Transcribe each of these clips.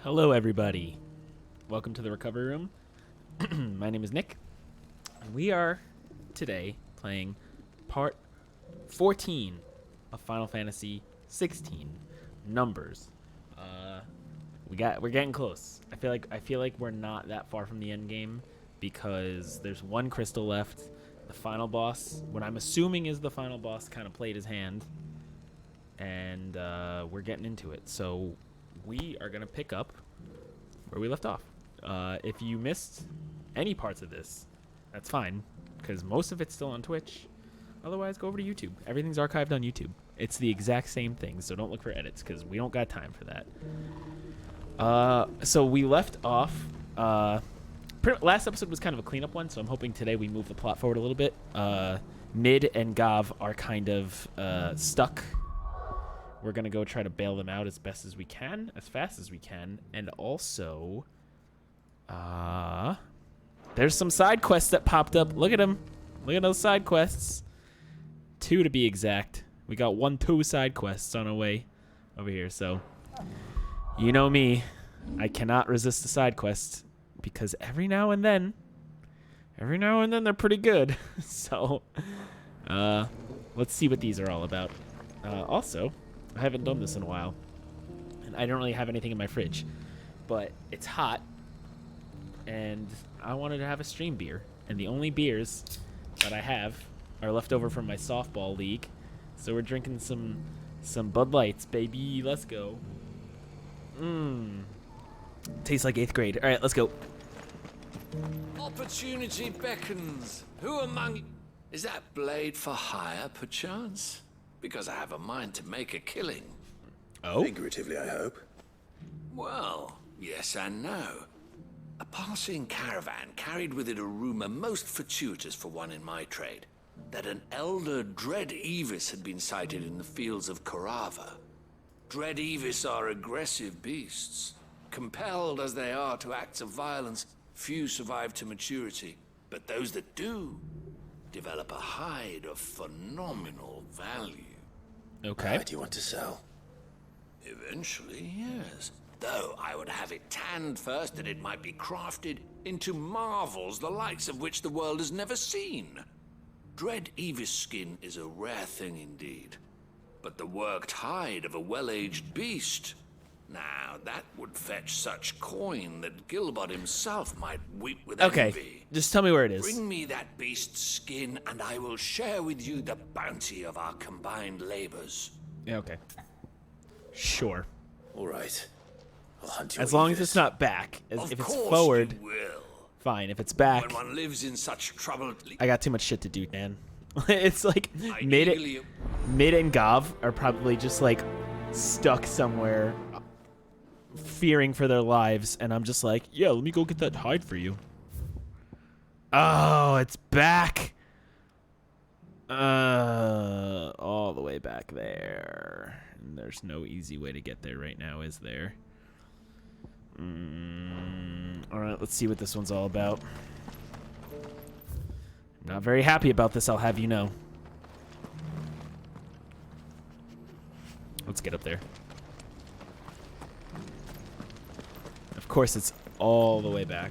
Hello, everybody. Welcome to the Recovery Room. My name is Nick, and we are today playing part 14 of Final Fantasy 16. Numbers. We're getting close. I feel like we're not that far from the end game because there's one crystal left. The final boss, what I'm assuming is the final boss, kind of played his hand, and we're getting into it. So we are gonna pick up where we left off. If you missed any parts of this, that's fine, because most of it's still on Twitch. Otherwise, go over to YouTube. Everything's archived on YouTube. It's the exact same thing, so don't look for edits, because we don't got time for that. So we left off. Last episode was kind of a cleanup one, so I'm hoping today we move the plot forward a little bit. Mid and Gav are kind of stuck. We're going to go try to bail them out as best as we can, as fast as we can. And also, there's some side quests that popped up. Look at them. Look at those side quests. 2 to be exact. We got 2 side quests on our way over here. So, you know me. I cannot resist the side quests because every now and then they're pretty good. So, let's see what these are all about. Also, I haven't done this in a while, and I don't really have anything in my fridge, but it's hot, and I wanted to have a stream beer, and the only beers that I have are left over from my softball league, so we're drinking some Bud Lights, baby. Let's go. Tastes like 8th grade. All right, let's go. Opportunity beckons. Who among... Is that blade for hire, perchance? Because I have a mind to make a killing. Oh? Figuratively, I hope. Well, yes and no. A passing caravan carried with it a rumor most fortuitous for one in my trade, that an elder Dread Evis had been sighted in the fields of Korava. Dread Evis are aggressive beasts. Compelled as they are to acts of violence, few survive to maturity, but those that do develop a hide of phenomenal value. Okay. Do you want to sell? Eventually, yes. Though I would have it tanned first that it might be crafted into marvels the likes of which the world has never seen. Dread Evis skin is a rare thing indeed. But the worked hide of a well-aged beast, now that would fetch such coin that Gilbert himself might weep with envy. Just tell me where it is. Bring me that beast's skin, and I will share with you the bounty of our combined labors. Yeah, okay. Sure. All right. I'll hunt you. As long as it's not back. Of If it's course forward, you will. fine. If it's back, When one lives in such trouble, I got too much shit to do, Dan. It's like I Mid eagerly- and Gav are probably just like stuck somewhere, fearing for their lives, and I'm just like, yeah, let me go get that hide for you. Oh, it's back. All the way back there. And there's no easy way to get there right now, is there? All right, let's see what this one's all about. Not very happy about this, I'll have you know. Let's get up there. Of course, it's all the way back.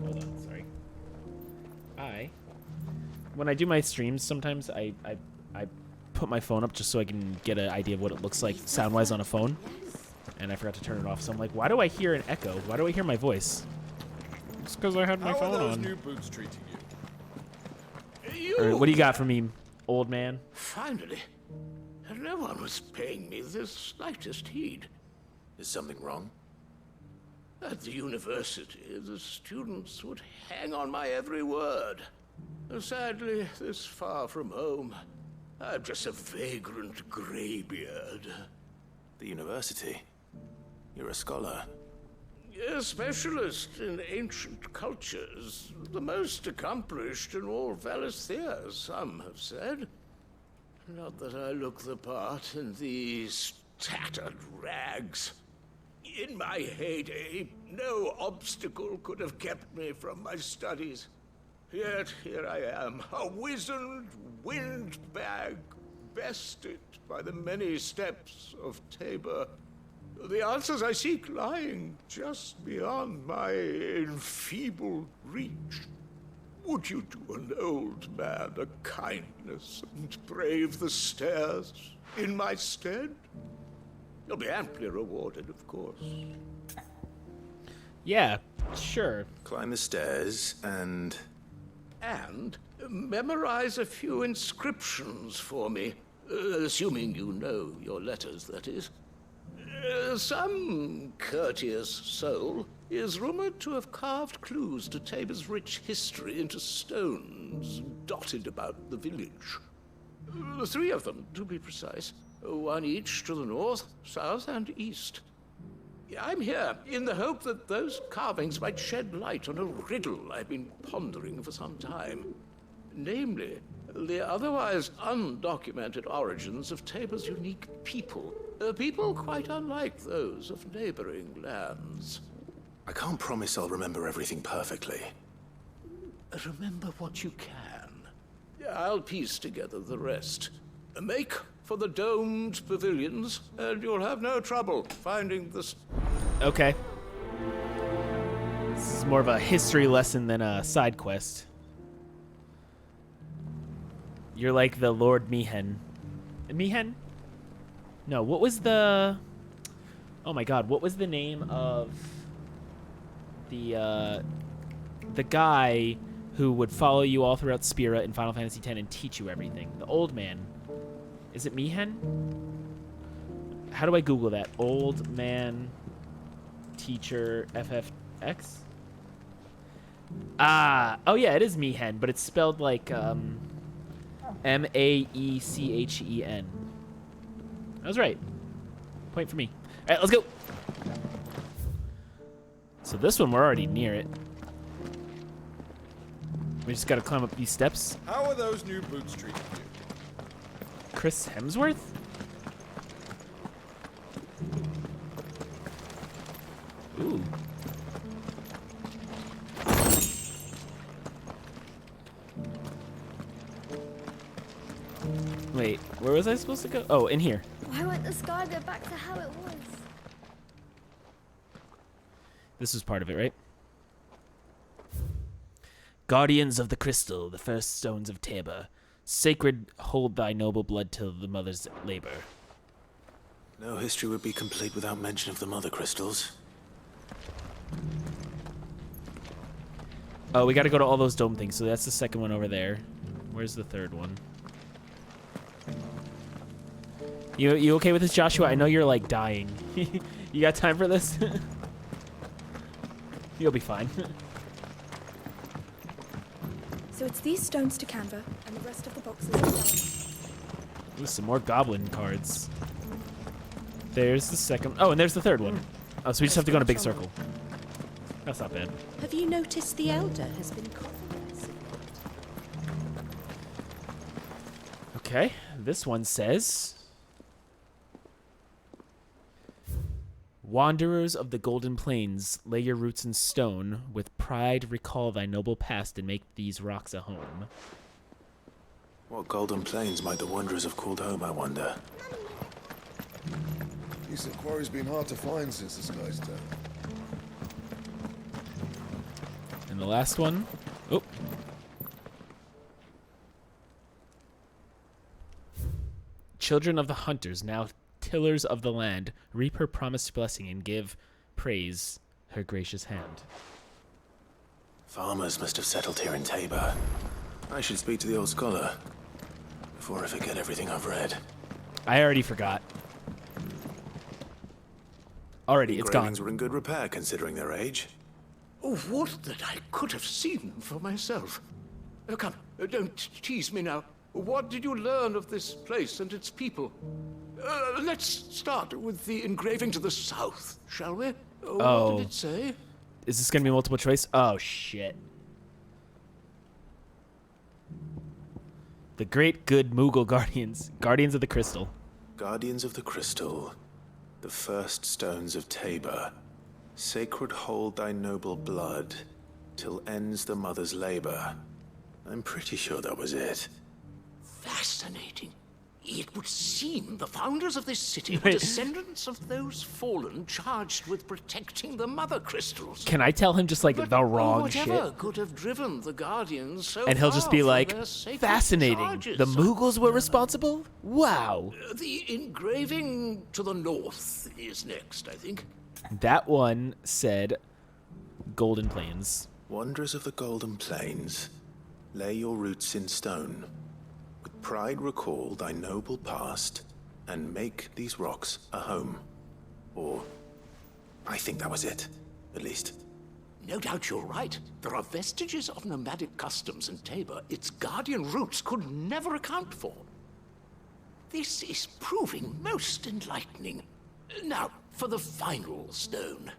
Hold on, sorry. When I do my streams, sometimes I put my phone up just so I can get an idea of what it looks like sound-wise on a phone. And I forgot to turn it off, so I'm like, why do I hear an echo? Why do I hear my voice? It's because I had my phone How are those on. new boots treating you? Or, what do you got for me, old man? Finally. No one was paying me the slightest heed. Is something wrong? At the university, the students would hang on my every word. Sadly, this far from home, I'm just a vagrant graybeard. The university? You're a scholar. A specialist in ancient cultures. The most accomplished in all Valisthea, some have said. Not that I look the part in these tattered rags. In my heyday, no obstacle could have kept me from my studies. Yet here I am, a wizened windbag, bested by the many steps of Tabor. The answers I seek lying just beyond my enfeebled reach. Would you do an old man a kindness and brave the stairs in my stead? You'll be amply rewarded, of course. Yeah, sure. Climb the stairs and... And memorize a few inscriptions for me, assuming you know your letters, that is. Some courteous soul is rumored to have carved clues to Tabor's rich history into stones dotted about the village. 3 of them, to be precise. 1 each to the north, south, and east. I'm here in the hope that those carvings might shed light on a riddle I've been pondering for some time. Namely, the otherwise undocumented origins of Tabor's unique people. People quite unlike those of neighboring lands. I can't promise I'll remember everything perfectly. Remember what you can. I'll piece together the rest. Make for the domed pavilions, and you'll have no trouble finding the... Okay. This is more of a history lesson than a side quest. You're like the Lord Mihen. Mihen? No, what was the... Oh my god, what was the name of the guy who would follow you all throughout Spira in Final Fantasy X and teach you everything? The old man. Is it Mihen? How do I Google that? Old man teacher FFX? Ah, oh yeah, it is Mihen, but it's spelled like M-A-E-C-H-E-N. I was right. Point for me. All right, let's go. So this one, we're already near it. We just gotta climb up these steps. How are those new boots treating you? Chris Hemsworth? Ooh. Wait, where was I supposed to go? Oh, in here. Why won't the sky go back to how it was? This was part of it, right? Guardians of the Crystal, the first stones of Tabor. Sacred, hold thy noble blood till the mother's labor. No history would be complete without mention of the mother crystals. Oh, we gotta go to all those dome things, so that's the second one over there. Where's the third one? You okay with this, Joshua? I know you're like dying. You got time for this? You'll be fine. So it's these stones to Canva, and the rest of the boxes are down. Ooh, some more goblin cards. There's the second. Oh, and there's the third one. Oh, so we just have to go in a big circle. That's not bad. Have you noticed the Elder has been compromised? Okay, this one says... Wanderers of the Golden Plains, lay your roots in stone. With pride recall thy noble past and make these rocks a home. What golden plains might the wanderers have called home, I wonder? Decent quarry's been hard to find since the Sky's Turn. And the last one. Oh. Children of the hunters, now tillers of the land, reap her promised blessing and give praise her gracious hand. Farmers must have settled here in Tabor. I should speak to the old scholar before I forget everything I've read. I already forgot. Already, it's gone. Engravings were in good repair considering their age. Oh, would that I could have seen for myself. Come, don't tease me now. What did you learn of this place and its people? Let's start with the engraving to the south, shall we? What did it say? Is this going to be multiple choice? Oh, shit. The great good Moogle Guardians. Guardians of the Crystal. Guardians of the Crystal, the first stones of Tabor. Sacred hold thy noble blood, till ends the mother's labor. I'm pretty sure that was it. Fascinating. It would seem the founders of this city were Wait. descendants of those fallen charged with protecting the mother crystals. Can I tell him just like But the wrong whatever shit? could have driven the Guardians so And he'll just far be from like, their sacred fascinating. charges? The Mughals were responsible? Wow. The engraving to the north is next, I think. That one said Golden Plains. Wanderers of the Golden Plains, lay your roots in stone. With pride recall thy noble past, and make these rocks a home. Or, I think that was it, at least. No doubt you're right. There are vestiges of nomadic customs in Tabor its guardian roots could never account for. This is proving most enlightening. Now, for the final stone.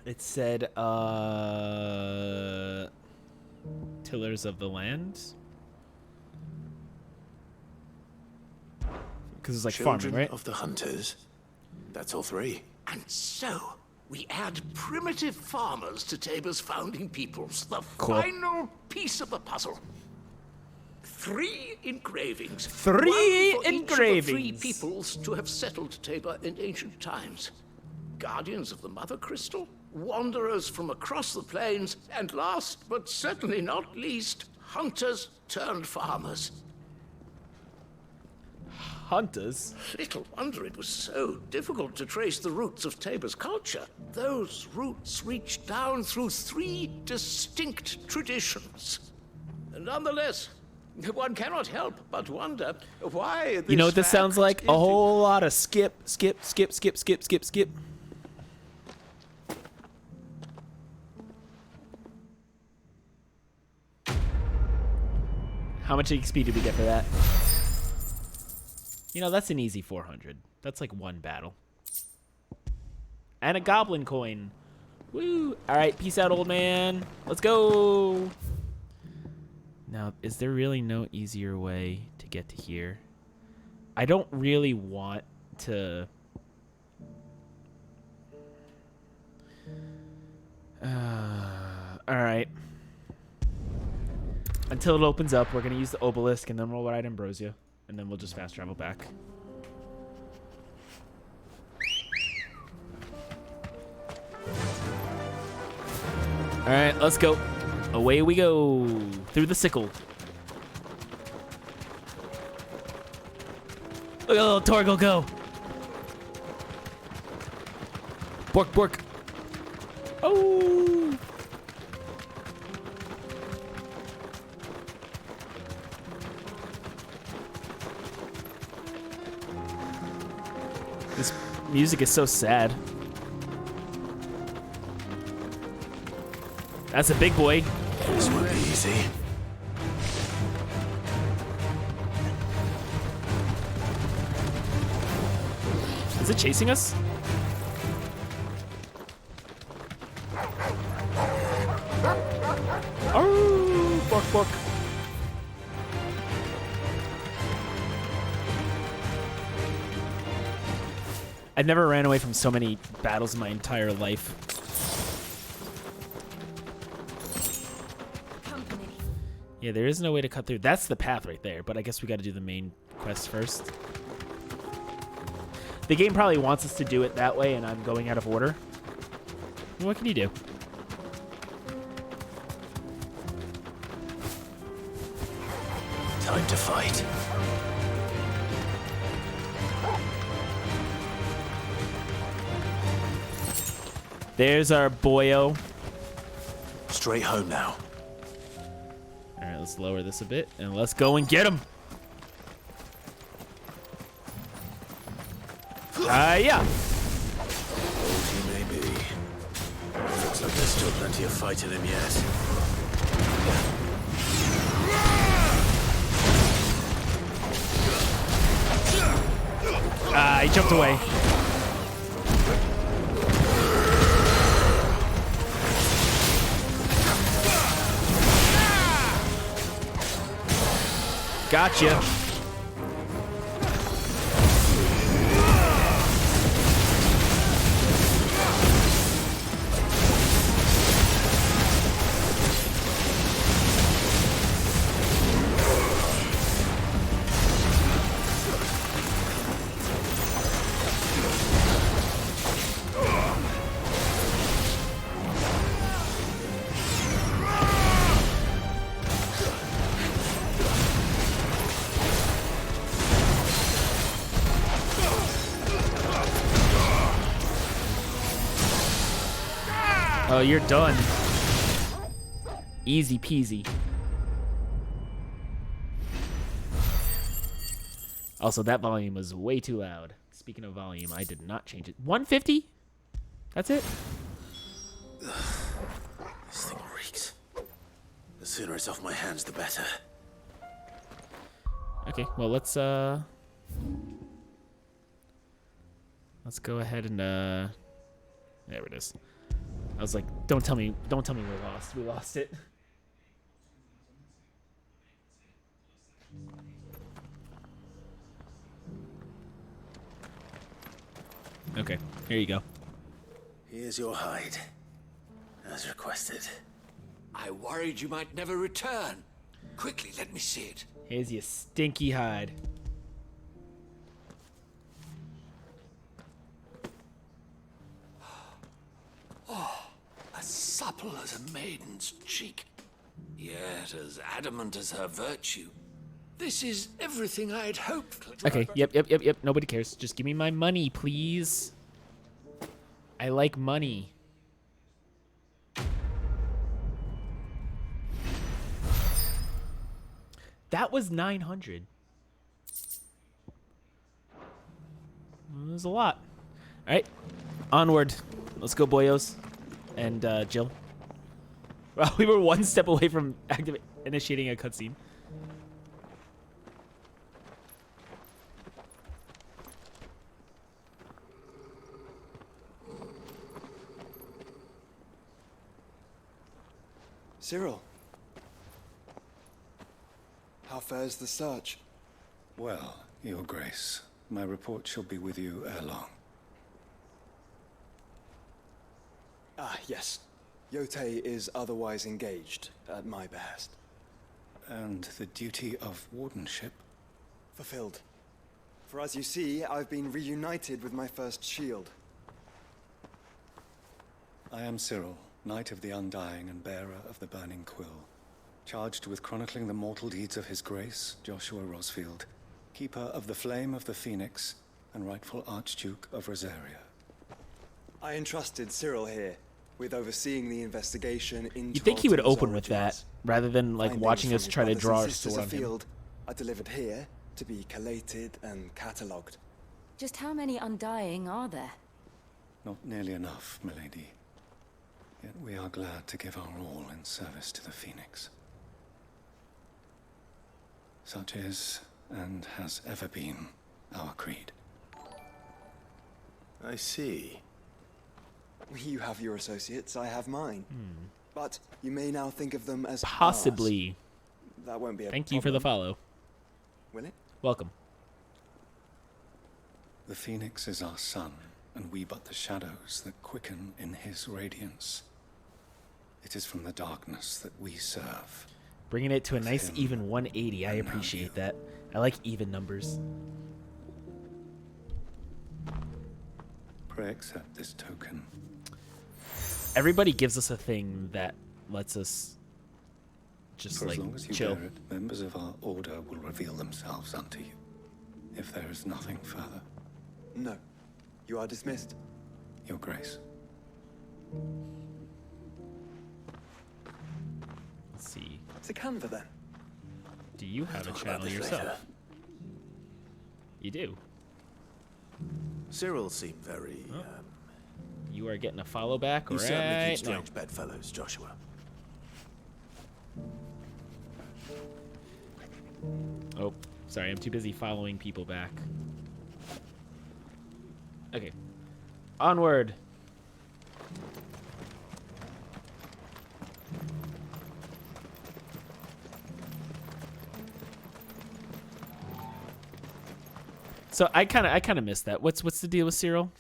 It said, Tillers of the Land? Because it's like Children farming, right? of the Hunters. That's all three. And so, we add primitive farmers to Tabor's founding peoples. The Cool. final piece of the puzzle. 3 engravings. Three One for each of the 3 engravings. peoples to have settled Tabor in ancient times. Guardians of the Mother Crystal, wanderers from across the plains, and last but certainly not least, hunters turned farmers. Hunters. Little wonder it was so difficult to trace the roots of Tabor's culture. Those roots reach down through 3 distinct traditions. Nonetheless, one cannot help but wonder why this You know what this sounds fact like? is A whole lot of skip. How much XP did we get for that? You know, that's an easy 400. That's like one battle. And a goblin coin. Woo! Alright, peace out, old man. Let's go! Now, is there really no easier way to get to here? I don't really want to... Alright. Until it opens up, we're going to use the obelisk, and then we'll ride Ambrosia. And then we'll just fast travel back. Alright, let's go. Away we go. Through the sickle. Look at little Torgal go. Bork, bork. Oh. This music is so sad. That's a big boy. This won't be easy. Is it chasing us? Oh, bark, bark. I've never ran away from so many battles in my entire life. Company. Yeah, there is no way to cut through. That's the path right there, but I guess we got to do the main quest first. The game probably wants us to do it that way, and I'm going out of order. What can you do? Time to fight. There's our boyo. Straight home now. All right, let's lower this a bit, and let's go and get him. Yeah. Old he may be. Looks like there's still plenty of fight in him yet. He jumped away. Gotcha. Oh, you're done. Easy peasy. Also, that volume was way too loud. Speaking of volume, I did not change it. 150? That's it? This thing reeks. The sooner it's off my hands, the better. Okay, well, let's go ahead and there it is. I was like, don't tell me we lost. We lost it. Okay, here you go. Here's your hide, as requested. I worried you might never return. Quickly, let me see it. Here's your stinky hide. As supple as a maiden's cheek, yet as adamant as her virtue. This is everything I'd hoped. Okay, yep. Nobody cares. Just give me my money, please. I like money. That was 900. It was a lot. All right, onward. Let's go, boyos. And Jill. Well, we were one step away from initiating a cutscene. Cyril. How fares the search? Well, Your Grace, my report shall be with you ere long. Ah, yes. Yotei is otherwise engaged, at my behest. And the duty of wardenship? Fulfilled. For as you see, I've been reunited with my first shield. I am Cyril, Knight of the Undying and bearer of the Burning Quill, charged with chronicling the mortal deeds of His Grace, Joshua Rosfield, keeper of the Flame of the Phoenix and rightful Archduke of Rosaria. I entrusted Cyril here with overseeing the investigation into. You'd think he would Alton's open with that, origins. rather than like Findings watching from us his try to brothers draw and our sisters sword on him. afield are delivered here to be collated and catalogued. Just how many Undying are there? Not nearly enough, milady. Yet we are glad to give our all in service to the Phoenix. Such is, and has ever been, our creed. I see. You have your associates, I have mine. But you may now think of them as Possibly. ours. That won't be a Thank you for the problem, follow. will it? Welcome. The Phoenix is our sun, and we but the shadows that quicken in his radiance. It is from the darkness that we serve. Bringing it to a nice Him even 180. I and now appreciate you. that. I like even numbers. Pray accept this token. Everybody gives us a thing that lets us just For like as long as you chill. bear it, members of our order will reveal themselves unto you. If there is nothing further, No. You are dismissed. Your Grace. Let's see. It's a Canva then. Do you have a Talk about channel this yourself? later. You do. Cyril seemed very. You are getting a follow back You certainly right keep now. strange bedfellows, Joshua. Oh, sorry. I'm too busy following people back. Okay. Onward. So I kind of missed that. What's the deal with Cyril?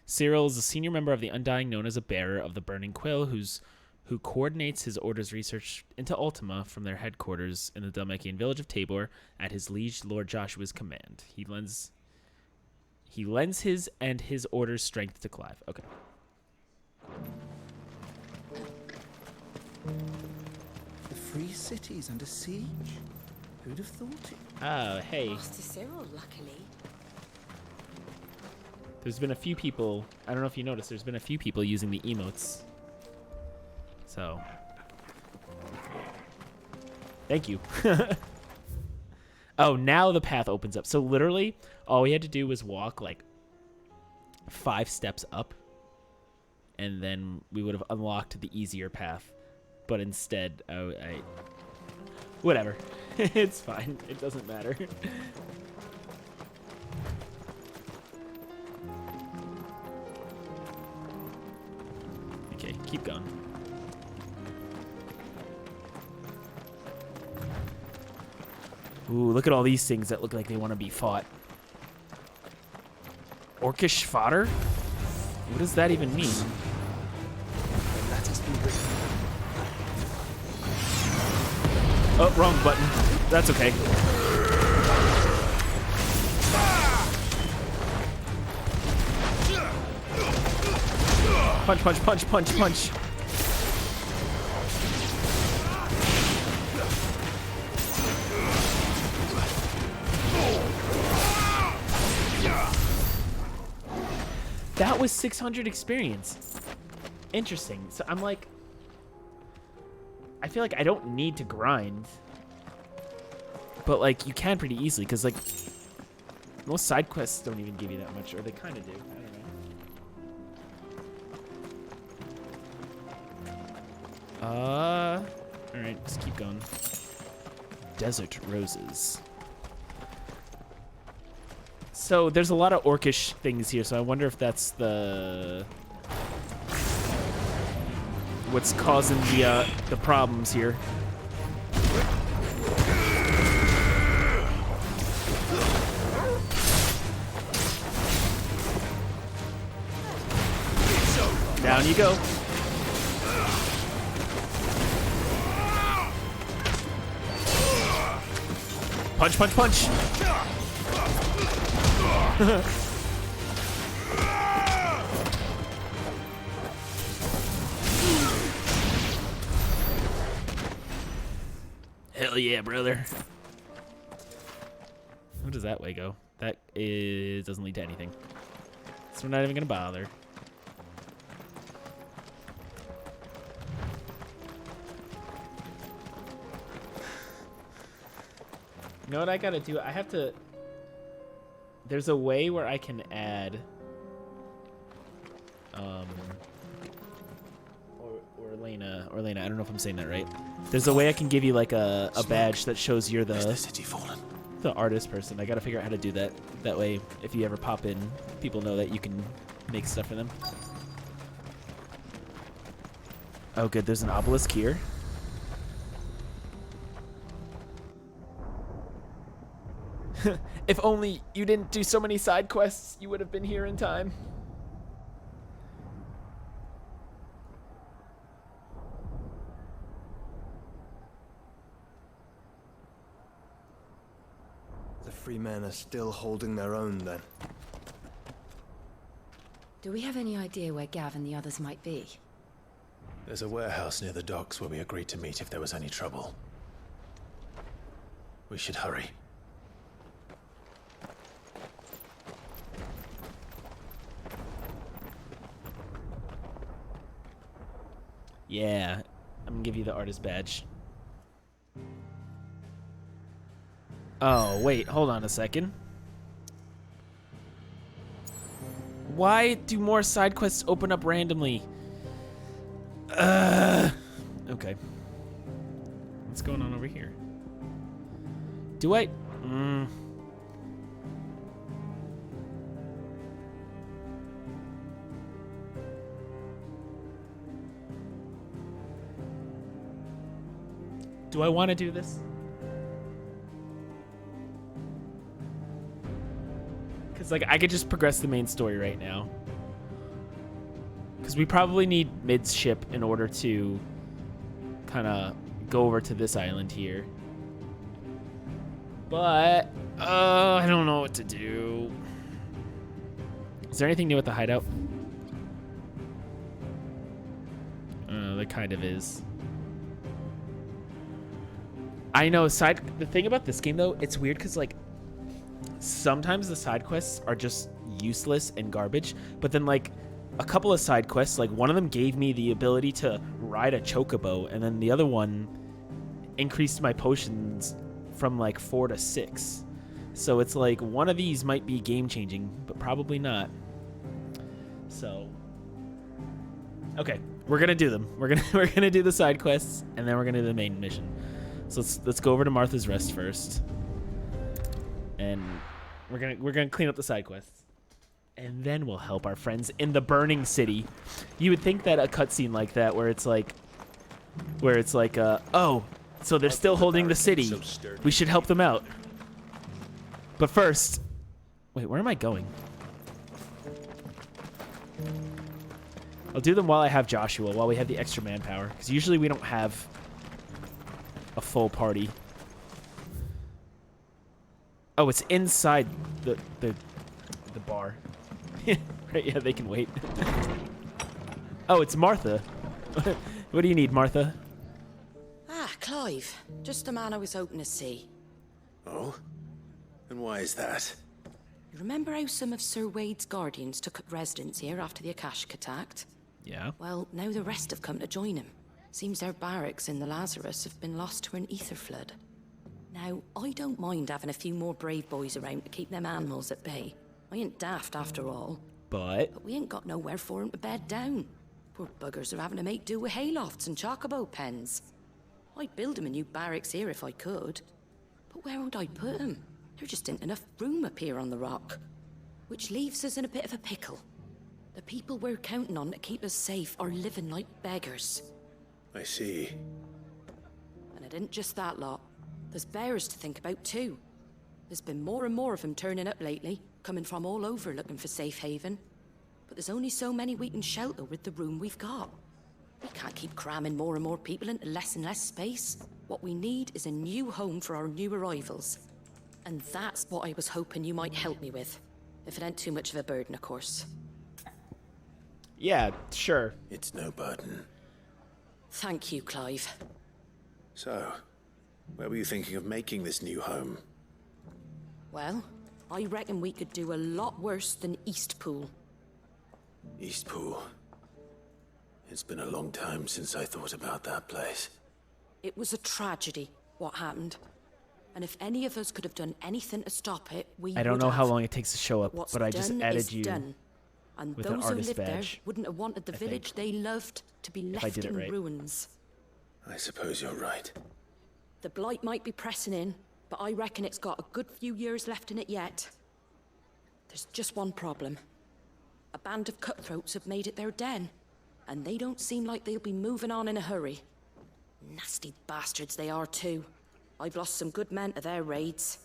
Cyril is a senior member of the Undying, known as a bearer of the Burning Quill, who coordinates his order's research into Ultima from their headquarters in the Dhalmekian village of Tabor at his liege Lord Joshua's command. He lends his and his order's strength to Clive. Okay. The free city's under siege. Who'd have thought it? Oh, hey. Master Cyril, luckily. There's been a few people, I don't know if you noticed, there's been a few people using the emotes So, thank you. Oh, now the path opens up. So literally, all we had to do was walk like 5 steps up, and then we would have unlocked the easier path. But instead, whatever. It's fine. It doesn't matter. Okay, keep going. Ooh, look at all these things that look like they want to be fought. Orcish fodder? What does that even mean? Oh, wrong button. That's okay. Punch, punch, punch, punch, punch. That was 600 experience. Interesting. So I'm like, I feel like I don't need to grind, but like you can pretty easily because like most side quests don't even give you that much, or they kind of do. I don't know. All right, let's keep going. Desert roses. So there's a lot of orcish things here, so I wonder if that's what's causing the problems here. Down you go. Punch, punch, punch. Hell yeah, brother. Where does that way go? That doesn't lead to anything. So we're not even gonna bother. You know what I gotta do? I have to... There's a way where I can add... Orlena, I don't know if I'm saying that right. There's a way I can give you like a badge that shows you're the artist person. I gotta figure out how to do that. That way, if you ever pop in, people know that you can make stuff for them. Oh good, there's an obelisk here. If only you didn't do so many side quests, you would have been here in time. The free men are still holding their own, then. Do we have any idea where Gav and the others might be? There's a warehouse near the docks where we agreed to meet if there was any trouble. We should hurry. Yeah, I'm gonna give you the artist badge. Oh, wait, hold on a second. Why do more side quests open up randomly? Okay. What's going on over here? Do I... Do I want to do this? Because, like, I could just progress the main story right now. Because we probably need midship in order to kind of go over to this island here. But, I don't know what to do. Is there anything new at the hideout? There kind of is. I know, the thing about this game, though, it's weird because, like, sometimes the side quests are just useless and garbage, but then, like, a couple of side quests. Like, one of them gave me the ability to ride a chocobo, and then the other one increased my potions from like 4 to 6. So it's like one of these might be game changing, but probably not. So okay, we're gonna do them. We're gonna do the side quests, and then we're gonna do the main mission. So let's go over to Martha's Rest first, and we're gonna clean up the side quests, and then we'll help our friends in the burning city. You would think that a cutscene like that, where it's like, oh, so they're still holding the city. We should help them out. But first, wait, where am I going? I'll do them while I have Joshua, while we have the extra manpower, because usually we don't have a full party. Oh, it's inside the bar. Right, yeah, they can wait. Oh, it's Martha. What do you need, Martha? Ah, Clive. Just the man I was hoping to see. Oh? And why is that? You remember how some of Sir Wade's guardians took up residence here after the Akashic attacked? Yeah. Well, now the rest have come to join him. Seems their barracks in the Lazarus have been lost to an ether flood. Now, I don't mind having a few more brave boys around to keep them animals at bay. I ain't daft after all. But we ain't got nowhere for them to bed down. Poor buggers are having to make do with haylofts and chocobo pens. I'd build them a new barracks here if I could. But where would I put them? There just ain't enough room up here on the rock. Which leaves us in a bit of a pickle. The people we're counting on to keep us safe are living like beggars. I see. And it ain't just that lot. There's bears to think about too. There's been more and more of them turning up lately, coming from all over looking for safe haven. But there's only so many we can shelter with the room we've got. We can't keep cramming more and more people into less and less space. What we need is a new home for our new arrivals. And that's what I was hoping you might help me with. If it ain't too much of a burden, of course. Yeah, sure. It's no burden. Thank you, Clive. So, where were you thinking of making this new home? Well, I reckon we could do a lot worse than Eastpool. Eastpool. It's been a long time since I thought about that place. It was a tragedy, what happened. And if any of us could have done anything to stop it, we I don't would know have. how long it takes to show up, What's but I just done added is you done. And with an those who artist lived there badge. wouldn't have wanted the village they loved to be If I left did it in right. ruins. I suppose you're right. The blight might be pressing in, but I reckon it's got a good few years left in it yet. There's just one problem. A band of cutthroats have made it their den, and they don't seem like they'll be moving on in a hurry. Nasty bastards they are too. I've lost some good men to their raids.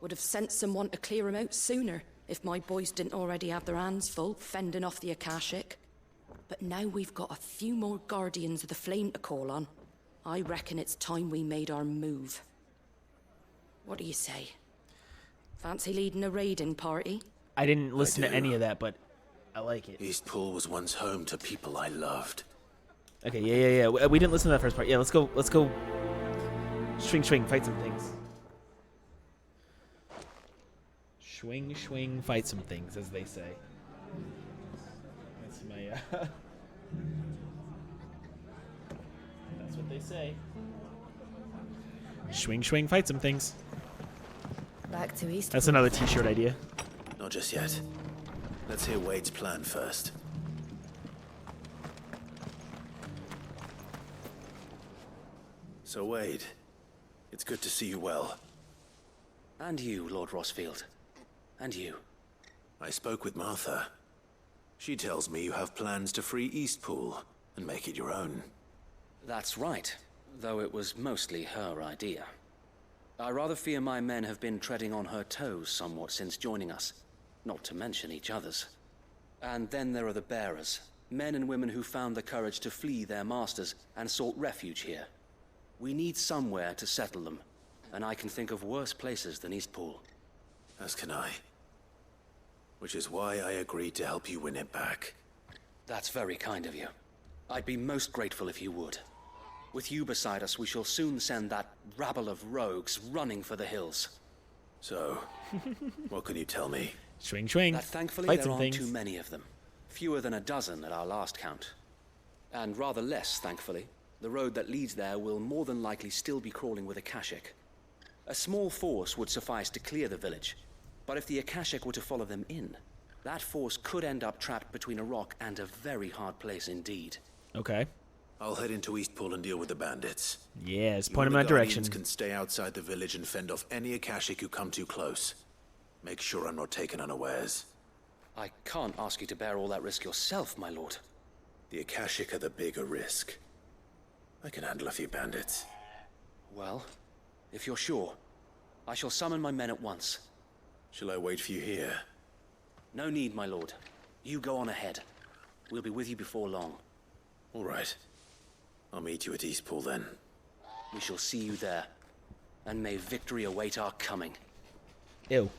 Would have sent someone to clear them out sooner if my boys didn't already have their hands full fending off the Akashic. But now we've got a few more guardians of the flame to call on. I reckon it's time we made our move. What do you say? Fancy leading a raiding party? I didn't listen I to do. any of that, but I like it. Eastpool was once home to people I loved. Okay, yeah. We didn't listen to that first part. Yeah, let's go. Swing, fight some things. Swing, fight some things, as they say. That's my, that's what they say. Swing, fight some things. Back to East. That's another t-shirt idea. Not just yet. Let's hear Wade's plan first. So, Wade, it's good to see you well. And you, Lord Rosfield. And you. I spoke with Martha. She tells me you have plans to free Eastpool and make it your own. That's right, though it was mostly her idea. I rather fear my men have been treading on her toes somewhat since joining us, not to mention each other's. And then there are the bearers, men and women who found the courage to flee their masters and sought refuge here. We need somewhere to settle them, and I can think of worse places than Eastpool. As can I. Which is why I agreed to help you win it back. That's very kind of you. I'd be most grateful if you would. With you beside us, we shall soon send that rabble of rogues running for the hills. So, what can you tell me? Swing. That thankfully fight there some aren't things. too many of them. Fewer than a dozen at our last count. And rather less, thankfully. The road that leads there will more than likely still be crawling with Akashic. A small force would suffice to clear the village, but if the Akashic were to follow them in, that force could end up trapped between a rock and a very hard place indeed. Okay. I'll head into Eastpool and deal with the bandits. Yes, You point in and my the direction. Guardians can stay outside the village and fend off any Akashic who come too close. Make sure I'm not taken unawares. I can't ask you to bear all that risk yourself, my lord. The Akashic are the bigger risk. I can handle a few bandits. Well, if you're sure, I shall summon my men at once. Shall I wait for you here? No need, my lord. You go on ahead. We'll be with you before long. All right. I'll meet you at Eastpool then. We shall see you there. And may victory await our coming. Ew.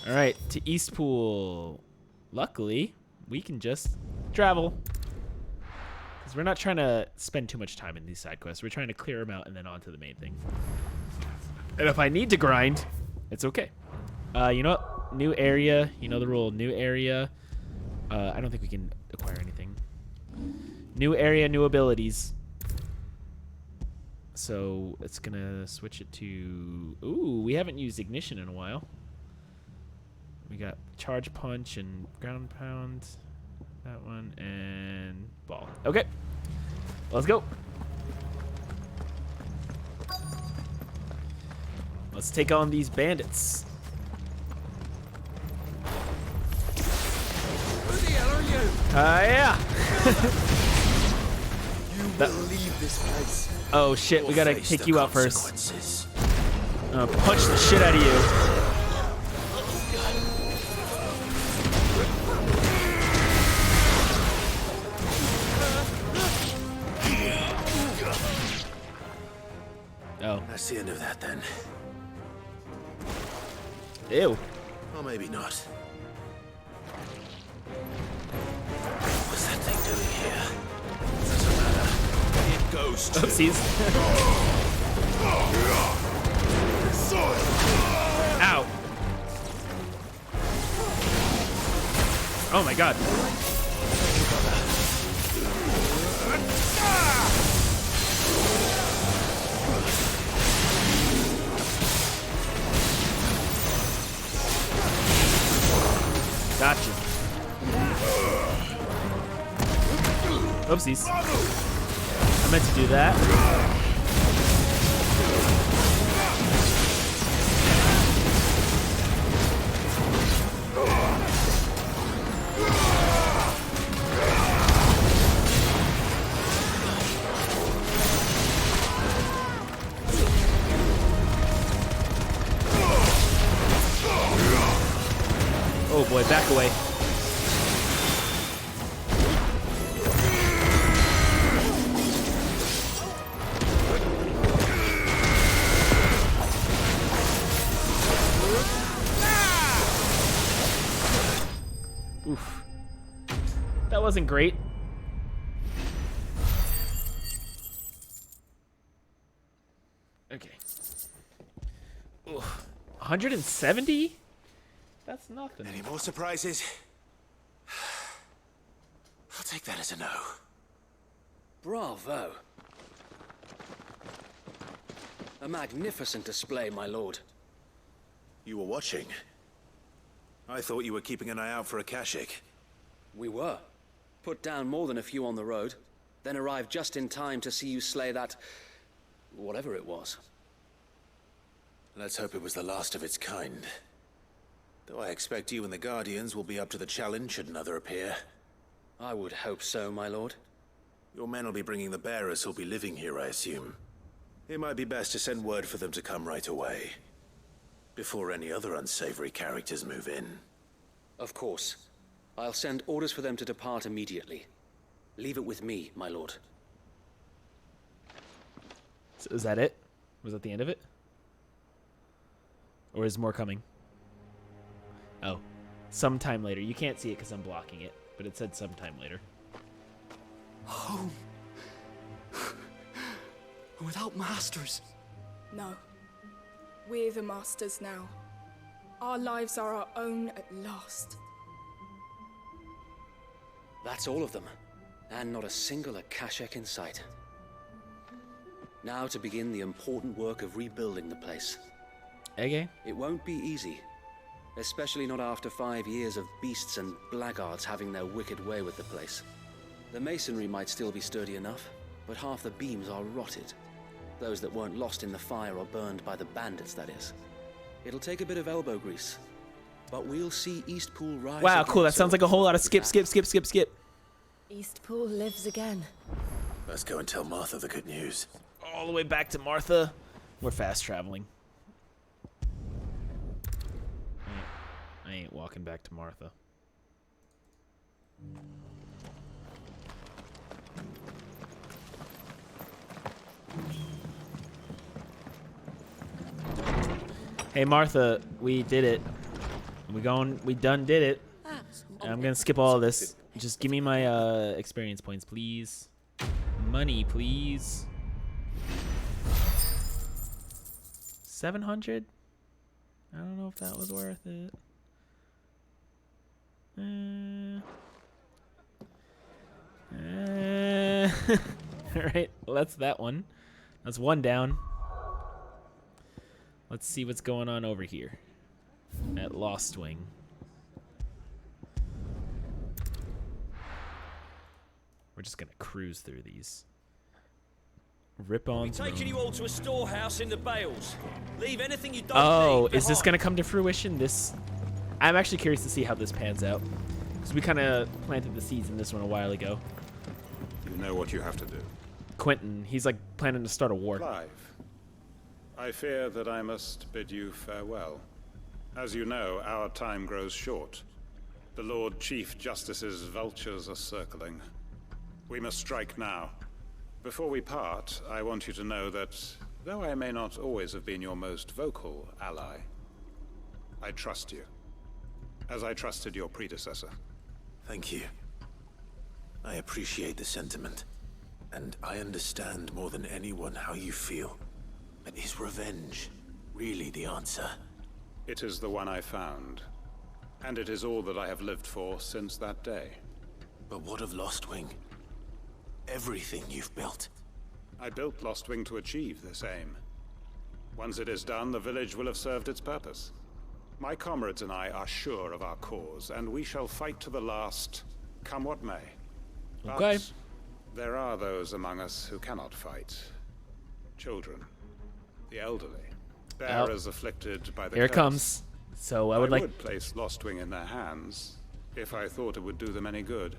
Alright, to Eastpool. Luckily, we can just travel. Because we're not trying to spend too much time in these side quests. We're trying to clear them out and then on to the main thing. And if I need to grind, it's okay. You know what? New area. You know the rule. New area. I don't think we can acquire anything. New area, new abilities. So it's gonna switch it to... Ooh, we haven't used Ignition in a while. We got Charge Punch and Ground Pound. That one and Ball. Okay. Let's go. Let's take on these bandits. Who the hell are you? Yeah. You will leave this place. Oh shit, we gotta take you out first. Punch the shit out of you. Oh. That's the end of that then. Ew. Or maybe not. What's that thing doing here? Doesn't matter. It goes to... Oopsies. Ow. Oh my god. Gotcha. Oopsies. I meant to do that. Oh boy, back away. Oof. That wasn't great. Okay. Oof. 170? That's nothing. Any more surprises? I'll take that as a no. Bravo. A magnificent display, my lord. You were watching. I thought you were keeping an eye out for Akashic. We were. Put down more than a few on the road, then arrived just in time to see you slay that... whatever it was. Let's hope it was the last of its kind. Though I expect you and the Guardians will be up to the challenge should another appear. I would hope so, my lord. Your men will be bringing the bearers who'll be living here, I assume. It might be best to send word for them to come right away. Before any other unsavory characters move in. Of course. I'll send orders for them to depart immediately. Leave it with me, my lord. So is that it? Was that the end of it? Or is more coming? Oh. Sometime later. You can't see it because I'm blocking it, but it said sometime later. Home. Without masters. No. We're the masters now. Our lives are our own at last. That's all of them. And not a single Akashek in sight. Now to begin the important work of rebuilding the place. Okay. It won't be easy. Especially not after 5 years of beasts and blackguards having their wicked way with the place. The masonry might still be sturdy enough, but half the beams are rotted. Those that weren't lost in the fire or burned by the bandits, that is. It'll take a bit of elbow grease, but we'll see Eastpool rise. Wow, cool. That again, sounds like a whole lot of skip. Eastpool lives again. Let's go and tell Martha the good news. All the way back to Martha. We're fast traveling. I ain't walking back to Martha. Hey Martha, we did it. We done did it. And I'm gonna skip all of this. Just give me my experience points, please. Money, please. 700? I don't know if that was worth it. Alright, well, that's that one. That's one down. Let's see what's going on over here at Lost Wing. We're just gonna cruise through these. Rip on. Taking you all to a storehouse in the Bales. Leave anything you don't need is this behind. gonna come to fruition? I'm actually curious to see how this pans out, because we kind of planted the seeds in this one a while ago. You know what you have to do. Quentin, he's like planning to start a war. Clive, I fear that I must bid you farewell. As you know, our time grows short. The Lord Chief Justice's vultures are circling. We must strike now. Before we part, I want you to know that, though I may not always have been your most vocal ally, I trust you, as I trusted your predecessor. Thank you. I appreciate the sentiment, and I understand more than anyone how you feel. But is revenge really the answer? It is the one I found, and it is all that I have lived for since that day. But what of Lostwing? Everything you've built. I built Lostwing to achieve this aim. Once it is done, the village will have served its purpose. My comrades and I are sure of our cause, and we shall fight to the last, come what may. Okay. But there are those among us who cannot fight. Children, the elderly, bearers afflicted by the Here it curse. comes. So I would place Lostwing in their hands, if I thought it would do them any good.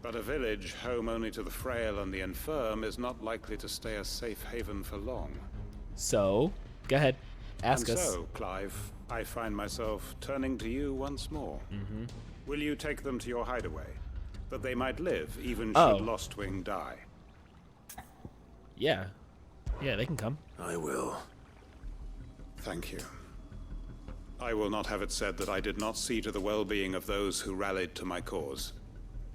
But a village home only to the frail and the infirm is not likely to stay a safe haven for long. So, go ahead. Ask and us. So, Clive, I find myself turning to you once more. Will you take them to your hideaway, that they might live even should Lostwing die? Yeah. Yeah, they can come. I will. Thank you. I will not have it said that I did not see to the well-being of those who rallied to my cause.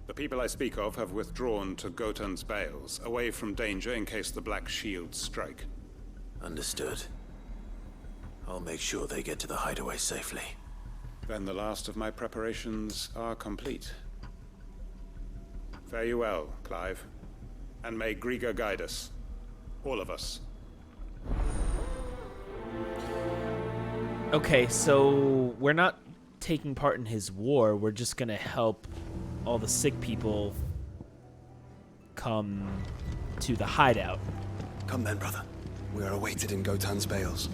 The people I speak of have withdrawn to Gotan's Bales, away from danger in case the Black Shields strike. Understood. I'll make sure they get to the hideaway safely. Then the last of my preparations are complete. Fare you well, Clive. And may Griga guide us. All of us. Okay, so we're not taking part in his war. We're just gonna help all the sick people come to the hideout. Come then, brother. We are awaited in Gotan's Bales.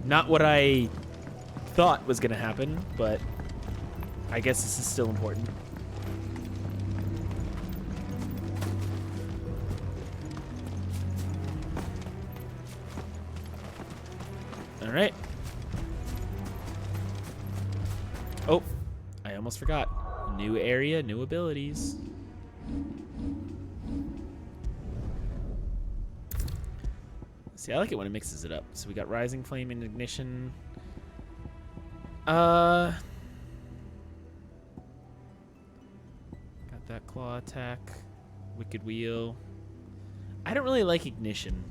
Not what I thought was gonna happen, but I guess this is still important. All right. Oh, I almost forgot. New area, new abilities. See, I like it when it mixes it up. So we got Rising Flame and Ignition. Got that Claw attack. Wicked Wheel. I don't really like Ignition.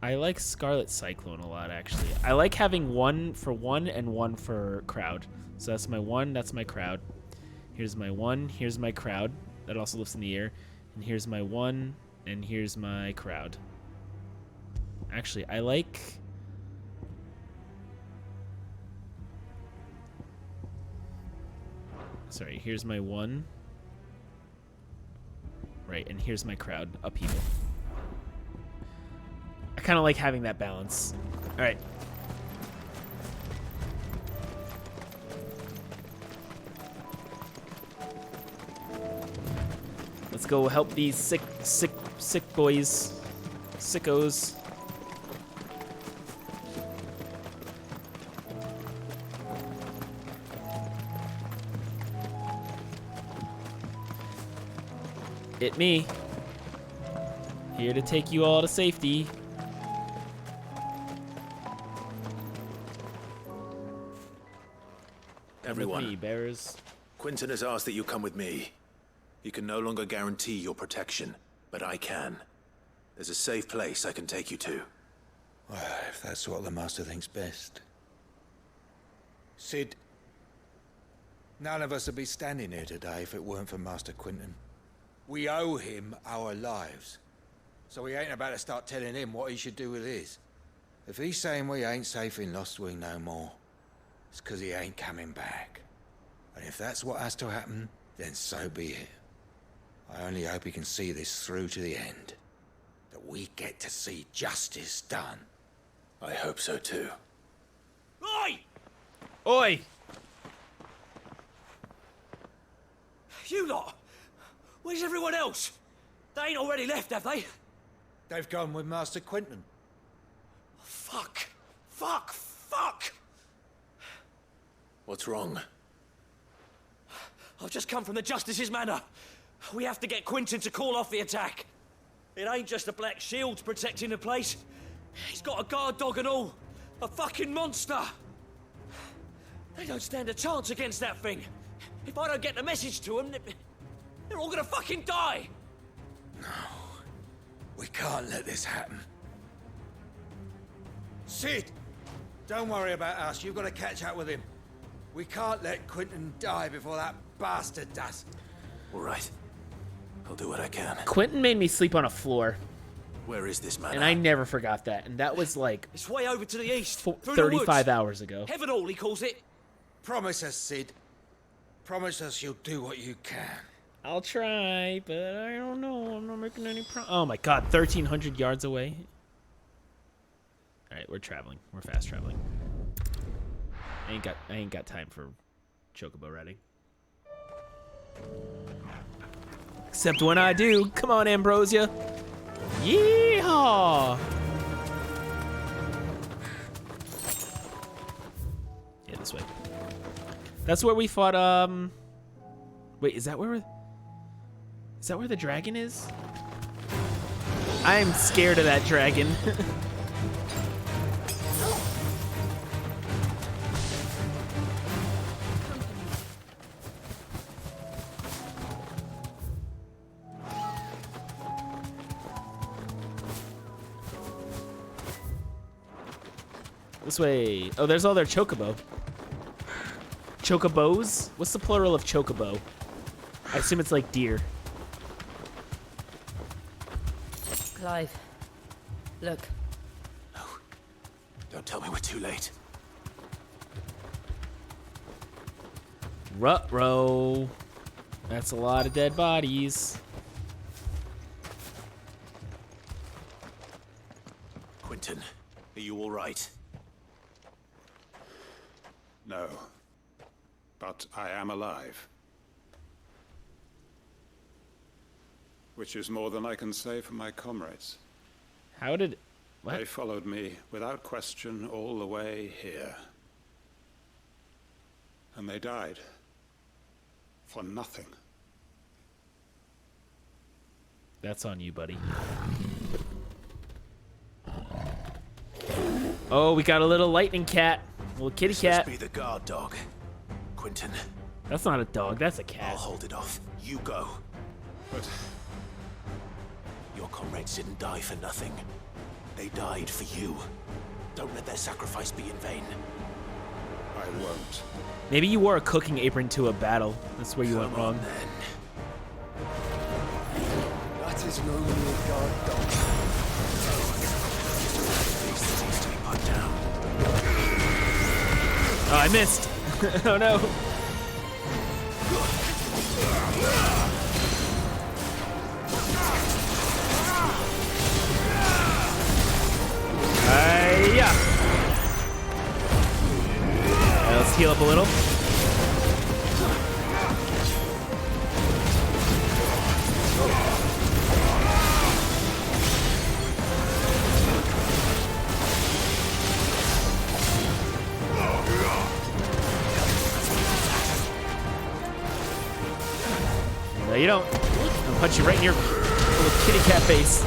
I like Scarlet Cyclone a lot, actually. I like having one for one and one for crowd. So that's my one, that's my crowd. Here's my one, here's my crowd. That also lifts in the air. And here's my one, and here's my crowd. Actually, I like... Sorry, here's my one. Right, and here's my crowd, upheaval. I kind of like having that balance. All right. Let's go help these sick boys. Sickos. It me. Here to take you all to safety. Everyone. With me, bearers. Quentin has asked that you come with me. He can no longer guarantee your protection, but I can. There's a safe place I can take you to. Well, if that's what the Master thinks best. Cid, none of us would be standing here today if it weren't for Master Quentin. We owe him our lives. So we ain't about to start telling him what he should do with his. If he's saying we ain't safe in Lostwing no more, it's because he ain't coming back. And if that's what has to happen, then so be it. I only hope he can see this through to the end. That we get to see justice done. I hope so too. Oi! Oi! You lot! Where's everyone else? They ain't already left, have they? They've gone with Master Quentin. Fuck! Fuck! Fuck! What's wrong? I've just come from the Justice's Manor. We have to get Quentin to call off the attack. It ain't just the Black Shields protecting the place. He's got a guard dog and all. A fucking monster. They don't stand a chance against that thing. If I don't get the message to them, they're all gonna fucking die. No. We can't let this happen. Cid! Don't worry about us. You've got to catch up with him. We can't let Quentin die before that bastard does. All right. I'll do what I can. Quentin made me sleep on a floor. Where is this man? And I never forgot that. And that was like... It's way over to the east. 35 hours ago. Heavenhall, he calls it. Promise us, Cid. Promise us you'll do what you can. I'll try, but I don't know. I'm not making any Oh my god, 1,300 yards away. Alright, we're traveling. We're fast traveling. I ain't got time for chocobo riding. Except when I do. Come on, Ambrosia. Yeehaw! Yeah, this way. That's where we fought, Wait, is that where the dragon is? I'm scared of that dragon. This way. Oh, there's all their chocobo. Chocobos? What's the plural of chocobo? I assume it's like deer. Clive, look. No. Don't tell me we're too late. Ruh-roh. That's a lot of dead bodies. Quentin, are you all right? No. But I am alive. Which is more than I can say for my comrades. How did... What? They followed me without question all the way here. And they died. For nothing. That's on you, buddy. Oh, we got a little lightning cat. A little kitty cat. Must be the guard dog. Quentin. That's not a dog, that's a cat. I'll hold it off. You go. But your comrades didn't die for nothing. They died for you. Don't let their sacrifice be in vain. I won't. Maybe you wore a cooking apron to a battle. That's where you went wrong. That is no mere guard dog. Oh, I missed. Oh no. Yeah. Let's heal up a little. No, you don't. I'll punch you right in your little kitty cat face.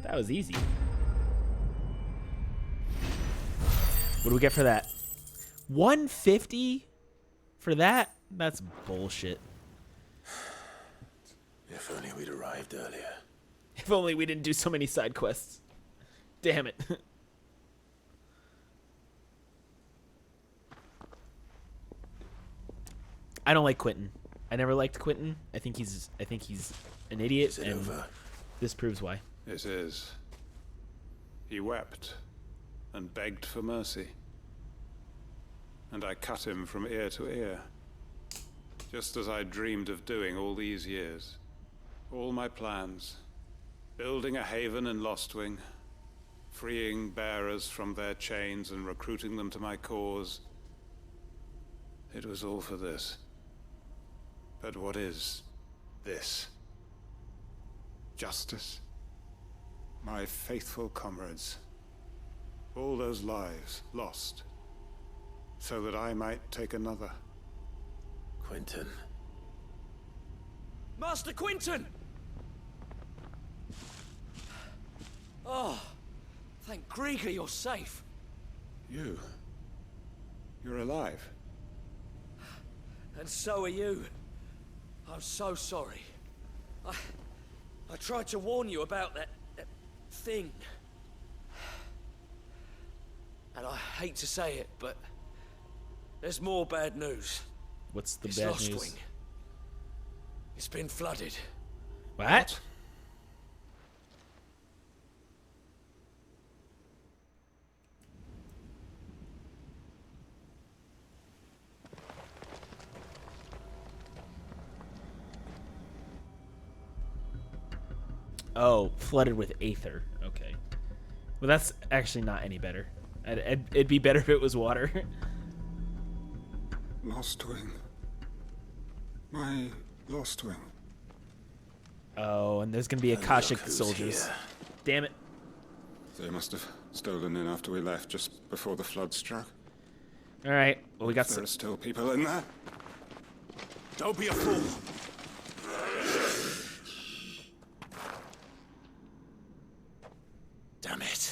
That was easy. What do we get for that? 150 for that? That's bullshit. If only we'd arrived earlier. If only we didn't do so many side quests. Damn it. I don't like Quentin. I never liked Quentin. I think he's an idiot, and this proves why. It is. He wept and begged for mercy. And I cut him from ear to ear. Just as I dreamed of doing all these years. All my plans. Building a haven in Lostwing. Freeing bearers from their chains and recruiting them to my cause. It was all for this. But what is this? Justice? My faithful comrades. All those lives lost. So that I might take another. Quentin. Master Quentin! Oh, thank Grieger you're safe. You're alive. And so are you. I'm so sorry. I tried to warn you about that thing. And I hate to say it, but there's more bad news. What's the It's bad Lostwing. news? It's been flooded. What? Oh, flooded with aether. Okay. Well, that's actually not any better. It'd be better if it was water. Lostwing. My Lostwing. Oh, and there's gonna be Akashic soldiers. Damn it. They must have stolen in after we left, just before the flood struck. All right. Well, we got There are still people in there. Don't be a fool. Damn it.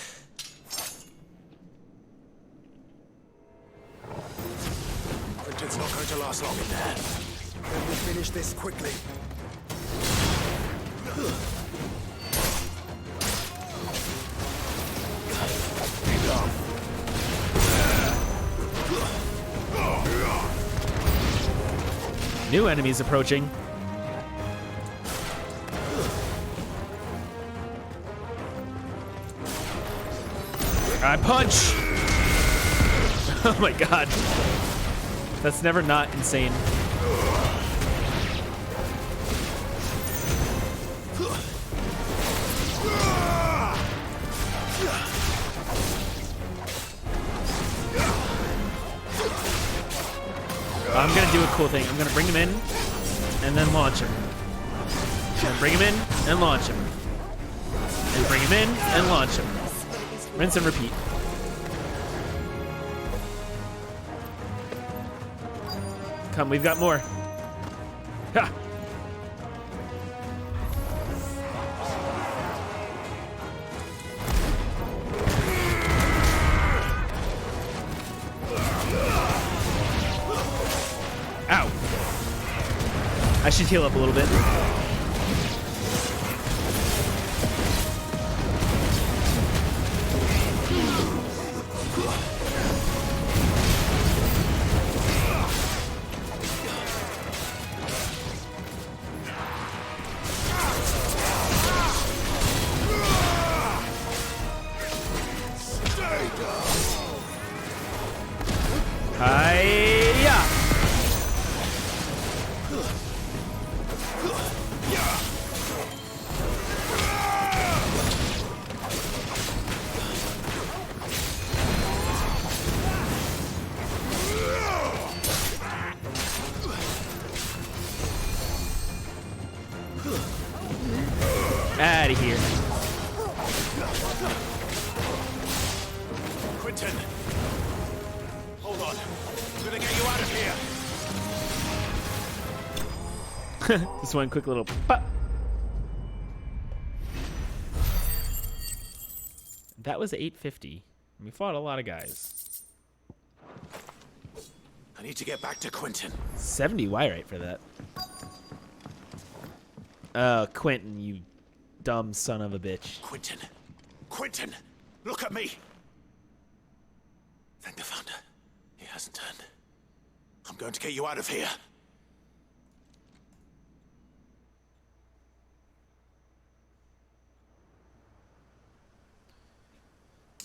Quentin's not going to last long in there. Can we finish this quickly? New enemies approaching. I punch! Oh my god. That's never not insane. I'm gonna do a cool thing. I'm gonna bring him in and then launch him. I'm gonna bring him in and launch him. And bring him in and launch him. Rinse and repeat. Come, we've got more. Ha! I should heal up a little bit. Hiya! Out of here. Quentin! Hold on. I'm gonna get you out of here. Just one quick little pop. That was 850. We fought a lot of guys. I need to get back to Quentin. 70 Y rate for that. Quentin, you dumb son of a bitch. Quentin! Quentin! Look at me! Thank the Founder. He hasn't turned. I'm going to get you out of here.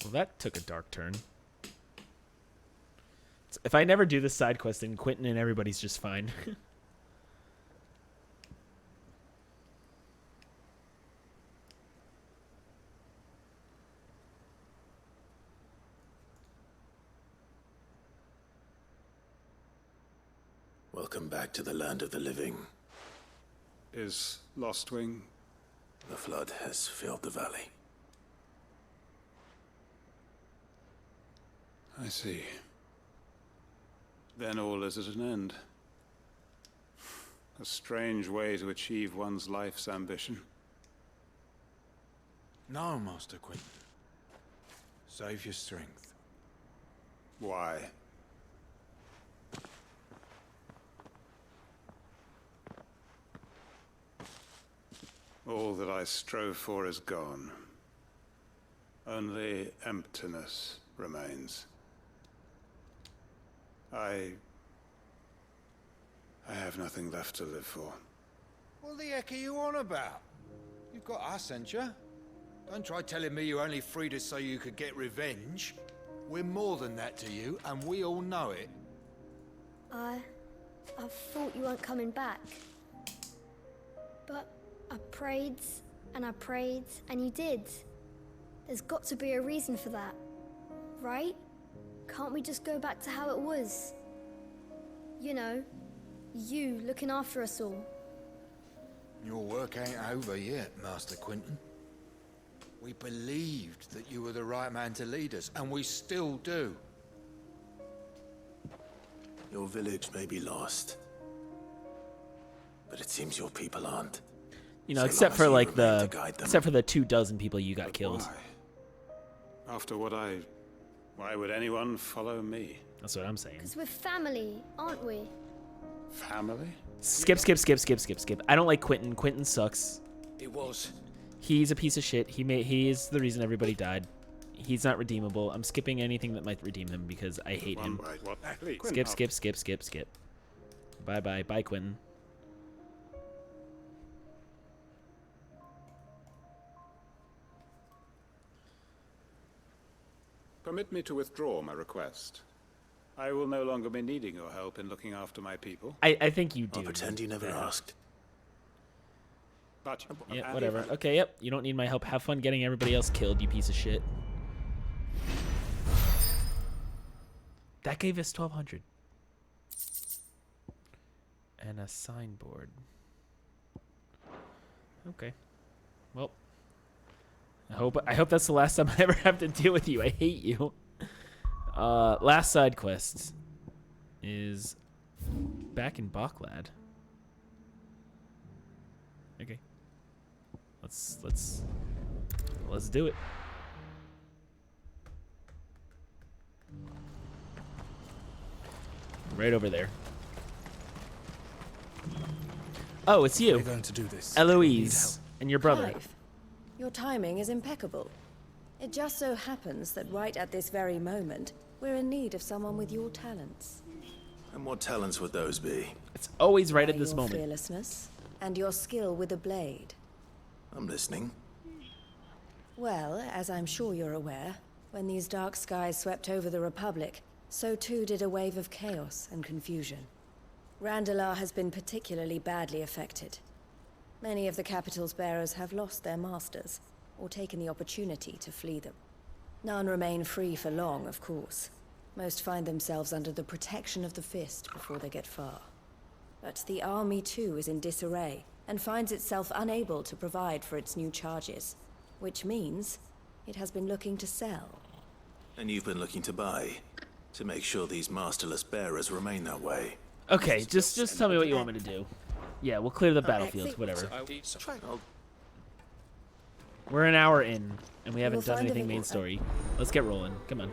Well, that took a dark turn. If I never do this side quest, then Quentin and everybody's just fine. Welcome back to the land of the living. Is Lostwing? The flood has filled the valley. I see. Then all is at an end. A strange way to achieve one's life's ambition. No, Master Quentin. Save your strength. Why? All that I strove for is gone. Only emptiness remains. I have nothing left to live for. What the heck are you on about? You've got us, ain't you? Don't try telling me you only freed us so you could get revenge. We're more than that to you, and we all know it. I thought you weren't coming back. But I prayed, and you did. There's got to be a reason for that, right? Can't we just go back to how it was? You know, you looking after us all. Your work ain't over yet, Master Quentin. We believed that you were the right man to lead us, and we still do. Your village may be lost, but it seems your people aren't. You know, So except long for as you like remain the to guide them. except for the 24 people you got killed. Why? After what why would anyone follow me? That's what I'm saying. Because we're family, aren't we? Family? Skip. I don't like Quentin. Quentin sucks. It was. He's a piece of shit. He is the reason everybody died. He's not redeemable. I'm skipping anything that might redeem him because I hate him. Skip. Bye, Quentin. Permit me to withdraw my request. I will no longer be needing your help in looking after my people. I think you do. I'll pretend you never asked. But yeah, whatever. Okay, yep. You don't need my help. Have fun getting everybody else killed, you piece of shit. That gave us 1,200. And a signboard. Okay. Well, I hope that's the last time I ever have to deal with you. I hate you. Last side quest is back in Baklad. Okay. Let's do it. Right over there. Oh, it's you. We're going to do this. Eloise and your brother. Clive, your timing is impeccable. It just so happens that right at this very moment, we're in need of someone with your talents. And what talents would those be? It's always right at this Your moment. fearlessness and your skill with a blade. I'm listening. Well, as I'm sure you're aware, when these dark skies swept over the Republic, so too did a wave of chaos and confusion. Randalar has been particularly badly affected. Many of the capital's bearers have lost their masters, or taken the opportunity to flee them. None remain free for long, of course. Most find themselves under the protection of the Fist before they get far. But the army too is in disarray, and finds itself unable to provide for its new charges. Which means it has been looking to sell. And you've been looking to buy, to make sure these masterless bearers remain that way. Okay, just tell me what you want me to do. Yeah, we'll clear the battlefield, whatever. We're an hour in, and we haven't done anything main story. Let's get rolling. Come on.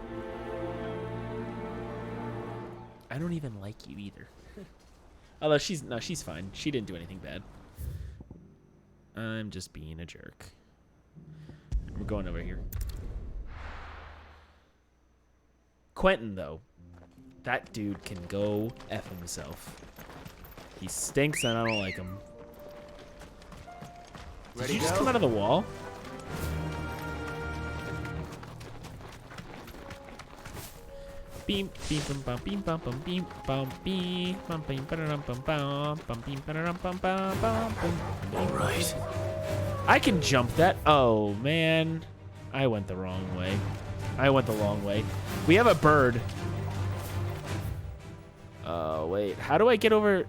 I don't even like you either. Although she's fine. She didn't do anything bad. I'm just being a jerk. We're going over here. Quentin, though. That dude can go F himself. He stinks and I don't like him. Did you just come out of the wall? Beam beam bum beam bum bum beam bum beam bum beam bum bum bum beam bum bum bum. All right. I can jump that. Oh man, I went the wrong way. I went the long way. We have a bird. Oh wait, how do I get over?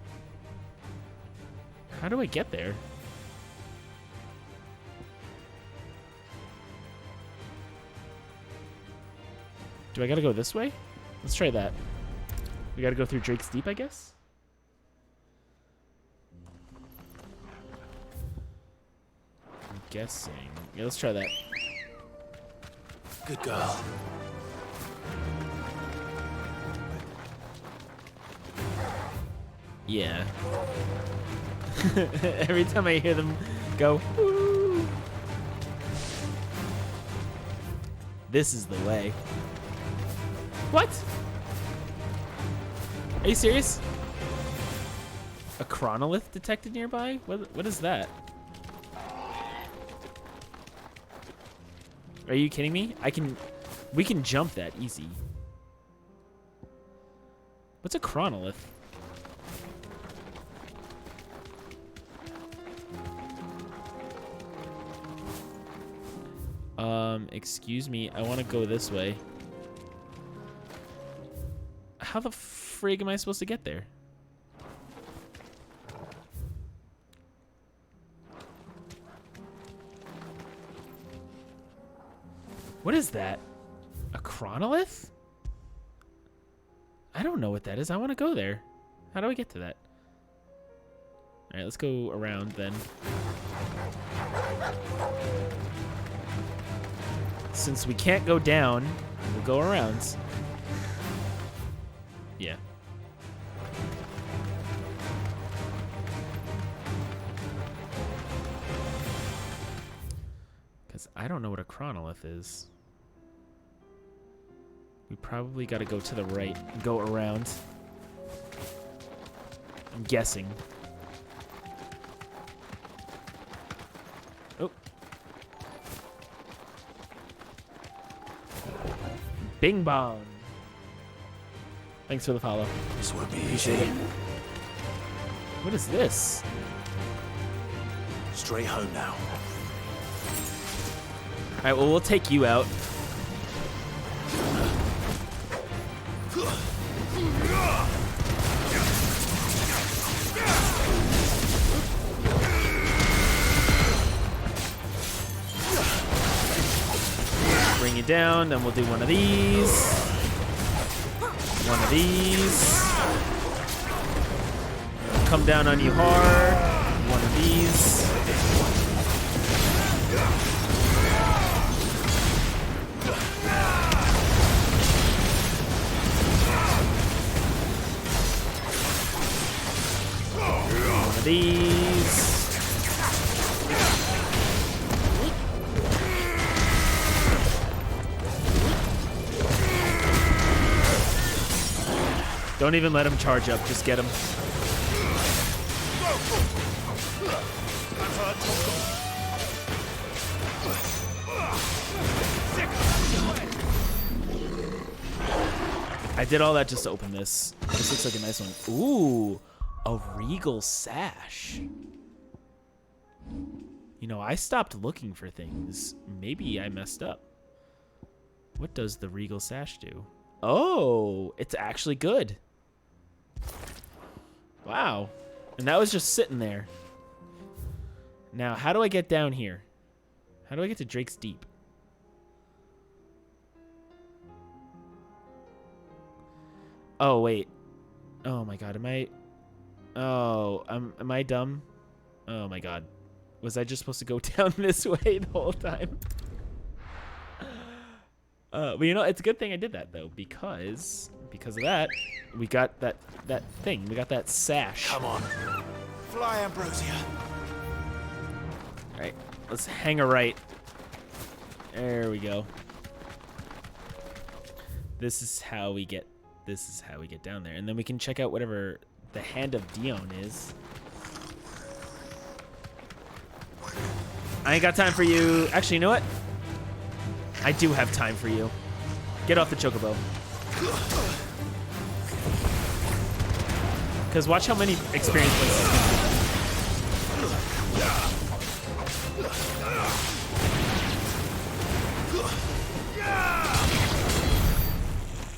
How do I get there? Do I gotta go this way? Let's try that. We gotta go through Drake's Deep, I guess? I'm guessing. Yeah, let's try that. Good girl. Yeah. Every time I hear them go, woo. This is the way. What? Are you serious? A chronolith detected nearby? What is that? Are you kidding me? We can jump that easy. What's a chronolith? Excuse me, I want to go this way. How the frig am I supposed to get there? What is that? A chronolith? I don't know what that is. I want to go there. How do I get to that? All right, let's go around then. Since we can't go down, we'll go around. Yeah. Because I don't know what a chronolith is. We probably got to go to the right and go around. I'm guessing. Oh. Bing bong. Thanks for the follow. This would be Appreciate easy. it. What is this? Straight home now. All right, well, we'll take you out. Bring you down, then we'll do one of these. One of these. Come down on you hard. One of these. One of of these. Don't even let him charge up. Just get him. I did all that just to open this. This looks like a nice one. Ooh, a regal sash. You know, I stopped looking for things. Maybe I messed up. What does the regal sash do? Oh, it's actually good. Wow. And that was just sitting there. Now, how do I get down here? How do I get to Drake's Deep? Oh, wait. Oh, my God. Am I... Oh, am I dumb? Oh, my God. Was I just supposed to go down this way the whole time? But you know, it's a good thing I did that, though, because of that, we got that thing. We got that sash. Come on. Fly, Ambrosia. All right, let's hang a right. There we go. This is how we get down there, and then we can check out whatever the Hand of Dion is. I ain't got time for you. Actually, you know what? I do have time for you. Get off the chocobo. Because watch how many experience points this can do.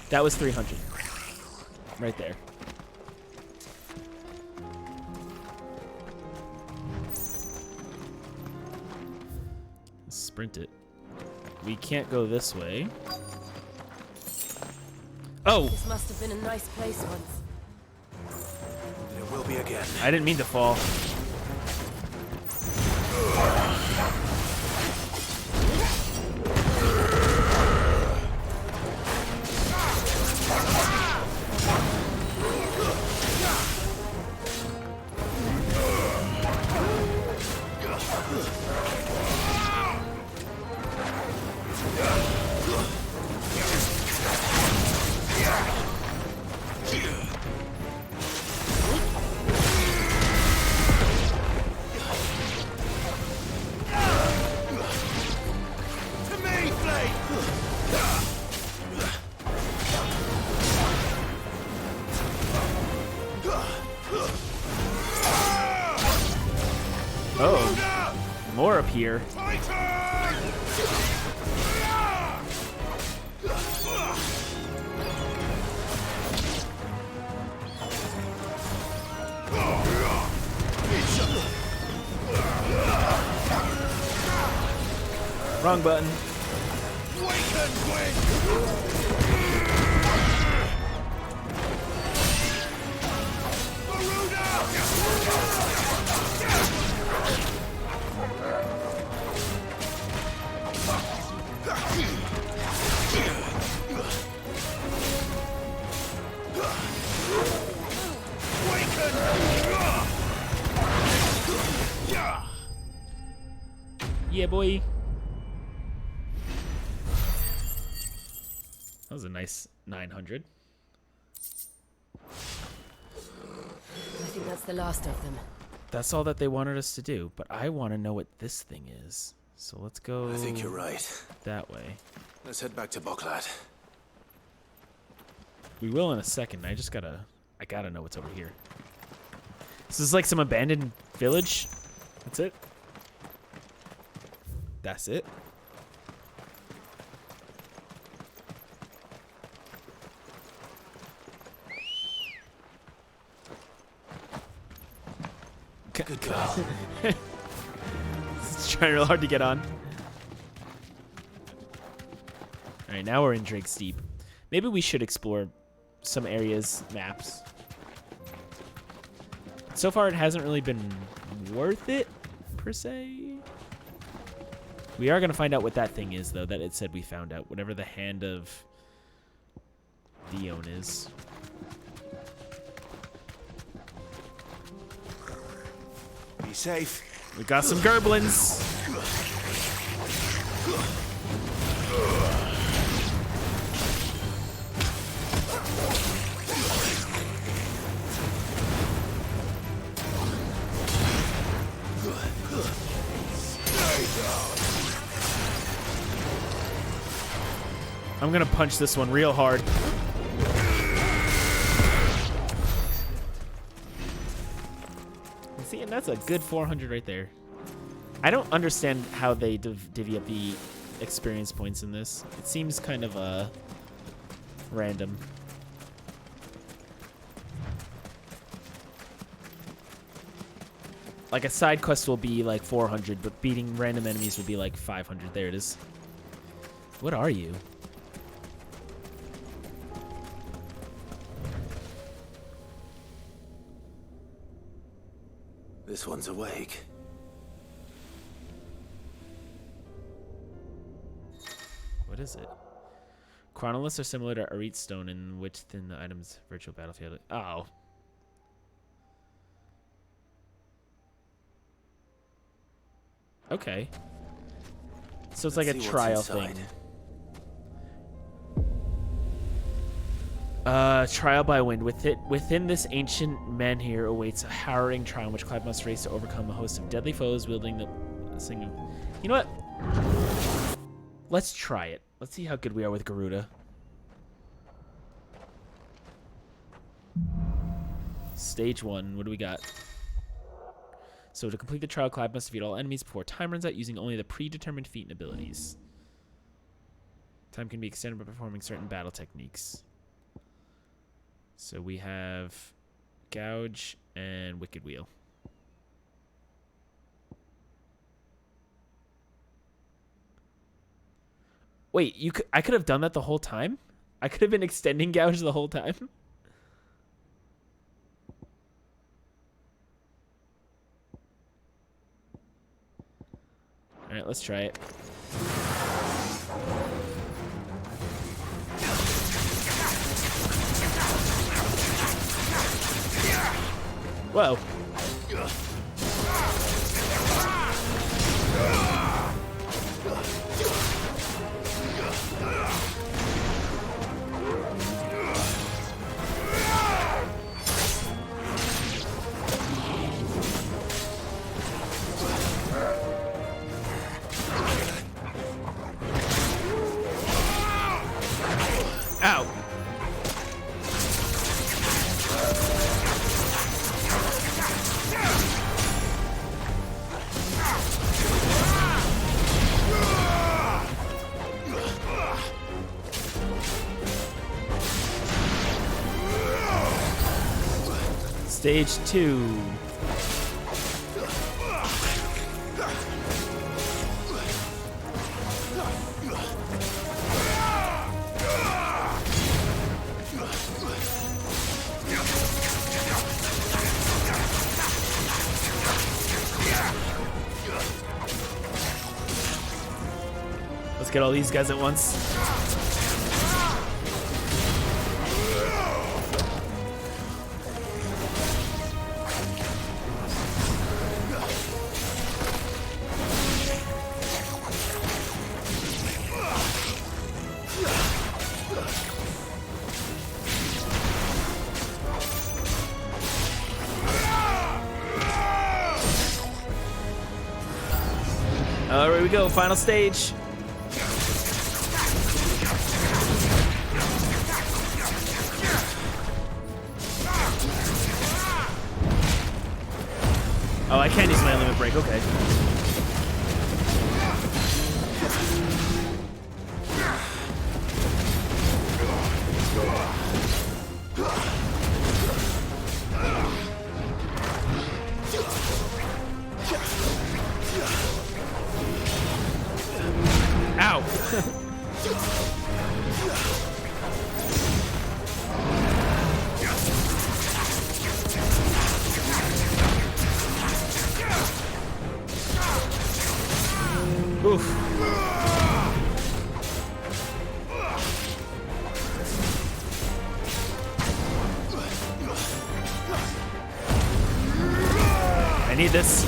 That was 300. Right there. Sprint it. We can't go this way. Oh! This must have been a nice place once. It will be again. I didn't mean to fall. Oh, more up here. Wrong button. Yeah, boy. That was a nice 900. I think that's the last of them. That's all that they wanted us to do, but I want to know what this thing is. So let's go. I think you're right. That way. Let's head back to Boklat. We will in a second. I gotta know what's over here. This is like some abandoned village. That's it. That's it. Good girl. It's trying real hard to get on. Alright, now we're in Drake's Deep. Maybe we should explore some areas, maps. So far, it hasn't really been worth it, per se. We are going to find out what that thing is, though, that it said we found out. Whatever the Hand of Dion is. Be safe. We got some gerblins. I'm gonna punch this one real hard. See, and that's a good 400 right there. I don't understand how they divvy up the experience points in this. It seems kind of random. Like a side quest will be like 400, but beating random enemies will be like 500. There it is. What are you? This one's awake. What is it? Chronoliths are similar to Arit Stone in which thin the item's virtual battlefield. Oh. Okay. So it's like a trial thing. Trial by wind. Within this ancient menhir awaits a harrowing trial in which Clive must race to overcome a host of deadly foes wielding the thing of... You know what? Let's try it. Let's see how good we are with Garuda. Stage 1. What do we got? So to complete the trial, Clive must defeat all enemies before time runs out using only the predetermined feat and abilities. Time can be extended by performing certain battle techniques. So we have Gouge and Wicked Wheel. Wait, I could have done that the whole time? I could have been extending Gouge the whole time? Alright, let's try it. Whoa. Ow. Stage 2. Let's get all these guys at once. Here we go, final stage. Oh, I can't use my limit break, okay. Ow! Oof. I need this.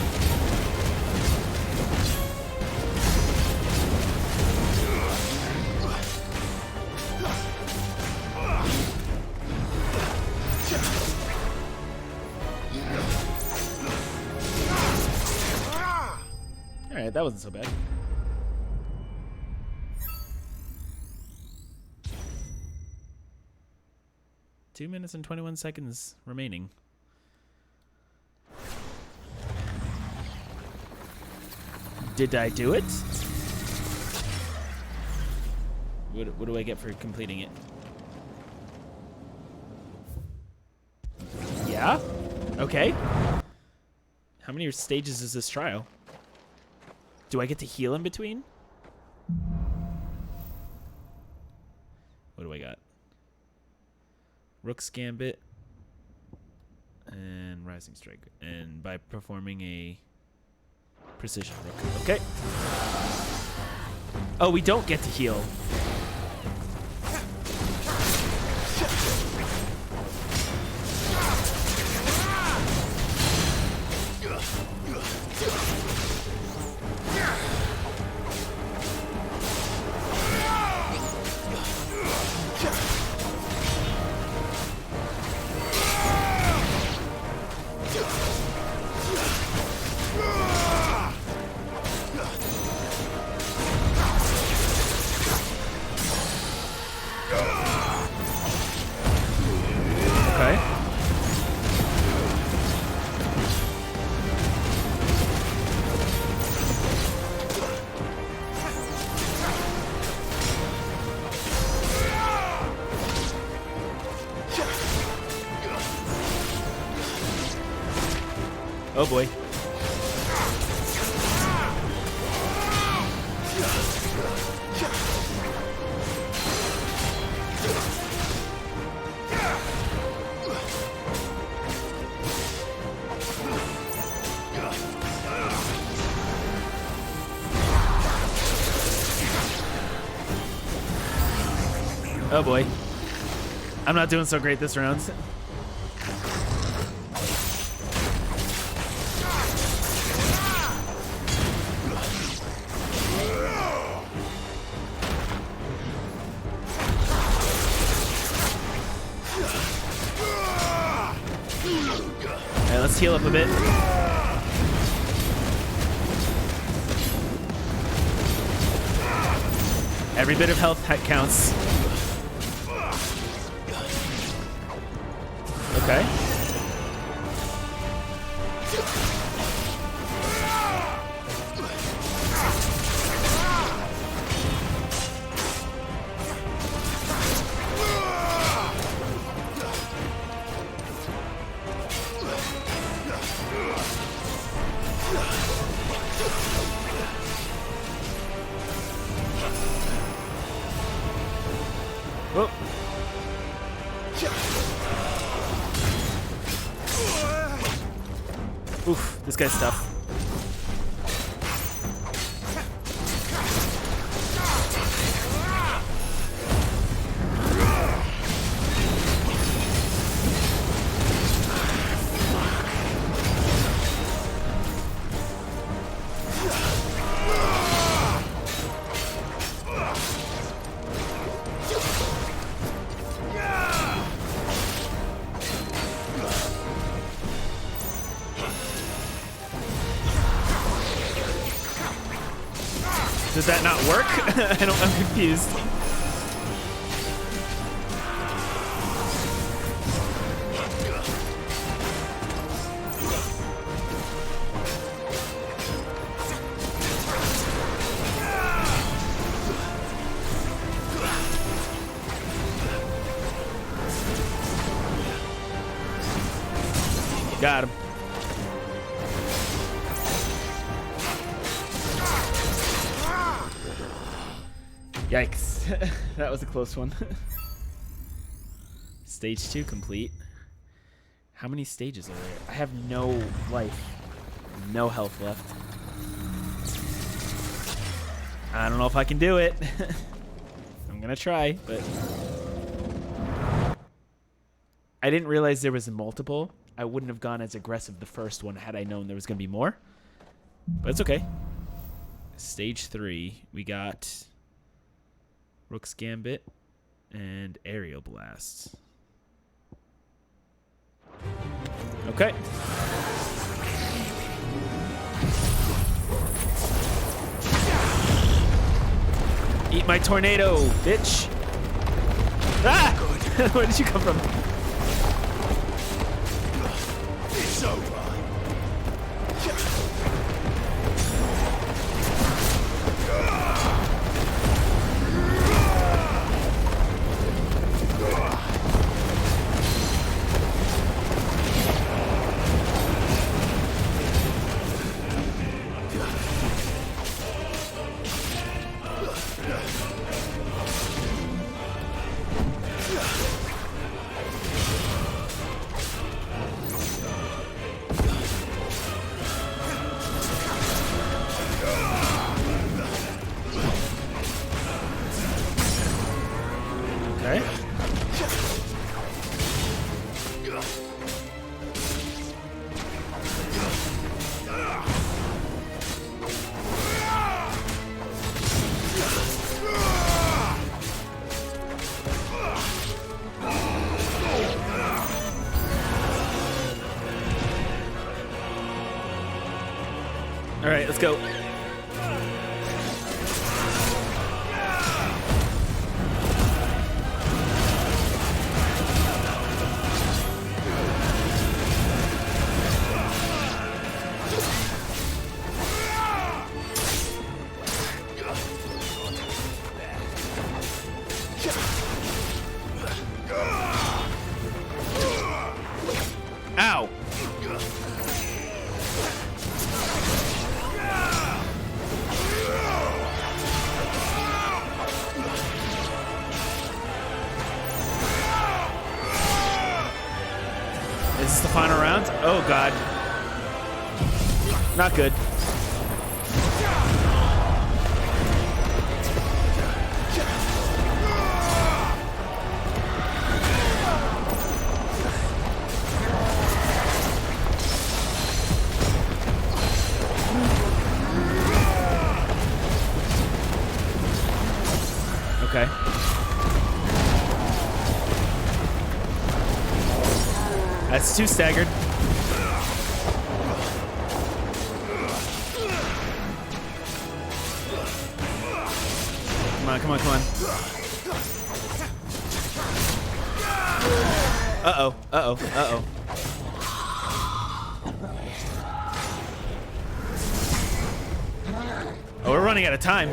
Alright, that wasn't so bad. Two minutes and 21 seconds remaining. Did I do it? What do I get for completing it? Yeah? Okay. How many stages is this trial? Do I get to heal in between? What do I got? Rook's Gambit and Rising Strike. And by performing a Precision Rook. Okay. Oh, we don't get to heal. Oh boy. Oh boy. I'm not doing so great this round. Alright, let's heal up a bit. Every bit of health counts. Okay. Whoop. Oof, this guy's tough. Does that not work? I'm confused. Got him. Yikes. That was a close one. Stage 2 complete. How many stages are there? I have no life. No health left. I don't know if I can do it. I'm gonna try, but... I didn't realize there was multiple. I wouldn't have gone as aggressive the first one had I known there was going to be more. But it's okay. Stage 3, we got Rook's Gambit and Aerial Blast. Okay. Eat my tornado, bitch. Ah! Where did you come from? It's over. Okay. All right, let's go. Ow! Is this the final round? Oh god. Not good. Okay. That's 2 staggered. Come on, come on, come on. Uh-oh, uh-oh, uh-oh. Oh, we're running out of time.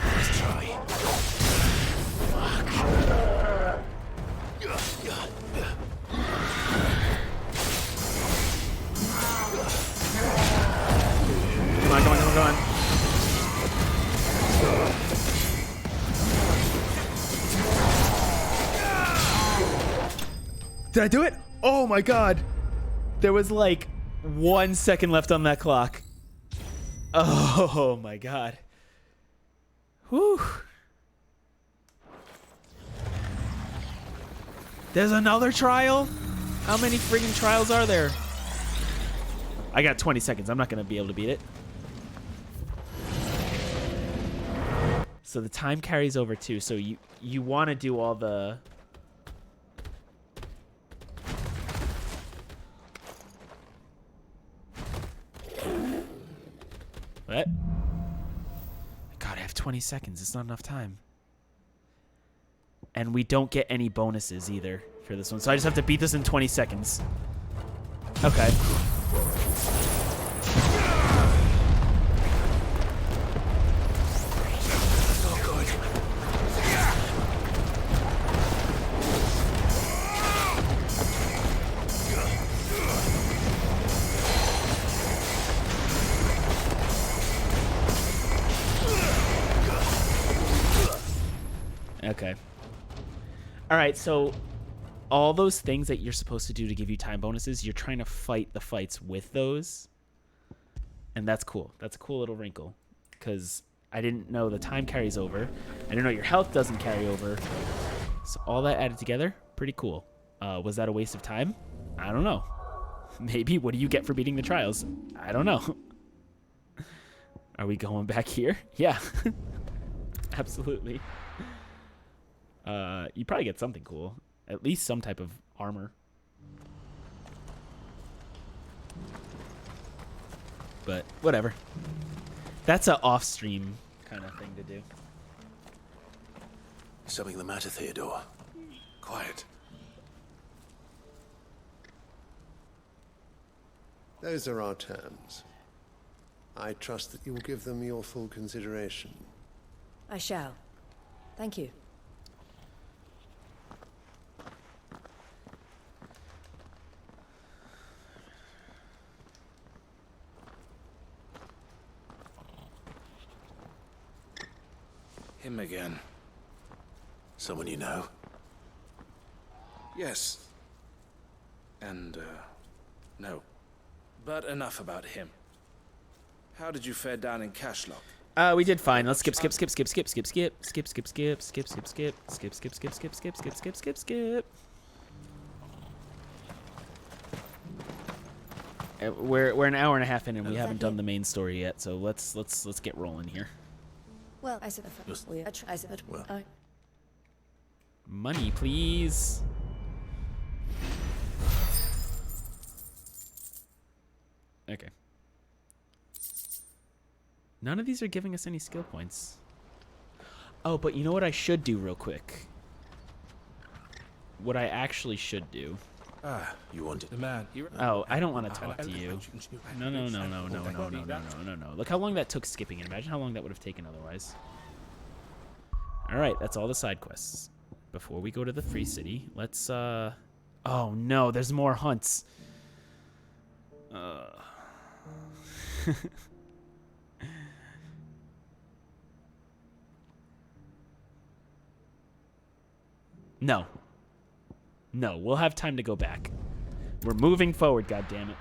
Let's try. Come on, come on, come on, come on. Did I do it? Oh my god. There was like 1 second left on that clock. Oh my god. Whew. There's another trial? How many friggin' trials are there? I got 20 seconds. I'm not going to be able to beat it. So the time carries over too. So you want to do all the... What? God, I have 20 seconds. It's not enough time. And we don't get any bonuses either for this one. So I just have to beat this in 20 seconds. Okay. Okay. All right, so all those things that you're supposed to do to give you time bonuses, you're trying to fight the fights with those. And that's cool. That's a cool little wrinkle. Because I didn't know the time carries over. I didn't know your health doesn't carry over. So all that added together, pretty cool. Was that a waste of time? I don't know. Maybe. What do you get for beating the trials? I don't know. Are we going back here? Yeah. Absolutely. You probably get something cool. At least some type of armor. But whatever. That's an off-stream kind of thing to do. Something the matter, Theodore? Quiet. Those are our terms. I trust that you will give them your full consideration. I shall. Thank you. Him again. Someone you know? Yes. And, no. But enough about him. How did you fare down in Cashlock? We did fine. Let's skip. We're an hour and a half in and we haven't done the main story yet, so let's get rolling here. Well, I said Money, please. Okay. None of these are giving us any skill points. Oh, but you know what I should do real quick? What I actually should do. You wanted the man. Oh, I don't want to talk to you. No. Look how long that took skipping it. Imagine how long that would have taken otherwise. Alright, that's all the side quests. Before we go to the free city, let's, oh no, there's more hunts. No. No, we'll have time to go back. We're moving forward, goddammit.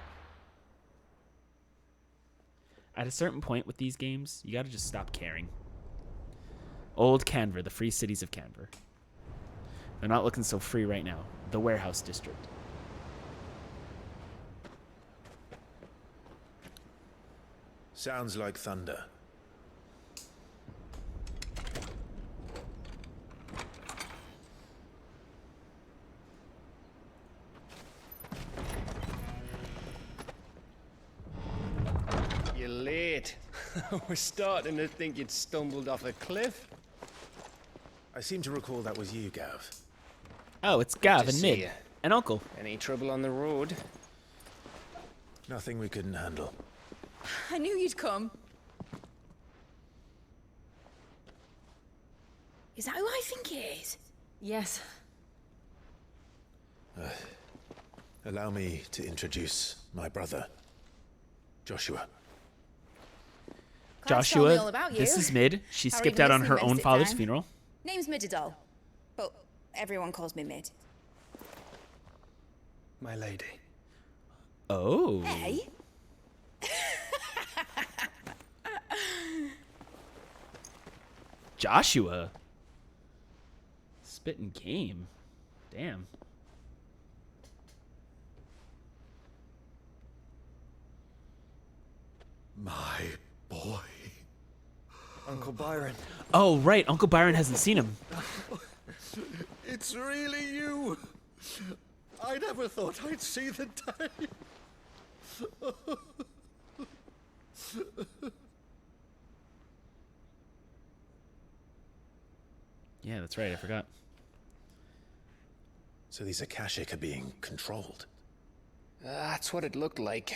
At a certain point with these games, you gotta just stop caring. Old Canver, the free cities of Canver. They're not looking so free right now. The warehouse district. Sounds like thunder. You're late. We're starting to think you'd stumbled off a cliff. I seem to recall that was you, Gav. Oh, it's Gav and Mid. And Uncle. Any trouble on the road? Nothing we couldn't handle. I knew you'd come. Is that who I think it is? Yes. Allow me to introduce my brother, Joshua. Clive's told me all about you. This is Mid. She Harry skipped out on Mason her most own of the father's time. funeral. Name's Mididol, but everyone calls me Mid. My lady. Oh. Hey? Joshua. Spitting game. Damn. My boy. Uncle Byron. Oh, right. Uncle Byron hasn't seen him. It's really you. I never thought I'd see the day. Yeah, that's right. I forgot. So these Akashic are being controlled. That's what it looked like.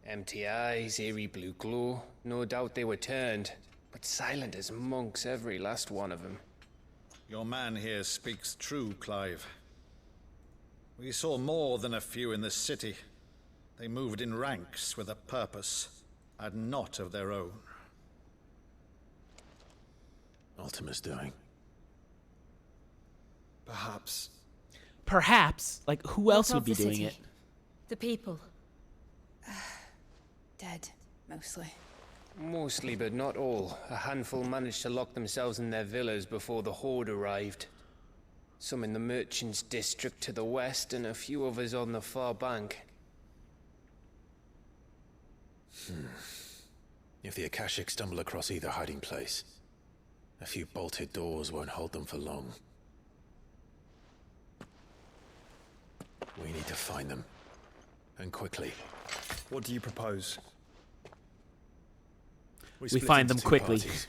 Empty eyes, eerie blue glow. No doubt they were turned, but silent as monks, every last one of them. Your man here speaks true, Clive. We saw more than a few in this city. They moved in ranks with a purpose, and not of their own. Ultima's doing. Perhaps. Perhaps? Like, who else What would of be the doing city? it? The people. Dead, mostly. Mostly, but not all. A handful managed to lock themselves in their villas before the Horde arrived. Some in the Merchants District to the west, and a few others on the far bank. If the Akashic stumble across either hiding place, a few bolted doors won't hold them for long. We need to find them. And quickly. What do you propose? We split find into them two quickly. parties.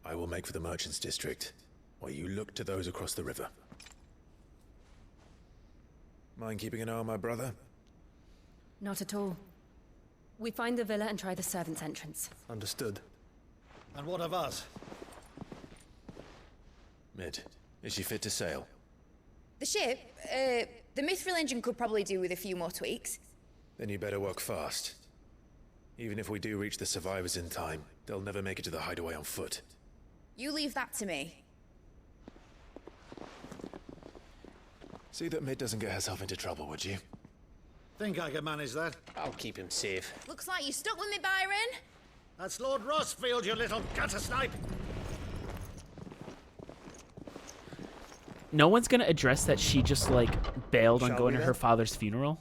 I will make for the Merchants District, while you look to those across the river. Mind keeping an eye on my brother? Not at all. We find the villa and try the servants' entrance. Understood. And what of us? Mid, is she fit to sail? The ship, the Mithril engine could probably do with a few more tweaks. Then you better work fast. Even if we do reach the survivors in time, they'll never make it to the hideaway on foot. You leave that to me. See that Mid doesn't get herself into trouble, would you? Think I can manage that? I'll keep him safe. Looks like you stuck with me, Byron. That's Lord Rossfield, you little gutter snipe! No one's gonna address that she just like bailed on Shall going we to her then? father's funeral.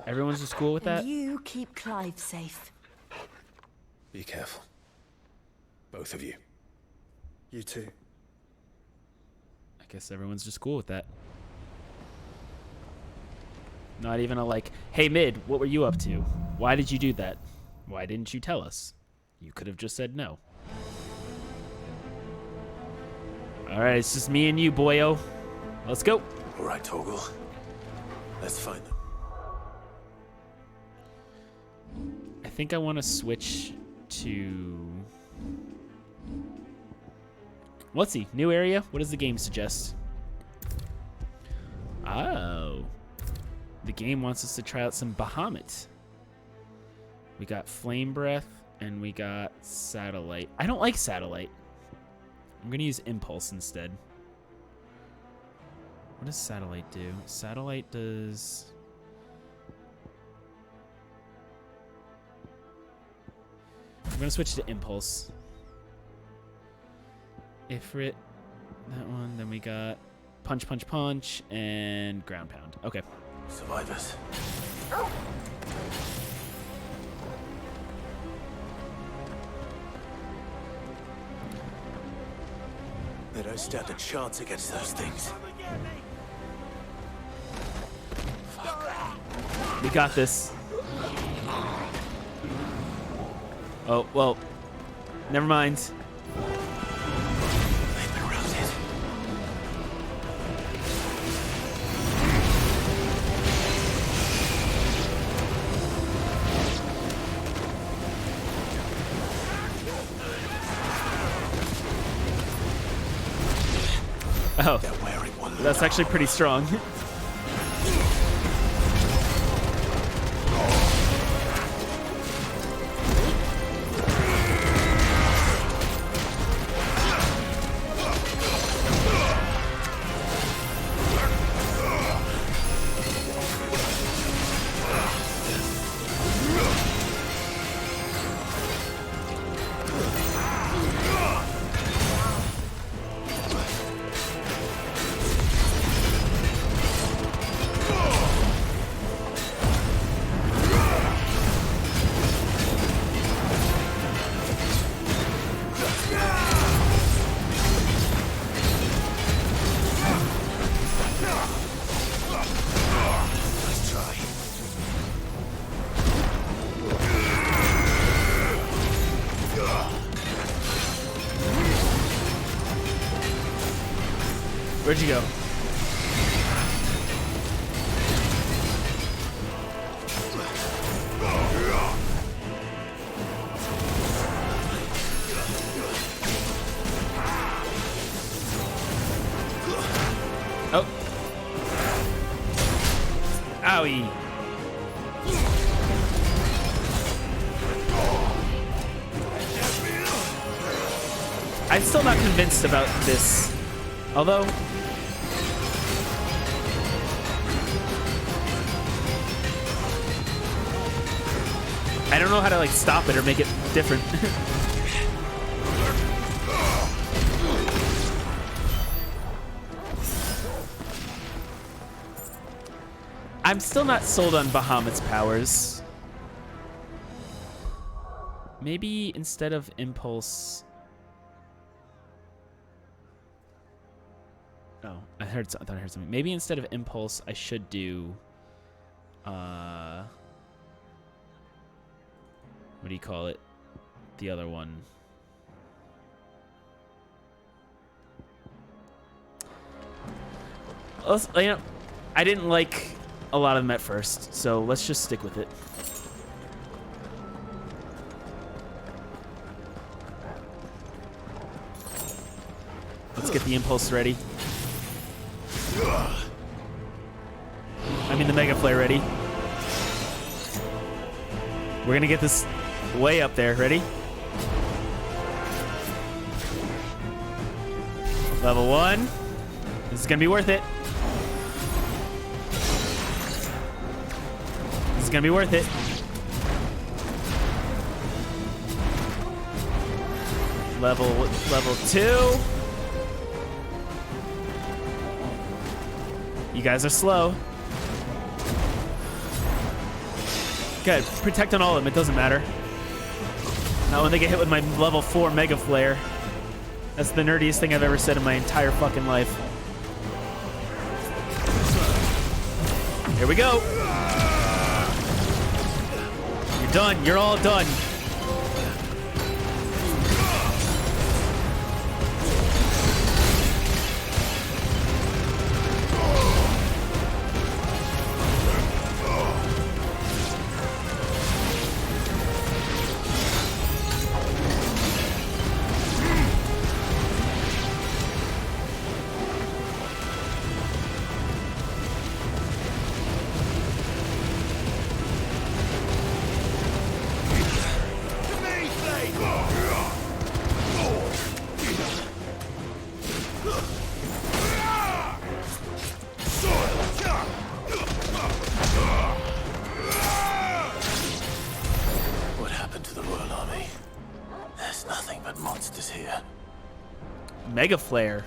Everyone's just cool with that. And you keep Clive safe. Be careful. Both of you. You too. I guess everyone's just cool with that. Not even a like, hey Mid, what were you up to? Why did you do that? Why didn't you tell us? You could have just said no. Alright, it's just me and you, boyo. Let's go. Alright, Torgal. Let's find them. I think I want to switch to... Let's see. New area? What does the game suggest? Oh. The game wants us to try out some Bahamut. We got Flame Breath, and we got Satellite. I don't like Satellite. I'm going to use Impulse instead. What does Satellite do? Satellite does... I'm going to switch to Impulse. Ifrit, that one. Then we got Punch, Punch, Punch, and Ground Pound. Okay. Survivors. They don't stand a chance against those things. We got this. Oh, well. Never mind. Oh, that's actually pretty strong. Where'd you go? Oh. Owie. I'm still not convinced about this. Although... I don't know how to like stop it or make it different. I'm still not sold on Bahamut's powers. Maybe instead of Impulse... Oh, I thought I heard something. Maybe instead of Impulse, I should do... what do you call it? The other one. You know, I didn't like a lot of them at first, so let's just stick with it. Let's get the Impulse ready. I mean the Mega Flare ready. We're gonna get this way up there. Ready? Level 1. This is gonna be worth it. This is gonna be worth it. Level 2. You guys are slow. Good. Protect on all of them. It doesn't matter. Not when they get hit with my level 4 Mega Flare. That's the nerdiest thing I've ever said in my entire fucking life. Here we go. You're done. You're all done. What happened to the Royal Army? There's nothing but monsters here. Mega Flare.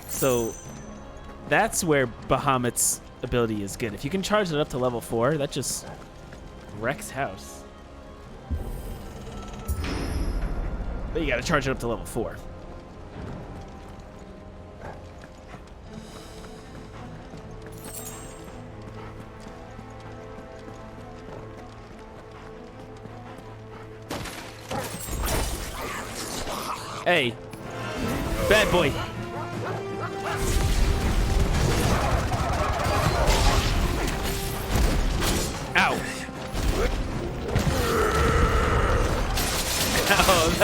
So that's where Bahamut's ability is good. If you can charge it up to level 4, that just wrecks house. But you gotta charge it up to level 4. Hey, bad boy. Ow. Oh,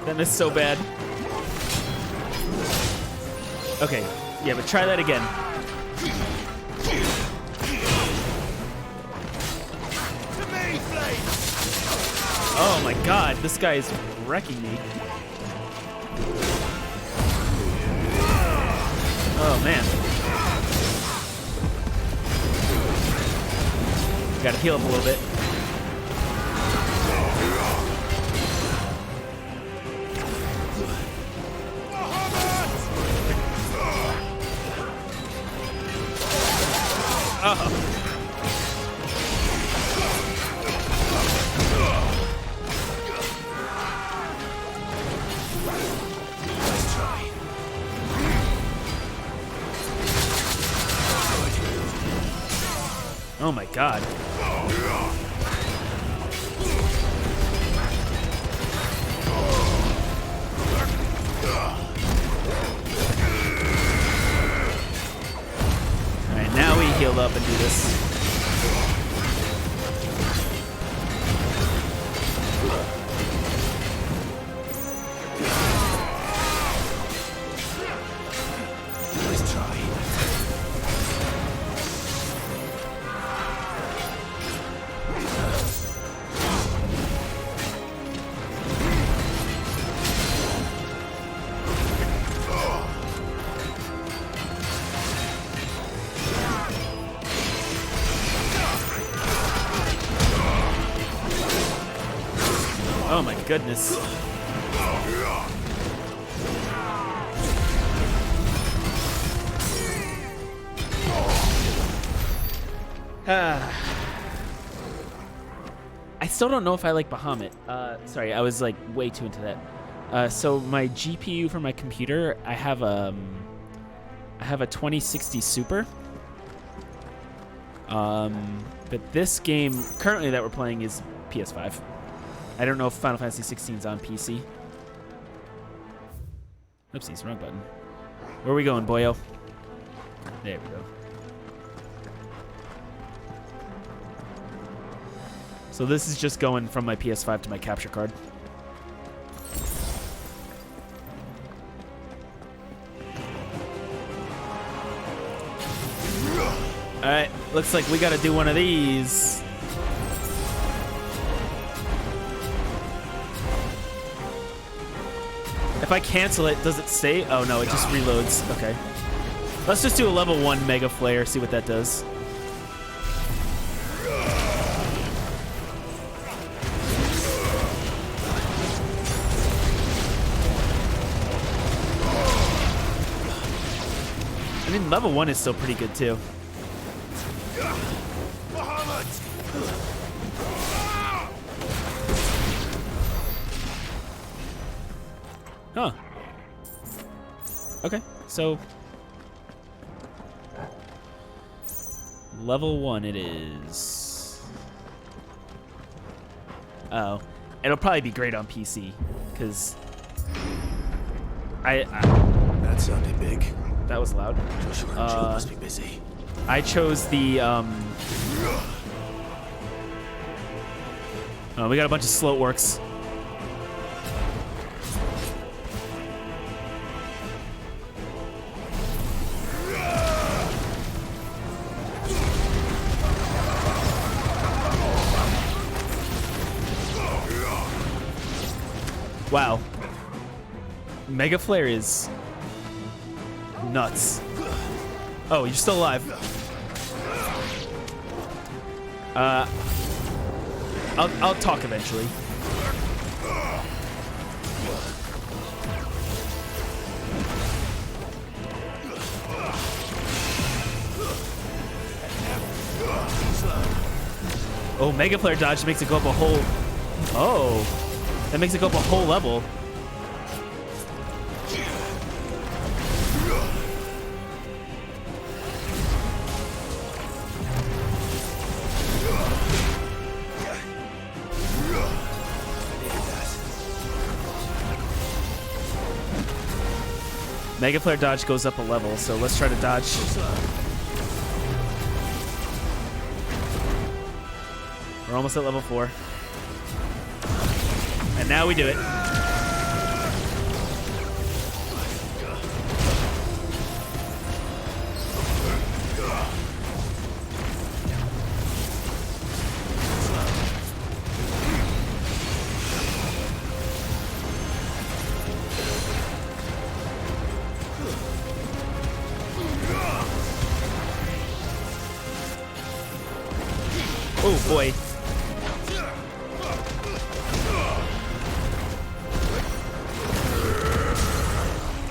that missed so bad. Okay, yeah, but try that again. Oh my god, this guy is wrecking me. Oh man. Gotta heal up a little bit. Oh. Oh my god. Alright, now we heal up and do this. Let's try. goodness. I still don't know if I like Bahamut. Sorry, I was like way too into that. So my GPU for my computer, I have a 2060 Super. But this game currently that we're playing is PS5. I don't know if Final Fantasy 16 is on PC. Oopsies, wrong button. Where are we going, boyo? There we go. So this is just going from my PS5 to my capture card. Alright, looks like we gotta do one of these. If I cancel it, does it stay? Oh no, it just reloads. Okay. Let's just do a level 1 Mega Flare, see what that does. I mean, level 1 is still pretty good too. Huh. Okay, so level 1 it is. Oh, it'll probably be great on PC, because I that sounded big. That was loud. Joshua and Jill must be busy. I chose the oh, we got a bunch of slow works. Wow. Mega Flare is nuts. Oh, you're still alive. I'll talk eventually. Oh, Mega Flare dodge makes it go up a whole... Oh, that makes it go up a whole level. Mega Flare dodge goes up a level, so let's try to dodge. We're almost at level 4. And now we do it. Oh boy.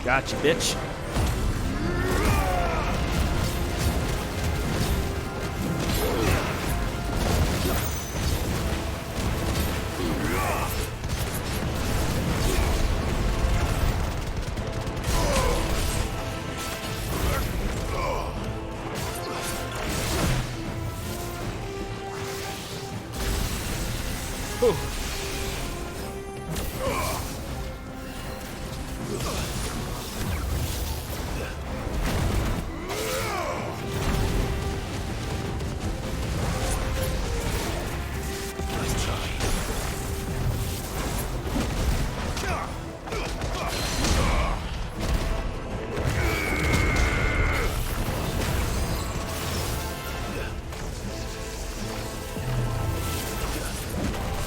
Gotcha, bitch. Whew.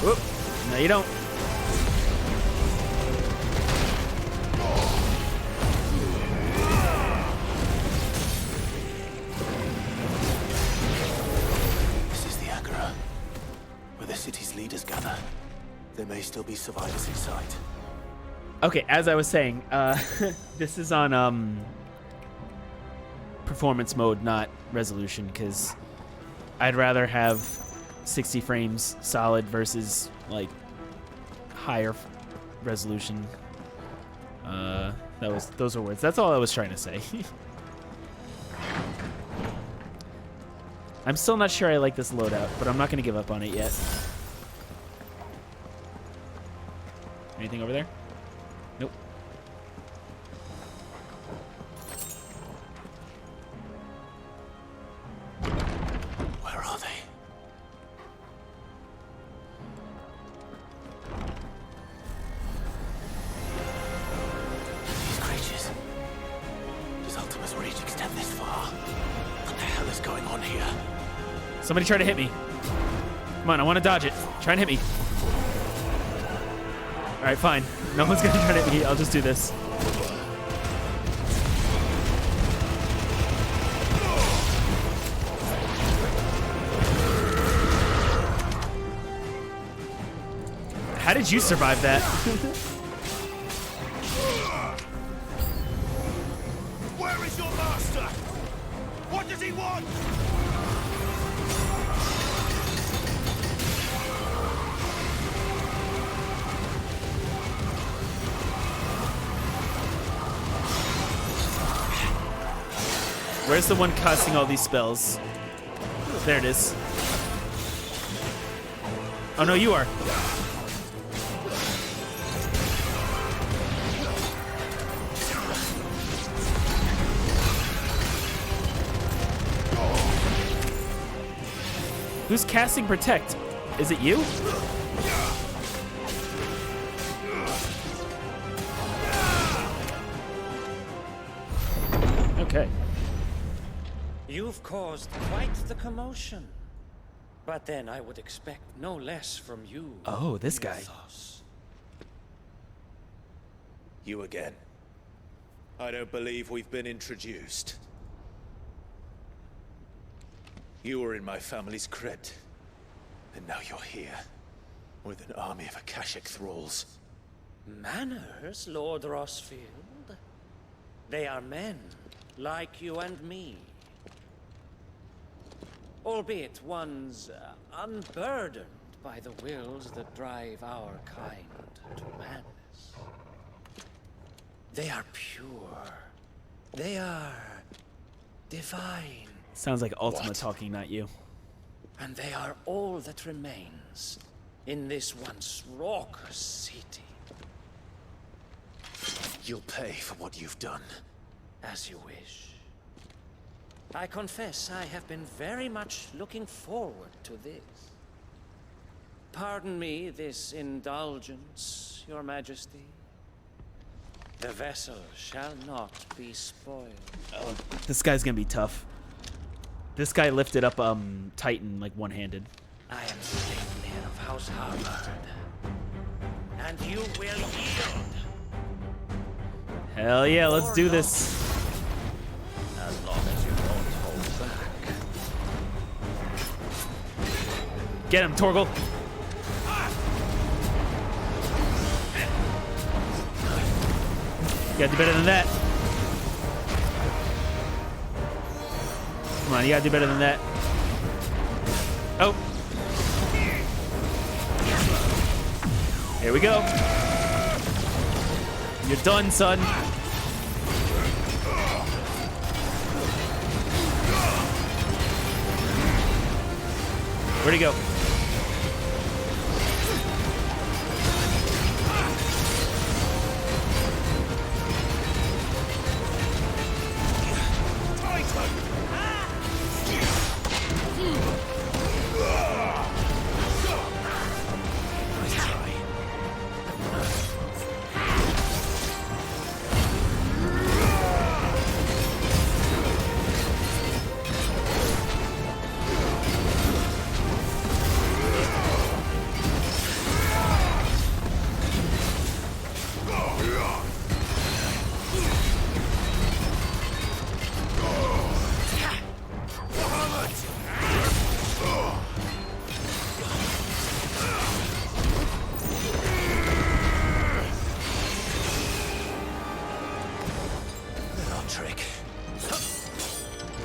Whoop. No, you don't. This is the Agora, where the city's leaders gather. There may still be survivors inside. Okay, as I was saying, this is on performance mode, not resolution, because I'd rather have 60 frames solid versus like higher resolution. Those are words. That's all I was trying to say. I'm still not sure I like this loadout, but I'm not going to give up on it yet. Anything over there? Nope. Where are they? These creatures. Does Ultima's reach extend this far? What the hell is going on here? Somebody try to hit me. Come on, I want to dodge it. Try and hit me. All right, fine. No one's gonna try to hit me. I'll just do this. How did you survive that? Where is your master? What does he want? Where's the one casting all these spells? There it is. Oh no, you are. Who's casting Protect? Is it you? Okay. You've caused quite the commotion. But then I would expect no less from you. Oh, this guy. You again. I don't believe we've been introduced. You were in my family's crypt. And now you're here. With an army of Akashic thralls. Manners, Lord Rosfield? They are men, like you and me. Albeit ones unburdened by the wills that drive our kind to madness. They are pure. They are divine. Sounds like Ultima talking, not you. And they are all that remains in this once raucous city. You'll pay for what you've done. As you wish. I confess I have been very much looking forward to this. Pardon me this indulgence, Your Majesty. The vessel shall not be spoiled. Oh, this guy's gonna be tough. This guy lifted up Titan like one-handed. I am Sleipnir of House Harvard. And you will yield. Hell yeah, let's do this. As long as you don't hold back. Get him, Torgal. You gotta do better than that. Come on, you gotta do better than that. Oh. Here we go. You're done, son. Where'd he go?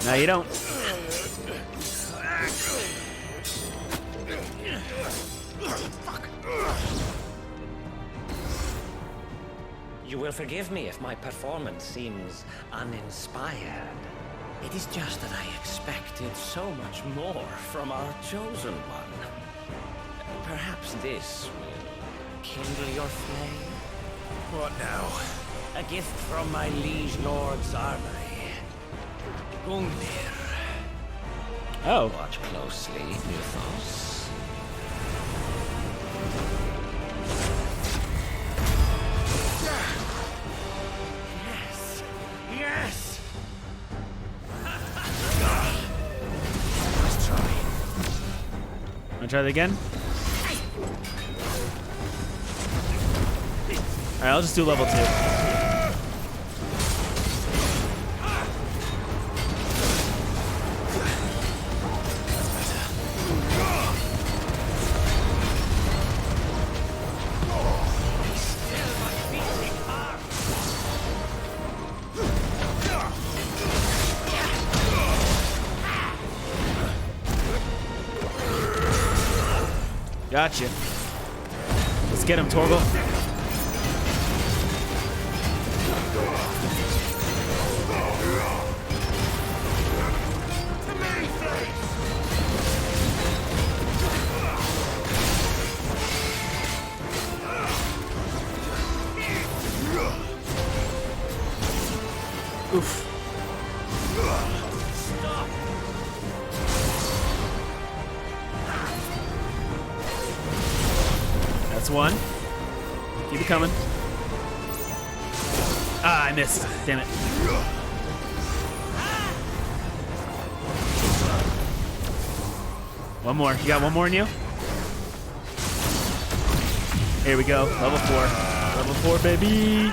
No, you don't. You will forgive me if my performance seems uninspired. It is just that I expected so much more from our chosen one. Perhaps this will kindle your flame? What now? A gift from my liege lord's armory. Gungnir. Oh. Watch closely, Mythos. Yes! Yes! Let's try. Wanna try that again? Alright, I'll just do level 2. Gotcha. Let's get him, Torgal. Oof. That's one. Keep it coming. Ah, I missed. Damn it. One more. You got one more in you? Here we go. Level 4. Level 4, baby.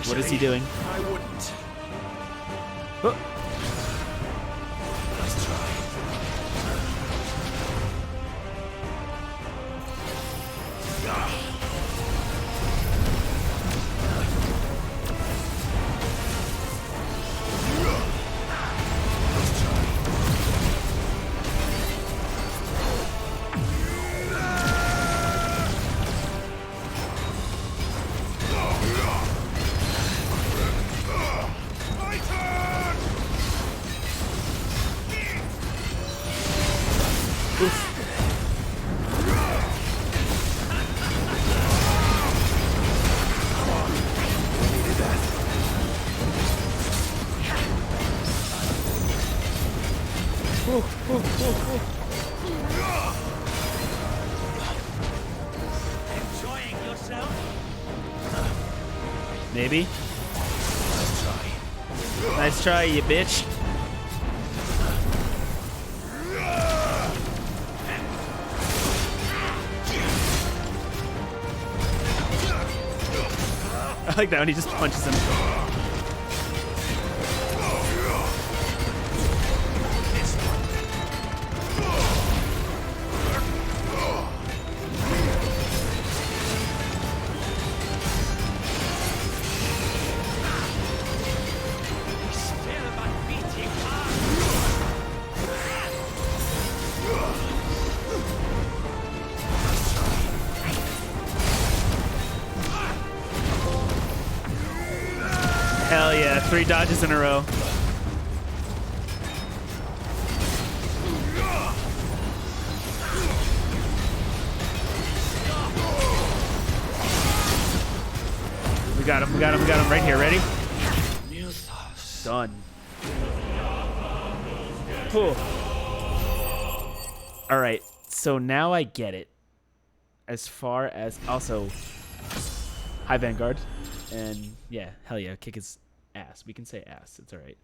What is he doing? I wouldn't. Oh. Let's try. Enjoying yourself? Maybe. Nice try, you bitch. I like that when he just punches him. Hell yeah, 3 dodges in a row. We got him, we got him, we got him right here. Ready? Done. Cool. Alright, so now I get it. As far as also High Vanguard. And yeah, hell yeah, kick his ass. We can say ass, it's alright.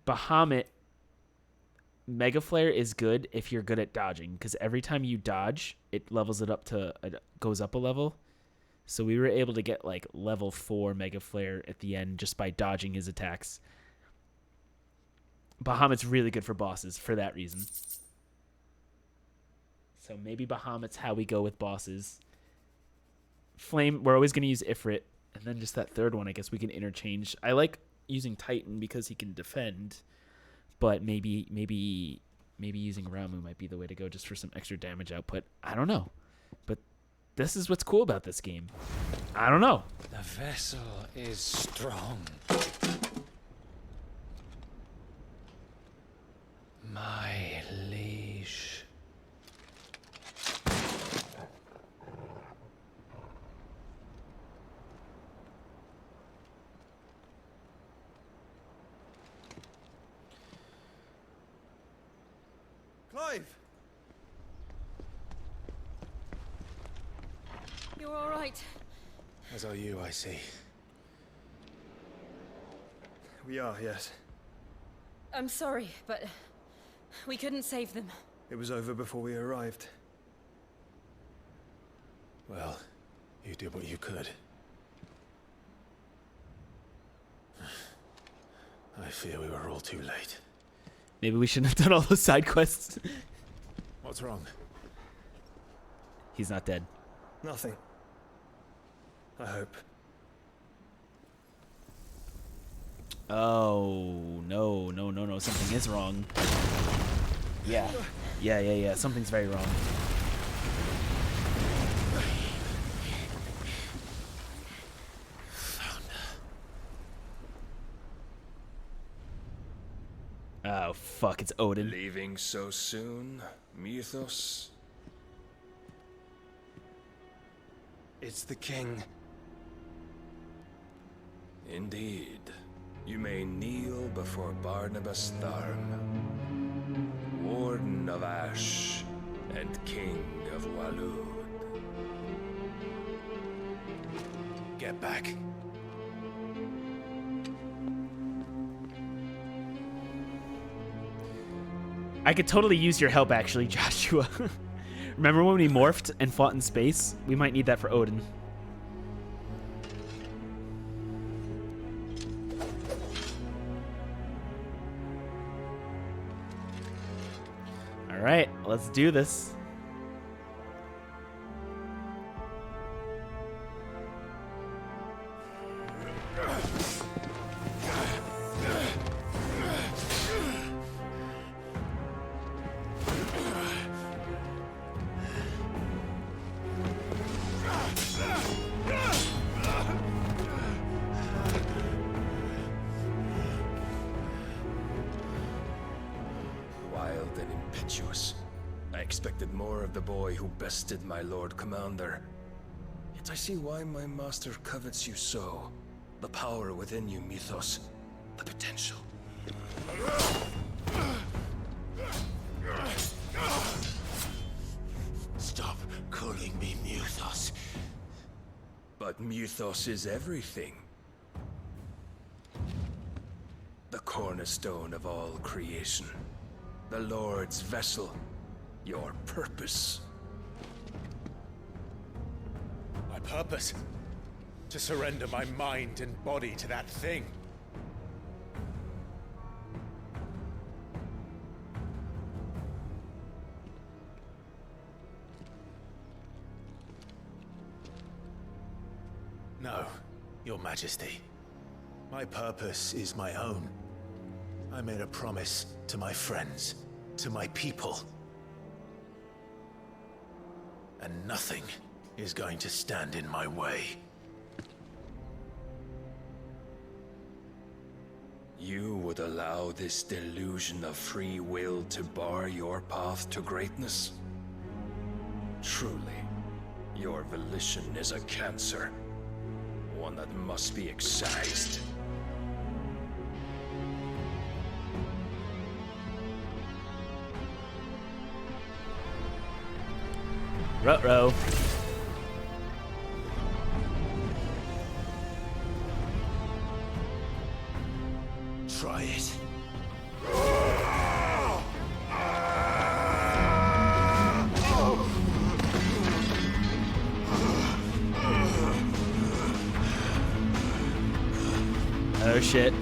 Bahamut, Mega Flare is good if you're good at dodging, because every time you dodge, it levels it up to goes up a level. So we were able to get like level 4 Mega Flare at the end just by dodging his attacks. Bahamut's really good for bosses for that reason. So maybe Bahamut's how we go with bosses. Flame, we're always going to use Ifrit. And then just that third one, I guess we can interchange. I like using Titan because he can defend. But maybe using Ramuh might be the way to go just for some extra damage output. I don't know. But this is what's cool about this game. I don't know. The vessel is strong. My liege. Clive! You're all right. As are you, I see. We are, yes. I'm sorry, but we couldn't save them. It was over before we arrived. Well, you did what you could. I fear we were all too late. Maybe we shouldn't have done all those side quests. What's wrong? He's not dead. Nothing. I hope. Oh, no. Something is wrong. Yeah. Something's very wrong. Oh, fuck, it's Odin. Leaving so soon, Mythos? It's the king. Indeed. You may kneel before Barnabas Tharm, Warden of Ash and King of Waloed. Get back. I could totally use your help, actually, Joshua. Remember when we morphed and fought in space? We might need that for Odin. All right, let's do this. Wild and impetuous. I expected more of the boy who bested my Lord Commander. Yet I see why my master covets you so. The power within you, Mythos. The potential. Stop calling me Mythos. But Mythos is everything. The cornerstone of all creation. The Lord's vessel. Your purpose. My purpose? To surrender my mind and body to that thing. No, Your Majesty. My purpose is my own. I made a promise to my friends, to my people. And nothing is going to stand in my way. You would allow this delusion of free will to bar your path to greatness? Truly, your volition is a cancer. One that must be excised. Ruh-roh. Try it. their shit.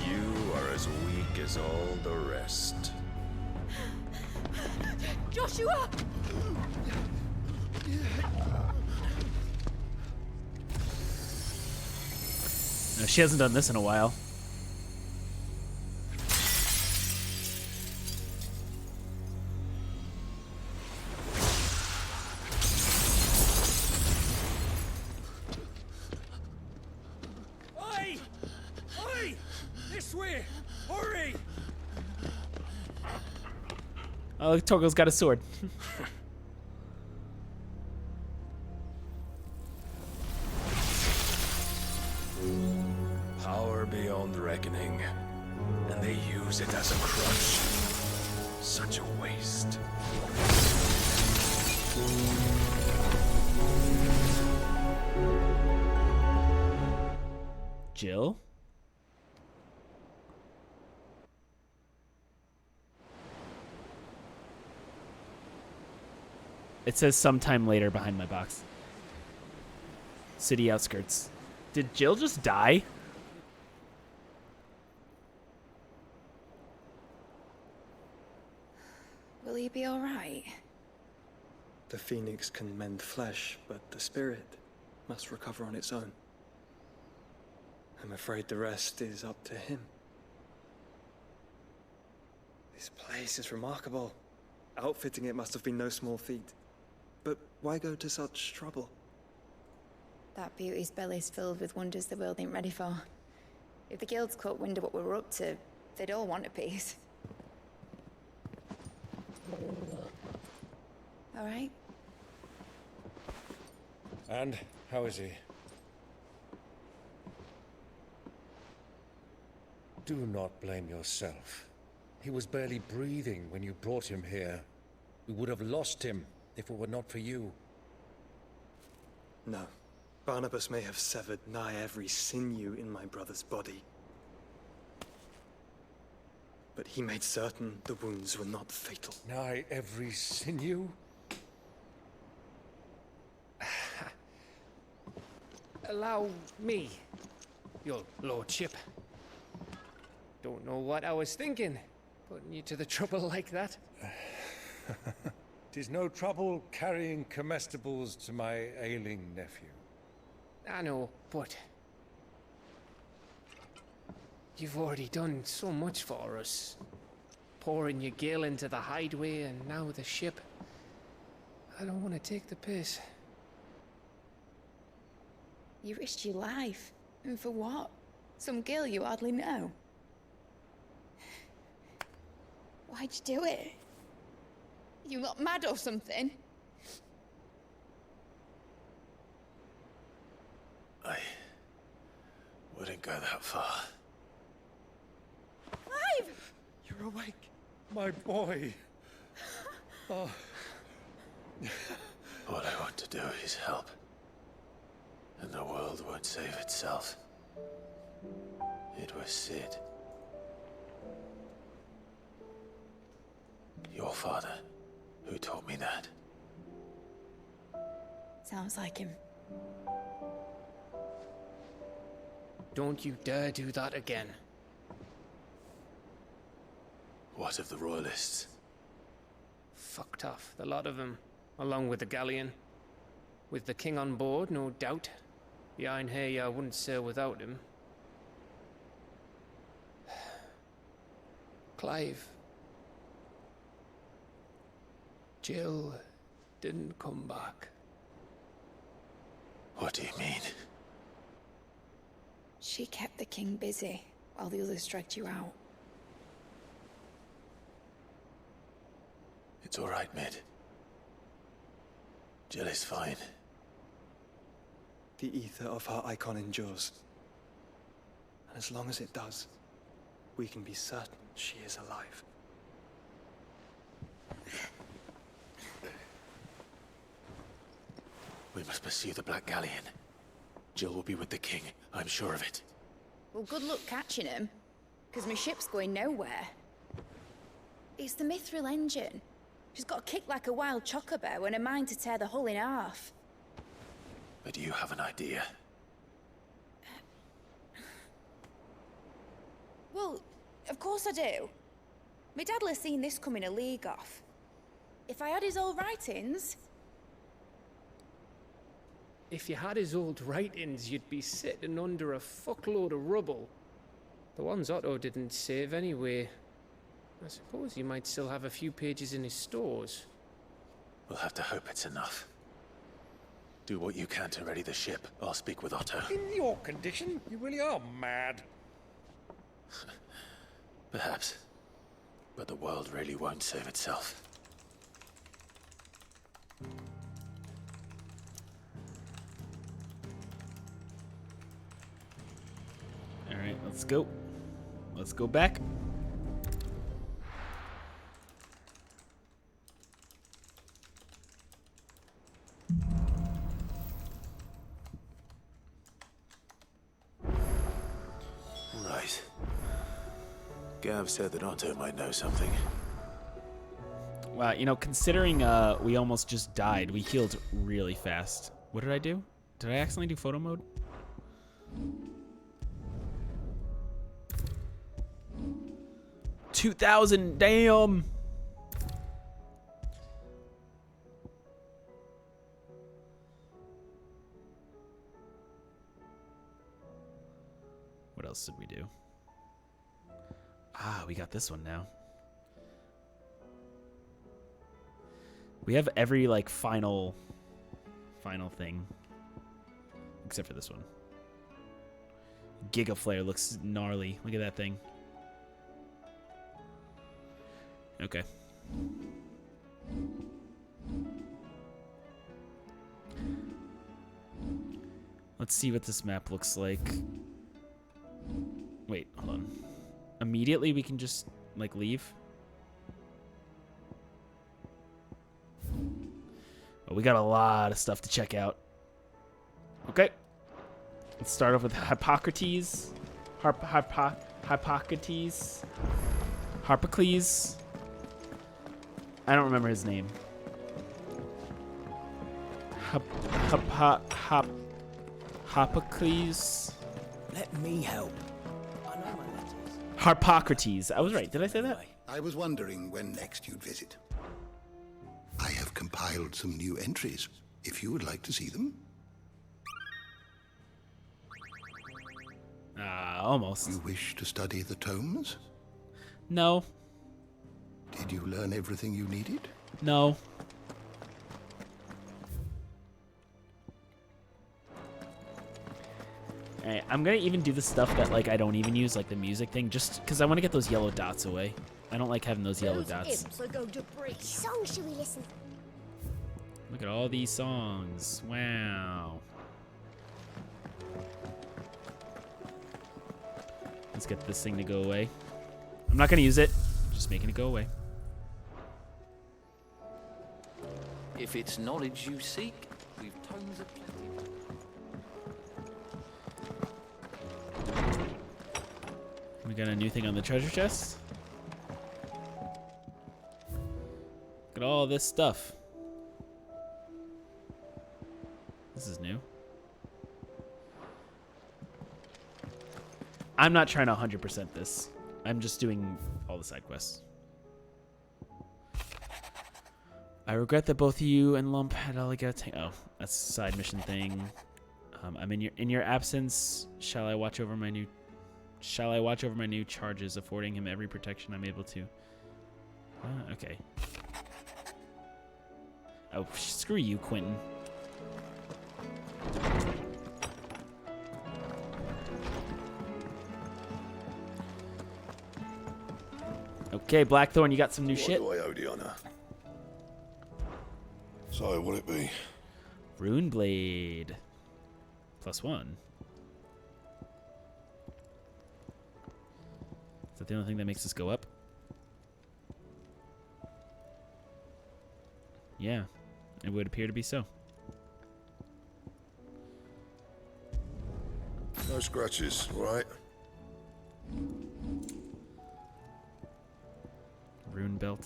You are as weak as all the rest. Joshua! No, she hasn't done this in a while. Oi! Oi! This way! Hurry! Oh, look, Torgo's got a sword. Power beyond reckoning, and they use it as a crutch. Such a waste. Jill? It says sometime later behind my box. City outskirts. Did Jill just die? Will he be alright? The phoenix can mend flesh, but the spirit must recover on its own. I'm afraid the rest is up to him. This place is remarkable. Outfitting it must have been no small feat. But why go to such trouble? That beauty's belly's filled with wonders the world ain't ready for. If the guilds caught wind of what we were up to, they'd all want a piece. All right? And how is he? Do not blame yourself. He was barely breathing when you brought him here. We would have lost him if it were not for you. No. Barnabas may have severed nigh every sinew in my brother's body. But he made certain the wounds were not fatal. Nigh every sinew? Allow me, your lordship. Don't know what I was thinking, putting you to the trouble like that. 'Tis no trouble carrying comestibles to my ailing nephew. I know, but you've already done so much for us. Pouring your gil into the hideaway and now the ship. I don't want to take the piss. You risked your life. And for what? Some girl you hardly know. Why'd you do it? You not mad or something? I wouldn't go that far. Clive! You're awake, my boy. Oh. All I want to do is help. And the world won't save itself. It was Sid. Your father, who taught me that. Sounds like him. Don't you dare do that again. What of the Royalists? Fucked off, the lot of them, along with the galleon. With the king on board, no doubt. Behind here, I wouldn't sail without him. Clive. Jill didn't come back. What do you mean? She kept the king busy while the others dragged you out. It's all right, Mid. Jill is fine. The ether of her icon endures. And as long as it does, we can be certain she is alive. We must pursue the Black Galleon. Jill will be with the king, I'm sure of it. Well, good luck catching him, because my ship's going nowhere. It's the Mithril engine. She's got a kick like a wild chocobo and a mind to tear the hull in half. But you have an idea. Well, of course I do. My dad'll have seen this coming a league off. If I had his old writings... If you had his old writings, you'd be sitting under a fuckload of rubble. The ones Otto didn't save anyway. I suppose you might still have a few pages in his stores. We'll have to hope it's enough. Do what you can to ready the ship. I'll speak with Otto. In your condition, you really are mad. Perhaps. But the world really won't save itself. Alright, let's go. Let's go back. Right. Gav said that Otto might know something. Wow, you know, considering we almost just died, we healed really fast. What did I do? Did I accidentally do photo mode? $2,000, damn! What else did we do? Ah, we got this one now. We have every, like, final thing. Except for this one. Giga Flare looks gnarly. Look at that thing. Okay. Let's see what this map looks like. Wait, hold on. Immediately we can just, like, leave? Well, we got a lot of stuff to check out. Okay. Let's start off with Hippocrates. Hippocrates. Harpocles. I don't remember his name. Hippocles. Let me help. Harpocrates. I was right. Did I say that? I was wondering when next you'd visit. I have compiled some new entries, if you would like to see them. Almost. You wish to study the tomes? No. Did you learn everything you needed? No. Alright, I'm gonna even do the stuff that, like, I don't even use, like the music thing, just because I want to get those yellow dots away. I don't like having those yellow dots. Which song should we listen? Look at all these songs. Wow. Let's get this thing to go away. I'm not gonna use it. Just making it go away. If it's knowledge you seek, we've tomes aplenty. We got a new thing on the treasure chest. Look at all this stuff. This is new. I'm not trying to 100% this. I'm just doing all the side quests. I regret that both you and Lump had all got. Oh, that's a side mission thing. I'm in your absence. Shall I watch over my new charges, affording him every protection I'm able to? Okay. Oh, screw you, Quentin. Okay, Blackthorn, you got some new shit? What do I owe the honor? So, will it be? Rune Blade. +1. Is that the only thing that makes this go up? Yeah, it would appear to be so. No scratches, right? Rune belt.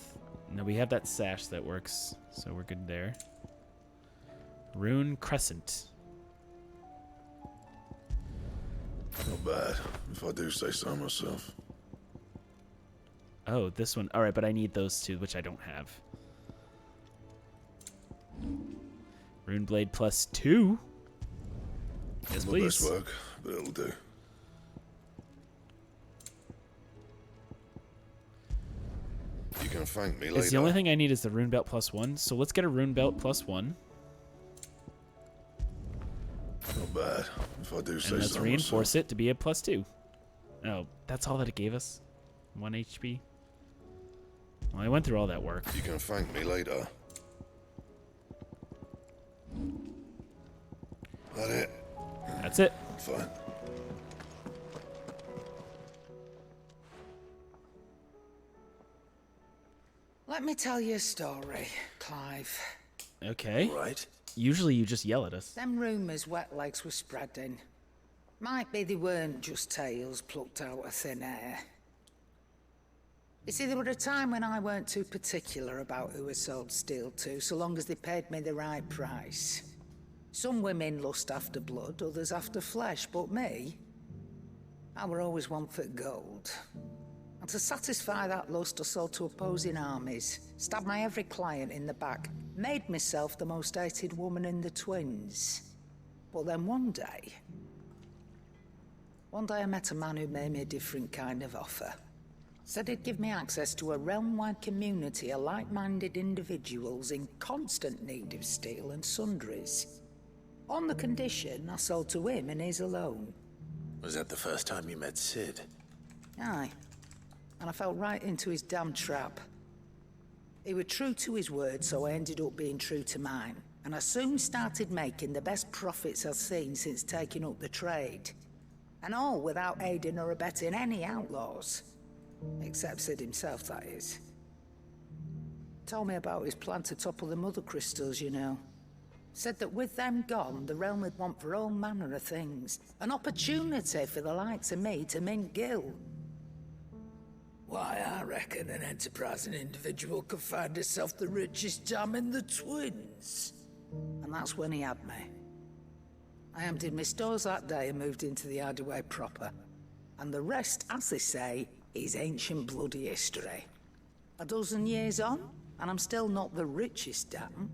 No, we have that sash that works, so we're good there. Rune crescent. Not bad, if I do say so myself. Oh, this one. All right, but I need those two, which I don't have. Rune blade +2. Yes, Not please. my best work, but it'll do. You can thank me later. It's the only thing I need is the rune belt +1. So let's get a rune belt +1. Not bad, if I do say so And let's myself. reinforce it to be a +2. Oh, that's all that it gave us? 1 HP? Well, I went through all that work. You can thank me later. That it? That's it. Fine. Let me tell you a story, Clive. Okay. Right. Usually you just yell at us. Them rumours wet legs were spreading. Might be they weren't just tales plucked out of thin air. You see, there were a time when I weren't too particular about who I sold steel to, so long as they paid me the right price. Some women lust after blood, others after flesh, but me, I were always one for gold. And to satisfy that lust, I sold to opposing armies, stabbed my every client in the back, made myself the most hated woman in the twins. But then one day I met a man who made me a different kind of offer. Said he'd give me access to a realm-wide community of like-minded individuals in constant need of steel and sundries. On the condition I sold to him and his alone. Was that the first time you met Sid? Aye. And I fell right into his damn trap. He was true to his word, so I ended up being true to mine. And I soon started making the best profits I've seen since taking up the trade. And all without aiding or abetting any outlaws. Except Sid himself, that is. Told me about his plan to topple the mother crystals, you know. Said that with them gone, the realm would want for all manner of things. An opportunity for the likes of me to mint gil. Why, I reckon an enterprising individual could find himself the richest dam in the twins. And that's when he had me. I emptied my stores that day and moved into the Hideaway proper. And the rest, as they say, is ancient bloody history. A dozen years on, and I'm still not the richest dam.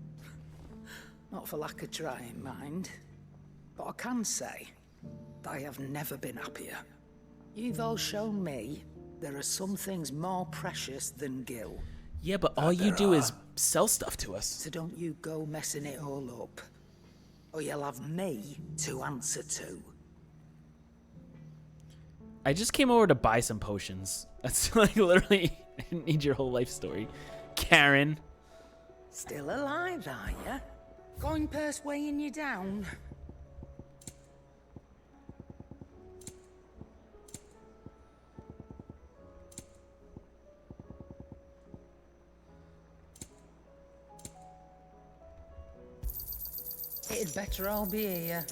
Not for lack of trying, mind. But I can say that I have never been happier. You've all shown me there are some things more precious than gil. Yeah, but all you do is sell stuff to us. So don't you go messing it all up. Or you'll have me to answer to. I just came over to buy some potions. That's like literally, I didn't need your whole life story. Karen. Still alive, are ya? Coin purse weighing you down? It'd better all be here.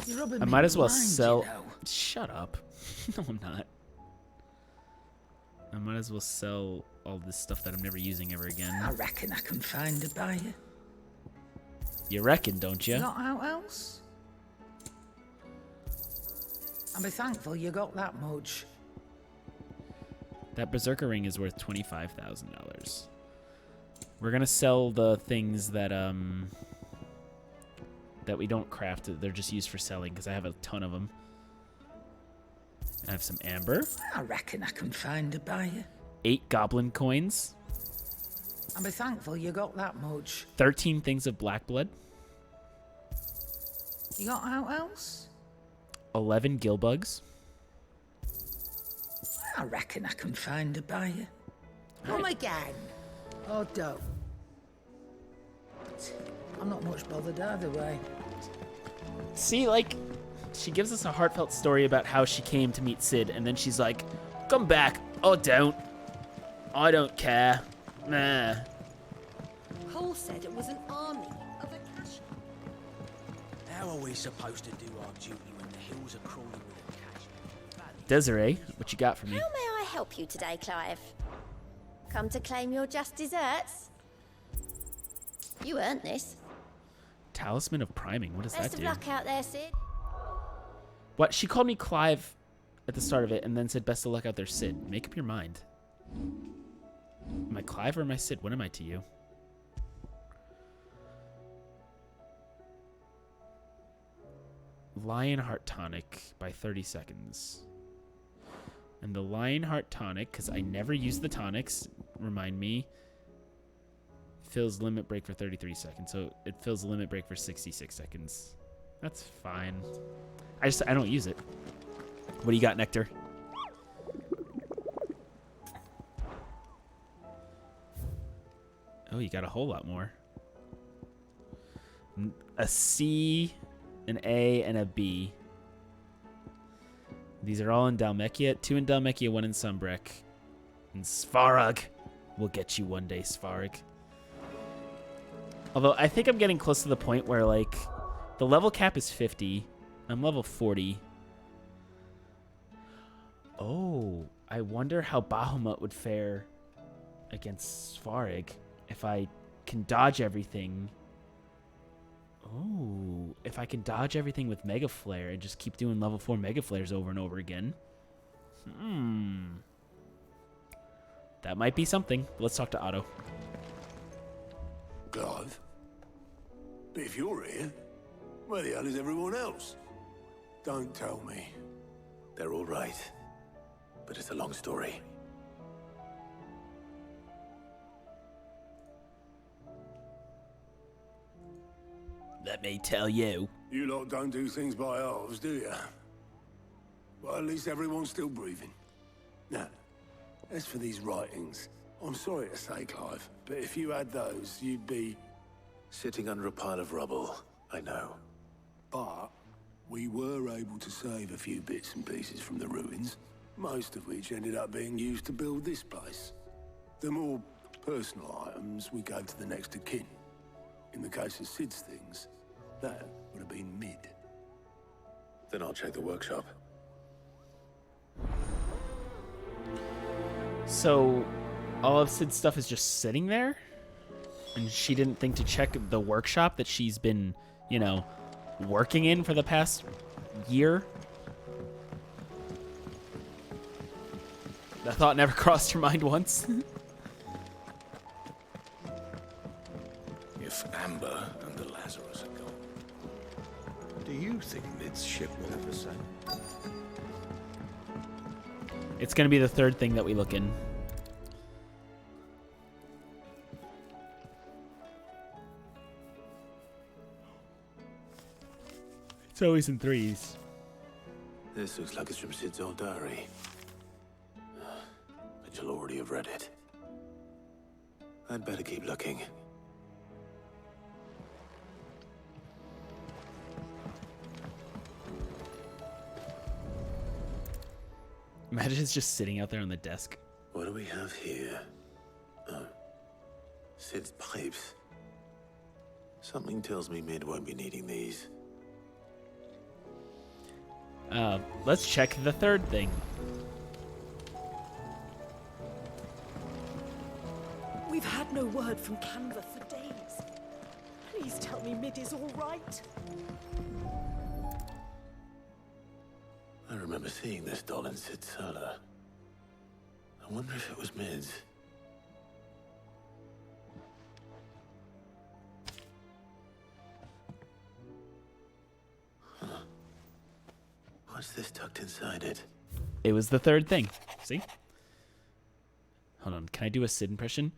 You're rubbing I me might as well blind, sell. you know. Shut up. No, I'm not. I might as well sell all this stuff that I'm never using ever again. I reckon I can find a buyer. You reckon, don't you? Not how else? I'll be thankful you got that much. That Berserker ring is worth $25,000. We're gonna sell the things that that we don't craft. They're just used for selling because I have a ton of them. I have some amber. I reckon I can find a buyer. 8 goblin coins. I'll be thankful you got that much. 13 things of black blood. You got how else? 11 gill bugs. I reckon I can find a buyer. Come again. Or don't. But I'm not much bothered either way. See, like, she gives us a heartfelt story about how she came to meet Sid, and then she's like, come back. Oh, don't. I don't care. Nah. Cole said it was an army of Akasha. How are we supposed to do our duty when the hills are crawling with Akasha? Desiree, what you got for me? How may I help you today, Clive? Come to claim your just desserts? You earned this. Talisman of Priming. What does Best that of do? luck out there, Sid. What? She called me Clive at the start of it and then said best of luck out there, Sid. Make up your mind. Am I Clive or am I Sid? What am I to you? Lionheart Tonic by 30 seconds. And the Lionheart Tonic, because I never use the tonics, remind me, fills limit break for 33 seconds. So it fills the limit break for 66 seconds. That's fine. I don't use it. What do you got, Nectar? Oh, you got a whole lot more. A C, an A, and a B. These are all in Dhalmekia. 2 in Dhalmekia, 1 in Sunbreck. And Svarog will get you one day, Svarog. Although I think I'm getting close to the point where, like, the level cap is 50. I'm level 40. Oh, I wonder how Bahamut would fare against Svarog if I can dodge everything. Oh, if I can dodge everything with Mega Flare and just keep doing level 4 Mega Flares over and over again. That might be something. Let's talk to Otto. Clive? But if you're here, where the hell is everyone else? Don't tell me. They're all right. But it's a long story. Let me tell you. You lot don't do things by halves, do you? Well, at least everyone's still breathing. Now, as for these writings, I'm sorry to say, Clive, but if you had those, you'd be... Sitting under a pile of rubble, I know. But we were able to save a few bits and pieces from the ruins, most of which ended up being used to build this place. The more personal items we gave to the next of kin. In the case of Sid's things, that would have been mid. Then I'll check the workshop. So, all of Sid's stuff is just sitting there? And she didn't think to check the workshop that she's been, you know, working in for the past year? That thought never crossed her mind once? If Amber and the Lazarus are gone, do you think Mid's ship will ever sail? It's going to be the third thing that we look in. It's always in threes. This looks like it's from Sid's old diary. But you'll already have read it. I'd better keep looking. Imagine it's just sitting out there on the desk. What do we have here? Oh. Sid's pipes. Something tells me Mid won't be needing these. Let's check the third thing. We've had no word from Canva for days. Please tell me Mid is all right. I remember seeing this doll in Sid's cellar. I wonder if it was Mid's. Huh. What's this tucked inside it? It was the third thing. See? Hold on. Can I do a Sid impression?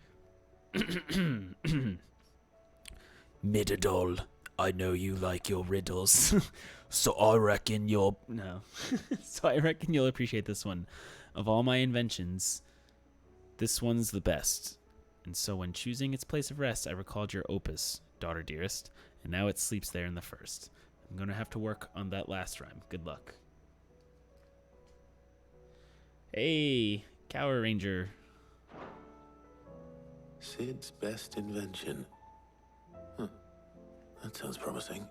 Midadol, I know you like your riddles. So I reckon you'll... No. So I reckon you'll appreciate this one. Of all my inventions, this one's the best. And so when choosing its place of rest, I recalled your opus, daughter dearest, and now it sleeps there in the first. I'm going to have to work on that last rhyme. Good luck. Hey, Cower Ranger. Sid's best invention. Huh. That sounds promising.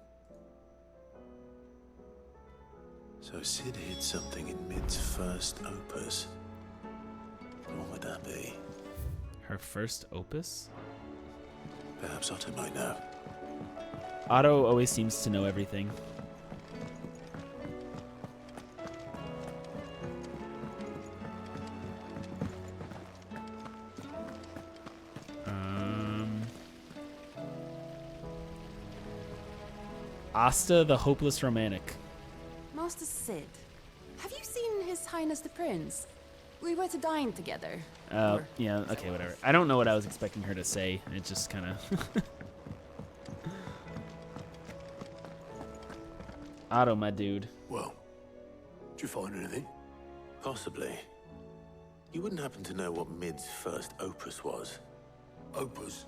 So Cid hid something in Mid's first opus. What would that be? Her first opus? Perhaps Otto might know. Otto always seems to know everything. Asta the Hopeless Romantic. Master Cid, have you seen His Highness the Prince? We were to dine together. Yeah, okay, whatever. I don't know what I was expecting her to say. It just kind of... Otto, my dude. Well, did you find anything? Possibly. You wouldn't happen to know what Mid's first opus was? Opus?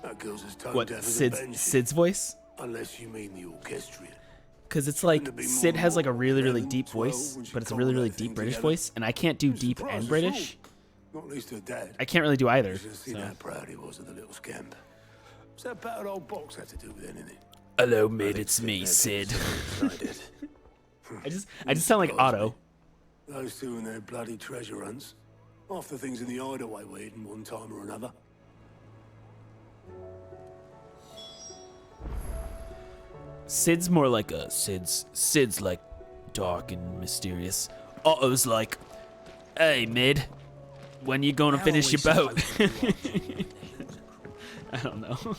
That girl's as tone What, deaf as a bench. Sid's voice? Unless you mean the orchestrion. Because it's like, Cid has like a really, really deep voice, but it's a really, really deep British voice, and I can't do deep and British. Not least her dad. I can't really do either. You should have seen how proud he was of the little scamp. What's that battered old box had to do with anything? Hello, Mid, it's me, Cid. I just sound like Otto. Those two and their bloody treasure hunts. Half the things in the hideaway were hidden one time or another. Sid's more like a Sid's like dark and mysterious. Otto's like, hey Mid, when you gonna finish your boat? I don't know.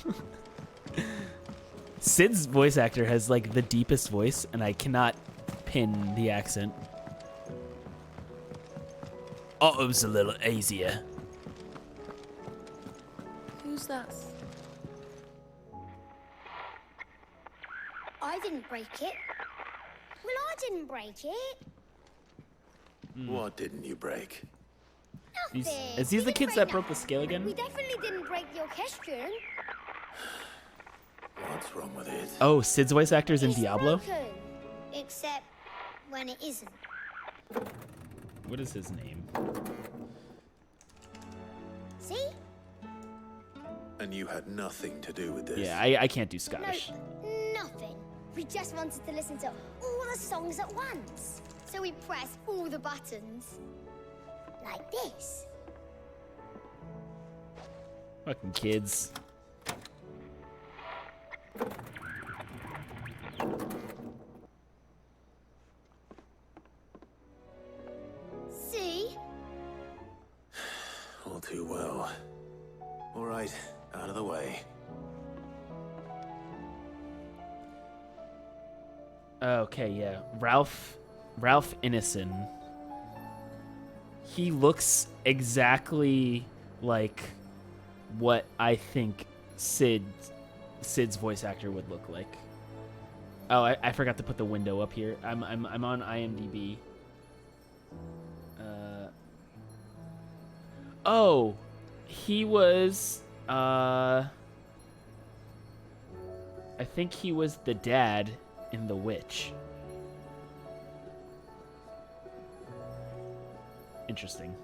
Sid's voice actor has like the deepest voice, and I cannot pin the accent. Otto's a little easier. Who's that? I didn't break it. Well, I didn't break it. What didn't you break? Nothing. Is these the kids that broke the scale again? We definitely didn't break the orchestrion. What's wrong with it? Oh, Sid's voice actor's in Diablo? Broken. Except when it isn't. What is his name? See? And you had nothing to do with this? Yeah, I can't do Scottish. No, nothing. We just wanted to listen to all the songs at once. So we pressed all the buttons. Like this. Fucking kids. See? All too well. All right, out of the way. Okay, yeah. Ralph Ineson. He looks exactly like what I think Sid's voice actor would look like. Oh, I forgot to put the window up here. I'm on IMDb. Oh, he was I think he was the dad in The Witch. Interesting.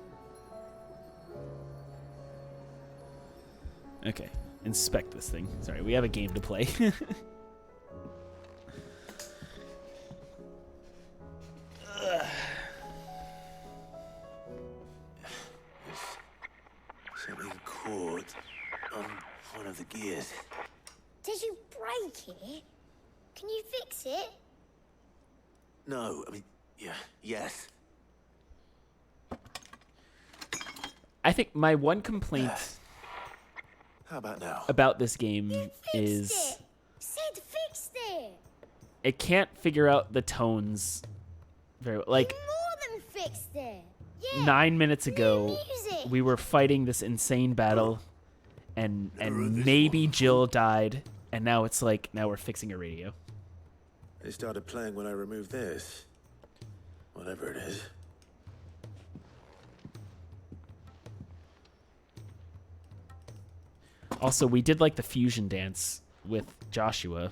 Okay, inspect this thing. Sorry, we have a game to play. Something caught on one of the gears. Did you break it? Can you fix it? No, I mean, yeah, yes. I think my one complaint How about now? about this game is Cid fixed it. it can't figure out the tones very well. Like More than fixed it. Yeah. 9 minutes ago, music. we were fighting this insane battle, and maybe Jill died, and now it's like now we're fixing a radio. They started playing when I removed this. Whatever it is. Also, we did like the fusion dance with Joshua,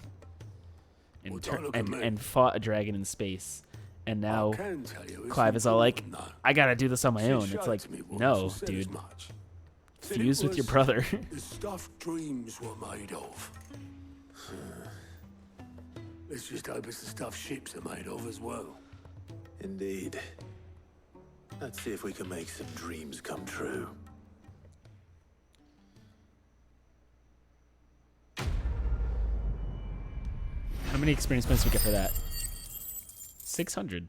and fought a dragon in space, and now can tell you it's Clive is all like, important, "I gotta do this on my She own." showed It's like, it to me once no, and said as dude, much. Said it fuse with your was brother. The stuff dreams were made of. Let's just hope it's the stuff ships are made of as well. Indeed. Let's see if we can make some dreams come true. How many experience points do we get for that? 600.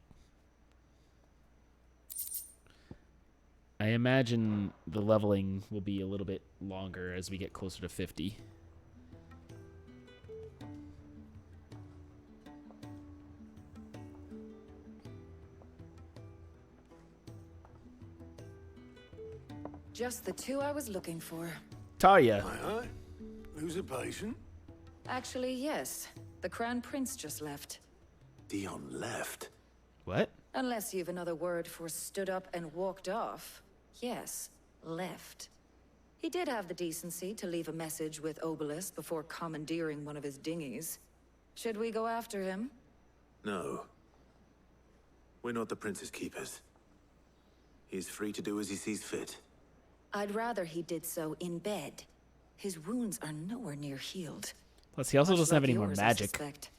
I imagine the leveling will be a little bit longer as we get closer to 50. Just the two I was looking for. Talia. Aye. Who's a patient? Actually, yes. The Crown Prince just left. Dion left? What? Unless you've another word for stood up and walked off. Yes, left. He did have the decency to leave a message with Obelisk before commandeering one of his dinghies. Should we go after him? No. We're not the Prince's keepers. He's free to do as he sees fit. I'd rather he did so in bed. His wounds are nowhere near healed. Plus, he also Much doesn't have like any more yours, I magic. suspect.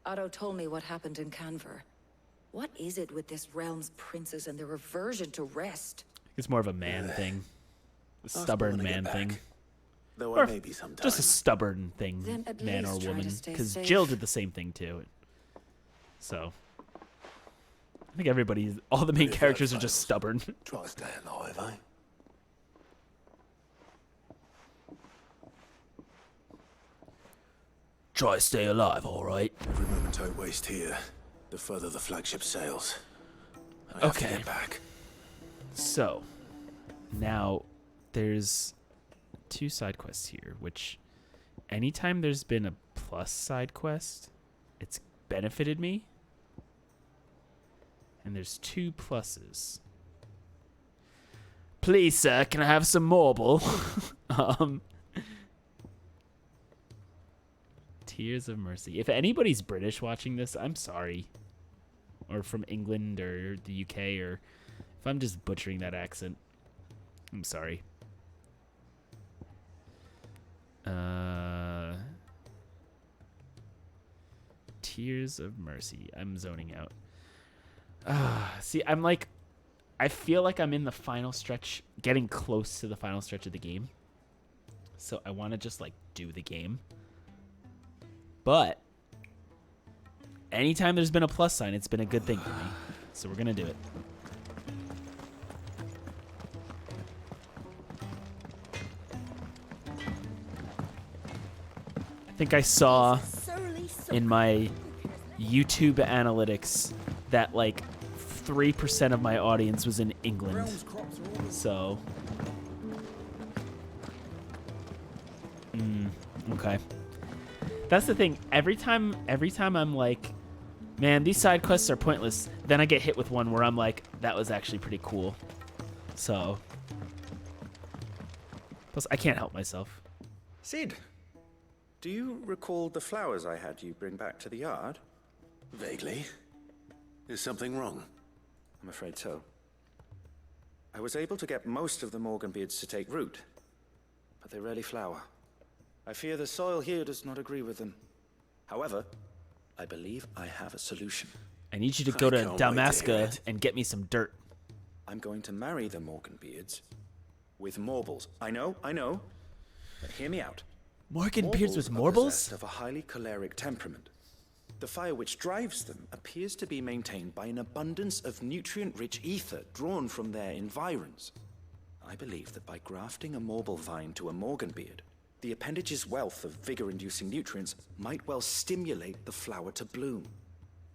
Otto told me what happened in Canver. What is it with this realm's princes and their aversion to rest? It's more of a man thing. A stubborn man thing. Though Or I may be sometimes. just a stubborn thing, Then at man or least try to woman. stay Because safe. Jill did the same thing too. So, I think everybody's, all the main If that characters are just fails, stubborn. Try to stay alive, eh? Try to stay alive, alright. Every moment I waste here, the further the flagship sails. I have to Okay. get back. So, now there's 2 side quests here, which anytime there's been a plus side quest, it's benefited me. And there's 2 pluses. Please, sir, can I have some marble? Tears of Mercy. If anybody's British watching this, I'm sorry. Or from England or the UK, or if I'm just butchering that accent, I'm sorry. Tears of Mercy. I'm zoning out. See, I'm like, I feel like I'm in the final stretch, getting close to the final stretch of the game. So I want to just like do the game. But anytime there's been a plus sign, it's been a good thing for me. So we're going to do it. I think I saw in my YouTube analytics that like 3% of my audience was in England. So, okay. That's the thing. Every time I'm like, man, these side quests are pointless, then I get hit with one where I'm like, that was actually pretty cool. So, plus I can't help myself. Cid, do you recall the flowers I had you bring back to the yard? Vaguely. Is something wrong? I'm afraid so. I was able to get most of the Morganbeards to take root, but they rarely flower. I fear the soil here does not agree with them. However, I believe I have a solution. I need you to go to Dalmasca and get me some dirt. I'm going to marry the Morganbeards with Morbles. I know, but hear me out. Morganbeards with are Morbles? possessed of a highly choleric temperament. The fire which drives them appears to be maintained by an abundance of nutrient-rich ether drawn from their environs. I believe that by grafting a Morble vine to a Morganbeard, the appendage's wealth of vigor-inducing nutrients might well stimulate the flower to bloom.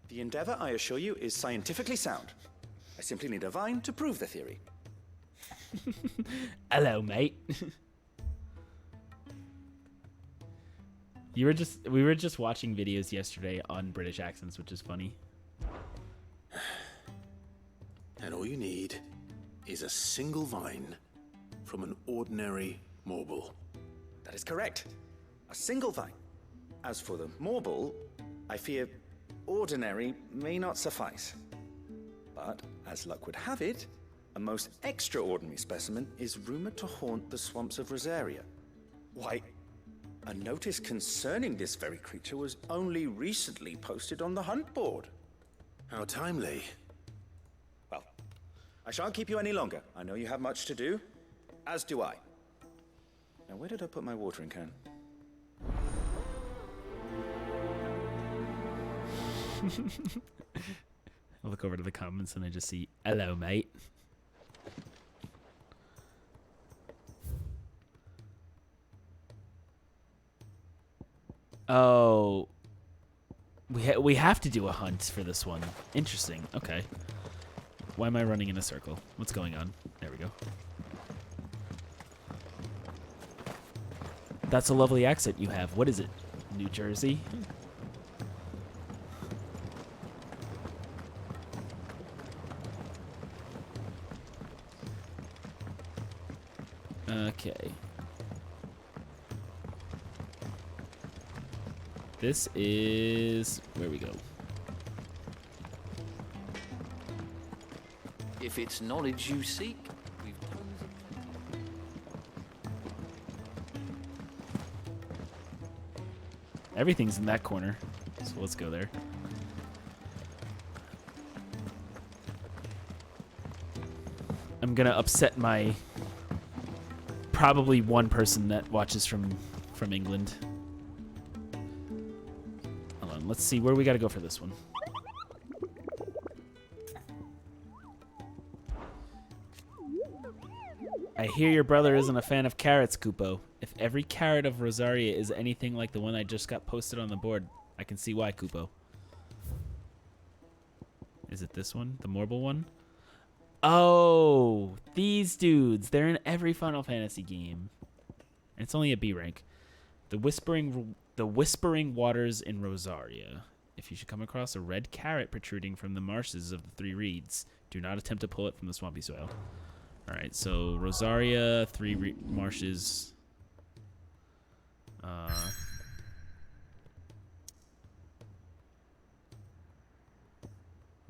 The endeavor, I assure you, is scientifically sound. I simply need a vine to prove the theory. Hello, mate. We were just watching videos yesterday on British accents, which is funny. And all you need is a single vine from an ordinary Morble. That is correct. A single vine. As for the Morble, I fear ordinary may not suffice. But, as luck would have it, a most extraordinary specimen is rumored to haunt the swamps of Rosaria. Why, a notice concerning this very creature was only recently posted on the hunt board. How timely. I shan't keep you any longer. I know you have much to do, as do I. Now, where did I put my watering can? I look over to the comments and I just see, hello, mate. Oh, we have to do a hunt for this one. Interesting. Okay. Why am I running in a circle? What's going on? There we go. That's a lovely accent you have. What is it? New Jersey? Okay. This is where we go. If it's knowledge you seek, we've tons of... Everything's in that corner, so let's go there. I'm gonna upset my probably one person that watches from England. Hold on, let's see where we gotta go for this one. I hear your brother isn't a fan of carrots, Kupo. If every carrot of Rosaria is anything like the one I just got posted on the board, I can see why, Kupo. Is it this one? The Morble one? Oh, these dudes. They're in every Final Fantasy game. And it's only a B rank. The Whispering Waters in Rosaria. If you should come across a red carrot protruding from the marshes of the Three Reeds, do not attempt to pull it from the swampy soil. Alright, so Rosaria, marshes.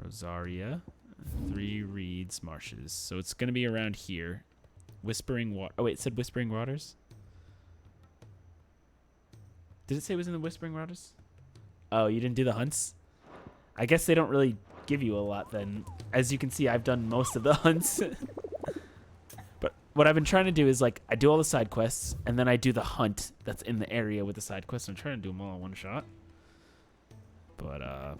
Rosaria, Three Reeds, marshes. So it's going to be around here. Whispering Water. Oh, wait, it said Whispering Waters? Did it say it was in the Whispering Waters? Oh, you didn't do the hunts? I guess they don't really give you a lot then. As you can see, I've done most of the hunts. But what I've been trying to do is, like, I do all the side quests, and then I do the hunt that's in the area with the side quests. I'm trying to do them all in one shot. But,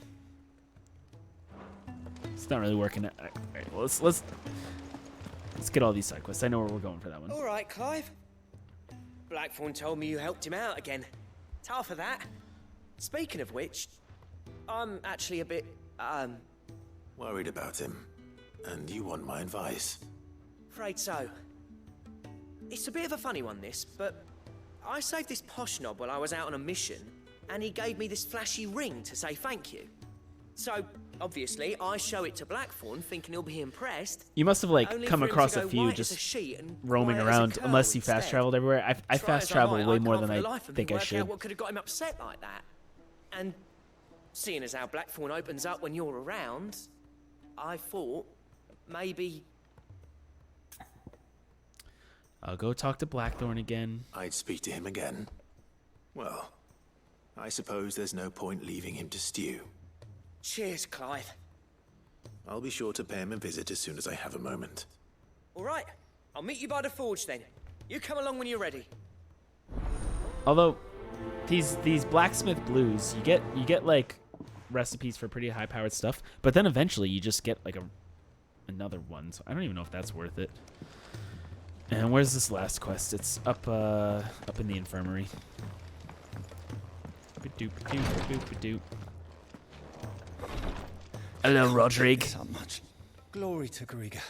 it's not really working. All right, well, let's get all these side quests. I know where we're going for that one. All right, Clive. Blackthorn told me you helped him out again. Tough for that. Speaking of which, I'm actually a bit, Worried about him. And you want my advice? afraid so. It's a bit of a funny one, this, but I saved this posh knob while I was out on a mission, and he gave me this flashy ring to say thank you. So, obviously, I show it to Blackthorn, thinking he'll be impressed. You must have, like, only come for him to across a go few white as just a sheet and roaming white as a around, curl unless you instead. fast traveled everywhere. I Try fast as I travel might, way I more can't than for the I life of me think I work should. out what could have got him upset like that. And seeing as how Blackthorn opens up when you're around, I thought maybe... I'll go talk to Blackthorn again. I'd speak to him again. Well, I suppose there's no point leaving him to stew. Cheers, Clive. I'll be sure to pay him a visit as soon as I have a moment. All right, I'll meet you by the forge then. You come along when you're ready. Although these blacksmith blues, you get like recipes for pretty high powered stuff, but then eventually you just get like another one. So I don't even know if that's worth it. And where's this last quest? It's up in the infirmary. Ba-doop-a-doop-a-doop-a-doop. Hello, Rodrigue. So much. Glory to Griga.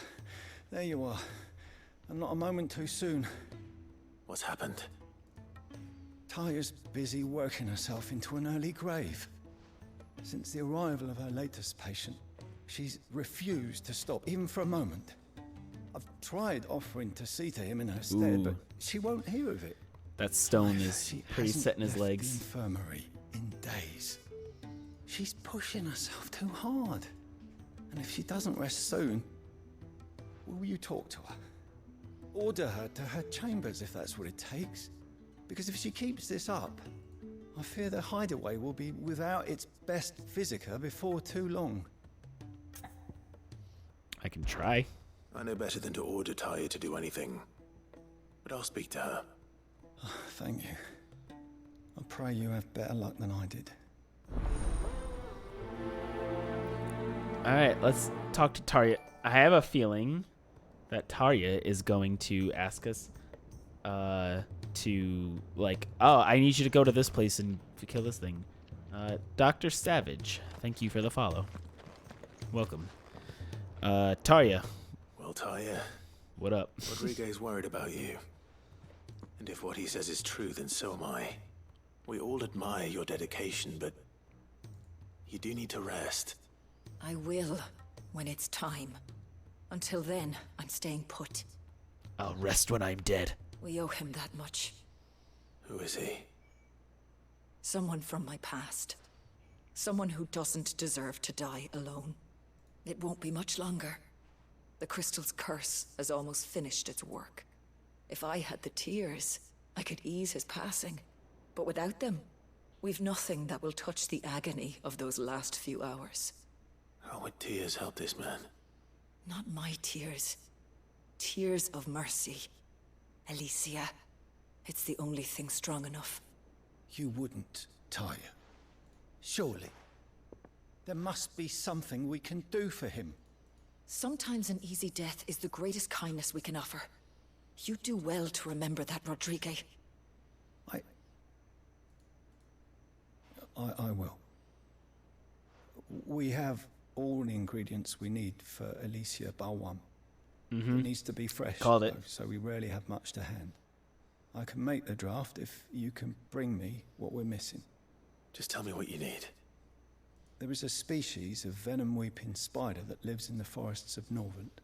There you are. And not a moment too soon. What's happened? Tyre's busy working herself into an early grave. Since the arrival of her latest patient, she's refused to stop, even for a moment. I've tried offering to see to him in her stead, but she won't hear of it. That stone is pretty set in his legs. The infirmary in days. She's pushing herself too hard. And if she doesn't rest soon, will you talk to her? Order her to her chambers if that's what it takes. Because if she keeps this up, I fear the hideaway will be without its best physica before too long. I can try. I know better than to order Tarja to do anything. But I'll speak to her. Thank you. I pray you have better luck than I did. Alright, let's talk to Tarja. I have a feeling that Tarja is going to ask us to, like, oh, I need you to go to this place and kill this thing. Dr. Savage, thank you for the follow. Welcome. Tarja. Well, Tarja. What up? Rodriguez worried about you. And if what he says is true, then so am I. We all admire your dedication, but you do need to rest. I will, when it's time. Until then, I'm staying put. I'll rest when I'm dead. We owe him that much. Who is he? Someone from my past. Someone who doesn't deserve to die alone. It won't be much longer. The crystal's curse has almost finished its work. If I had the tears, I could ease his passing. But without them, we've nothing that will touch the agony of those last few hours. How would tears help this man? Not my tears. Tears of mercy. Alicia, it's the only thing strong enough. You wouldn't, Tarja. Surely. There must be something we can do for him. Sometimes an easy death is the greatest kindness we can offer. You do well to remember that, Rodriguez. I will. We have all the ingredients we need for Alicia Balwam. It needs to be fresh, Called it. though, so we rarely have much to hand. I can make the draft if you can bring me what we're missing. Just tell me what you need. There is a species of venom-weeping spider that lives in the forests of Norvent,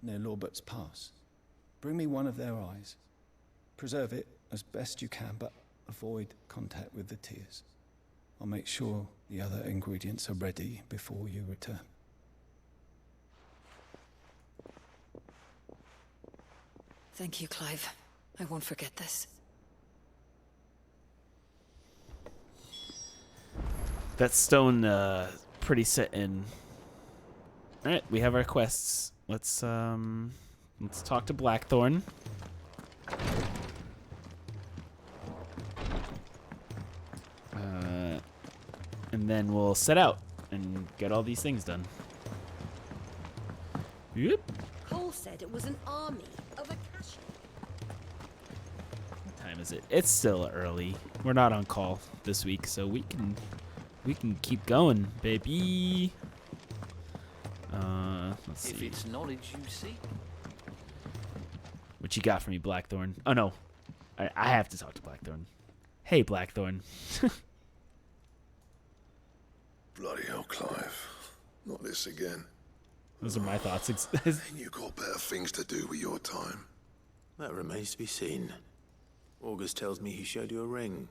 near Lorbert's Pass. Bring me one of their eyes. Preserve it as best you can, but avoid contact with the tears. I'll make sure the other ingredients are ready before you return. Thank you, Clive. I won't forget this. That stone, pretty set in. Alright, we have our quests. Let's talk to Blackthorn. And then we'll set out and get all these things done. Yep. Cole said it was an army of Akashi. What time is it? It's still early. We're not on call this week, so we can keep going, baby. Let's see. If it's knowledge you seek. What you got for me, Blackthorn? Oh no, I have to talk to Blackthorn. Hey, Blackthorn. Bloody hell, Clive. Not this again. Those are my thoughts. And you got better things to do with your time. That remains to be seen. August tells me he showed you a ring,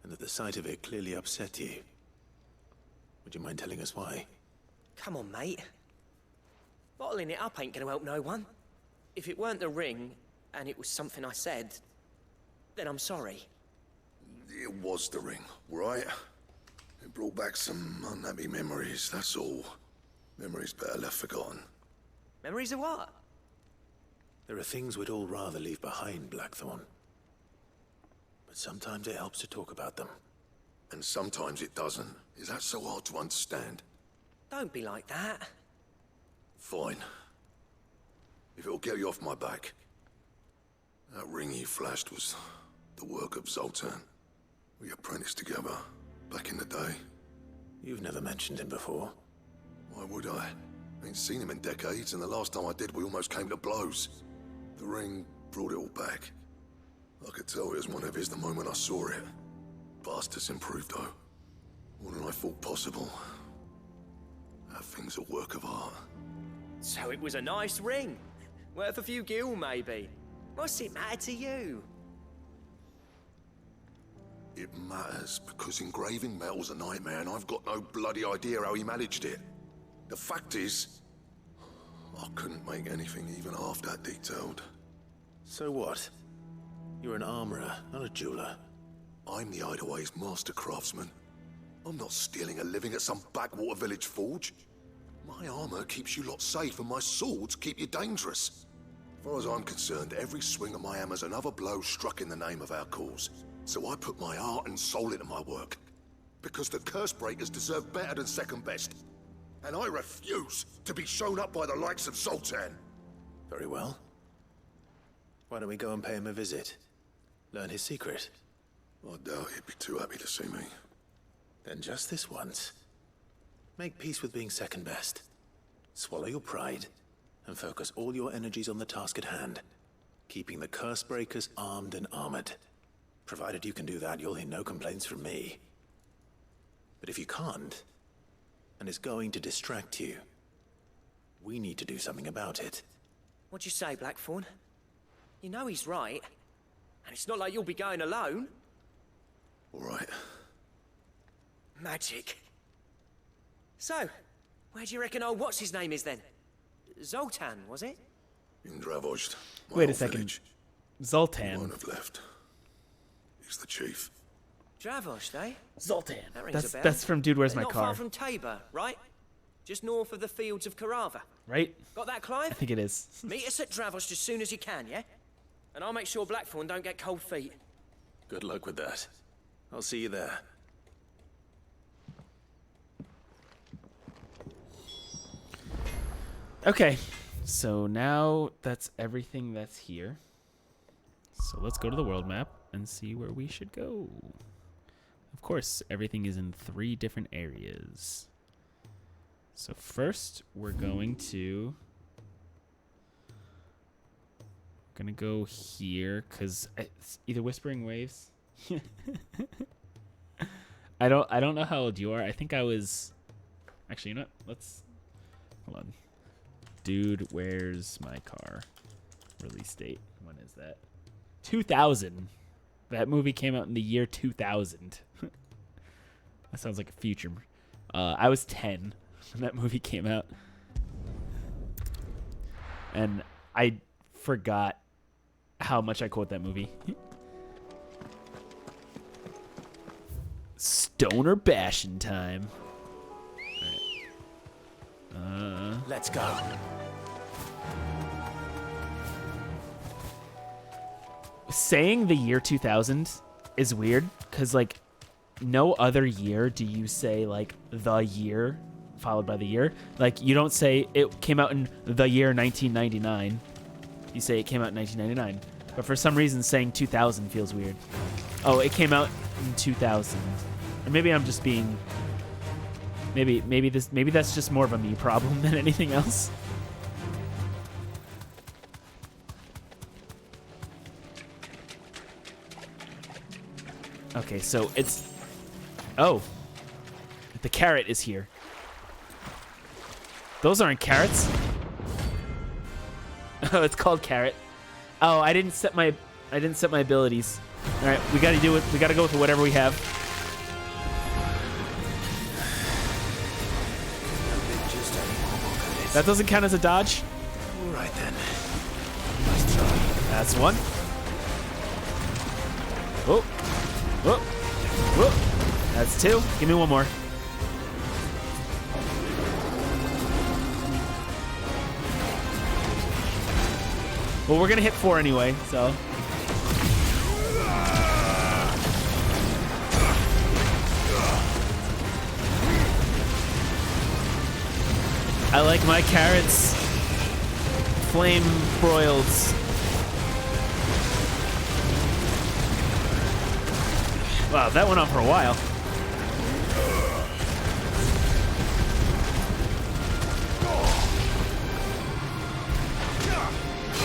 and that the sight of it clearly upset you. Would you mind telling us why? Come on, mate. Bottling it up ain't gonna help no one. If it weren't the ring, and it was something I said, then I'm sorry. It was the ring, right? It brought back some unhappy memories, that's all. Memories better left forgotten. Memories of what? There are things we'd all rather leave behind, Blackthorn. But sometimes it helps to talk about them. And sometimes it doesn't. Is that so hard to understand? Don't be like that. Fine. If it'll get you off my back. That ring you flashed was the work of Zoltan. We apprenticed together, back in the day. You've never mentioned him before. Why would I? Ain't seen him in decades, and the last time I did, we almost came to blows. The ring brought it all back. I could tell it was one of his the moment I saw it. Bastard's improved, though. More than I thought possible. That thing's a work of art. So it was a nice ring. Worth a few gil, maybe. What's it matter to you? It matters because engraving metal's a nightmare, and I've got no bloody idea how he managed it. The fact is, I couldn't make anything even half that detailed. So what? You're an armorer, not a jeweler. I'm the Hideaway's master craftsman. I'm not stealing a living at some backwater village forge. My armor keeps you lot safe and my swords keep you dangerous. As far as I'm concerned, every swing of my hammer's another blow struck in the name of our cause. So I put my heart and soul into my work. Because the Cursebreakers deserve better than second best. And I refuse to be shown up by the likes of Zoltan. Very well. Why don't we go and pay him a visit? Learn his secret. I doubt he'd be too happy to see me. Then just this once. Make peace with being second best. Swallow your pride, and focus all your energies on the task at hand. Keeping the Cursebreakers armed and armored. Provided you can do that, you'll hear no complaints from me. But if you can't, and it's going to distract you, we need to do something about it. What'd you say, Blackthorn? You know he's right. And it's not like you'll be going alone. All right. Magic. So, where do you reckon old what's-his-name is then? Zoltan, was it? In Dravozd. Wait a second. He Zoltan. won't have left. He's the chief. Dravozd, eh? Zoltan. That rings a bell. That's from Dude, Where's My Not Car? far from Tabor, right? Just north of the fields of Carava. Right? Got that, Clive? I think it is. Meet us at Dravozd as soon as you can, yeah? And I'll make sure Blackthorn don't get cold feet. Good luck with that. I'll see you there. Okay, so now that's everything that's here. So let's go to the world map and see where we should go. Of course, everything is in 3 different areas. So first, we're going to go here because it's either Whispering Waves. I don't know how old you are. I think I was. Actually, you know what? Let's hold on. Dude, Where's My Car? Release date. When is that? 2000. That movie came out in the year 2000. That sounds like a future. I was 10 when that movie came out. And I forgot how much I quote that movie. Stoner bashing time. Let's go. Saying the year 2000 is weird because, like, no other year do you say, like, the year followed by the year. Like, you don't say it came out in the year 1999. You say it came out in 1999. But for some reason, saying 2000 feels weird. Oh, it came out in 2000. Or maybe I'm just being... Maybe that's just more of a me problem than anything else. Okay, so it's... Oh. The carrot is here. Those aren't carrots. Oh, it's called carrot. Oh, I didn't set my abilities. All right, we got to do it. We got to go with whatever we have. That doesn't count as a dodge. All right then. Nice try. That's one. Whoa. Whoa. Whoa. That's 2. Give me one more. Well, we're gonna hit 4 anyway, so. I like my carrots flame broiled. Wow, that went on for a while.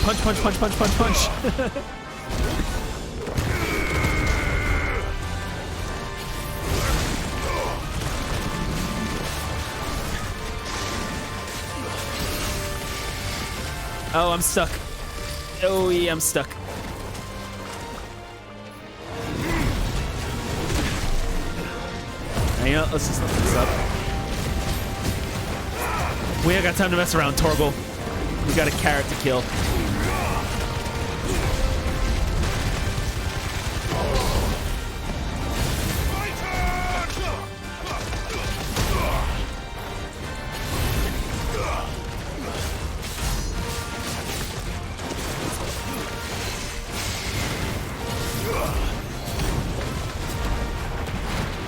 Punch, punch, punch, punch, punch, punch. Oh, I'm stuck. Oh, yeah, I'm stuck. You know, let's just look this up. We ain't got time to mess around, Torgal. We got a carrot to kill.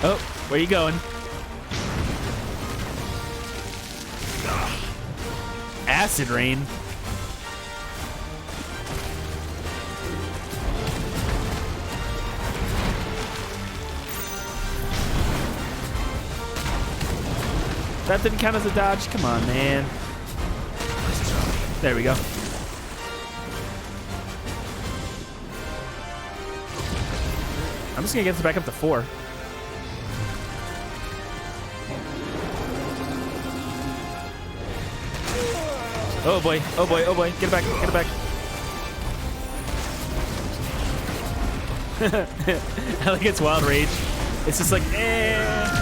Oh, where you going? Acid rain. That didn't count as a dodge. Come on, man. There we go. I'm just gonna get this back up to 4. Oh boy, oh boy, oh boy. Get it back, get it back. I like it's Wild Rage. It's just like, eh.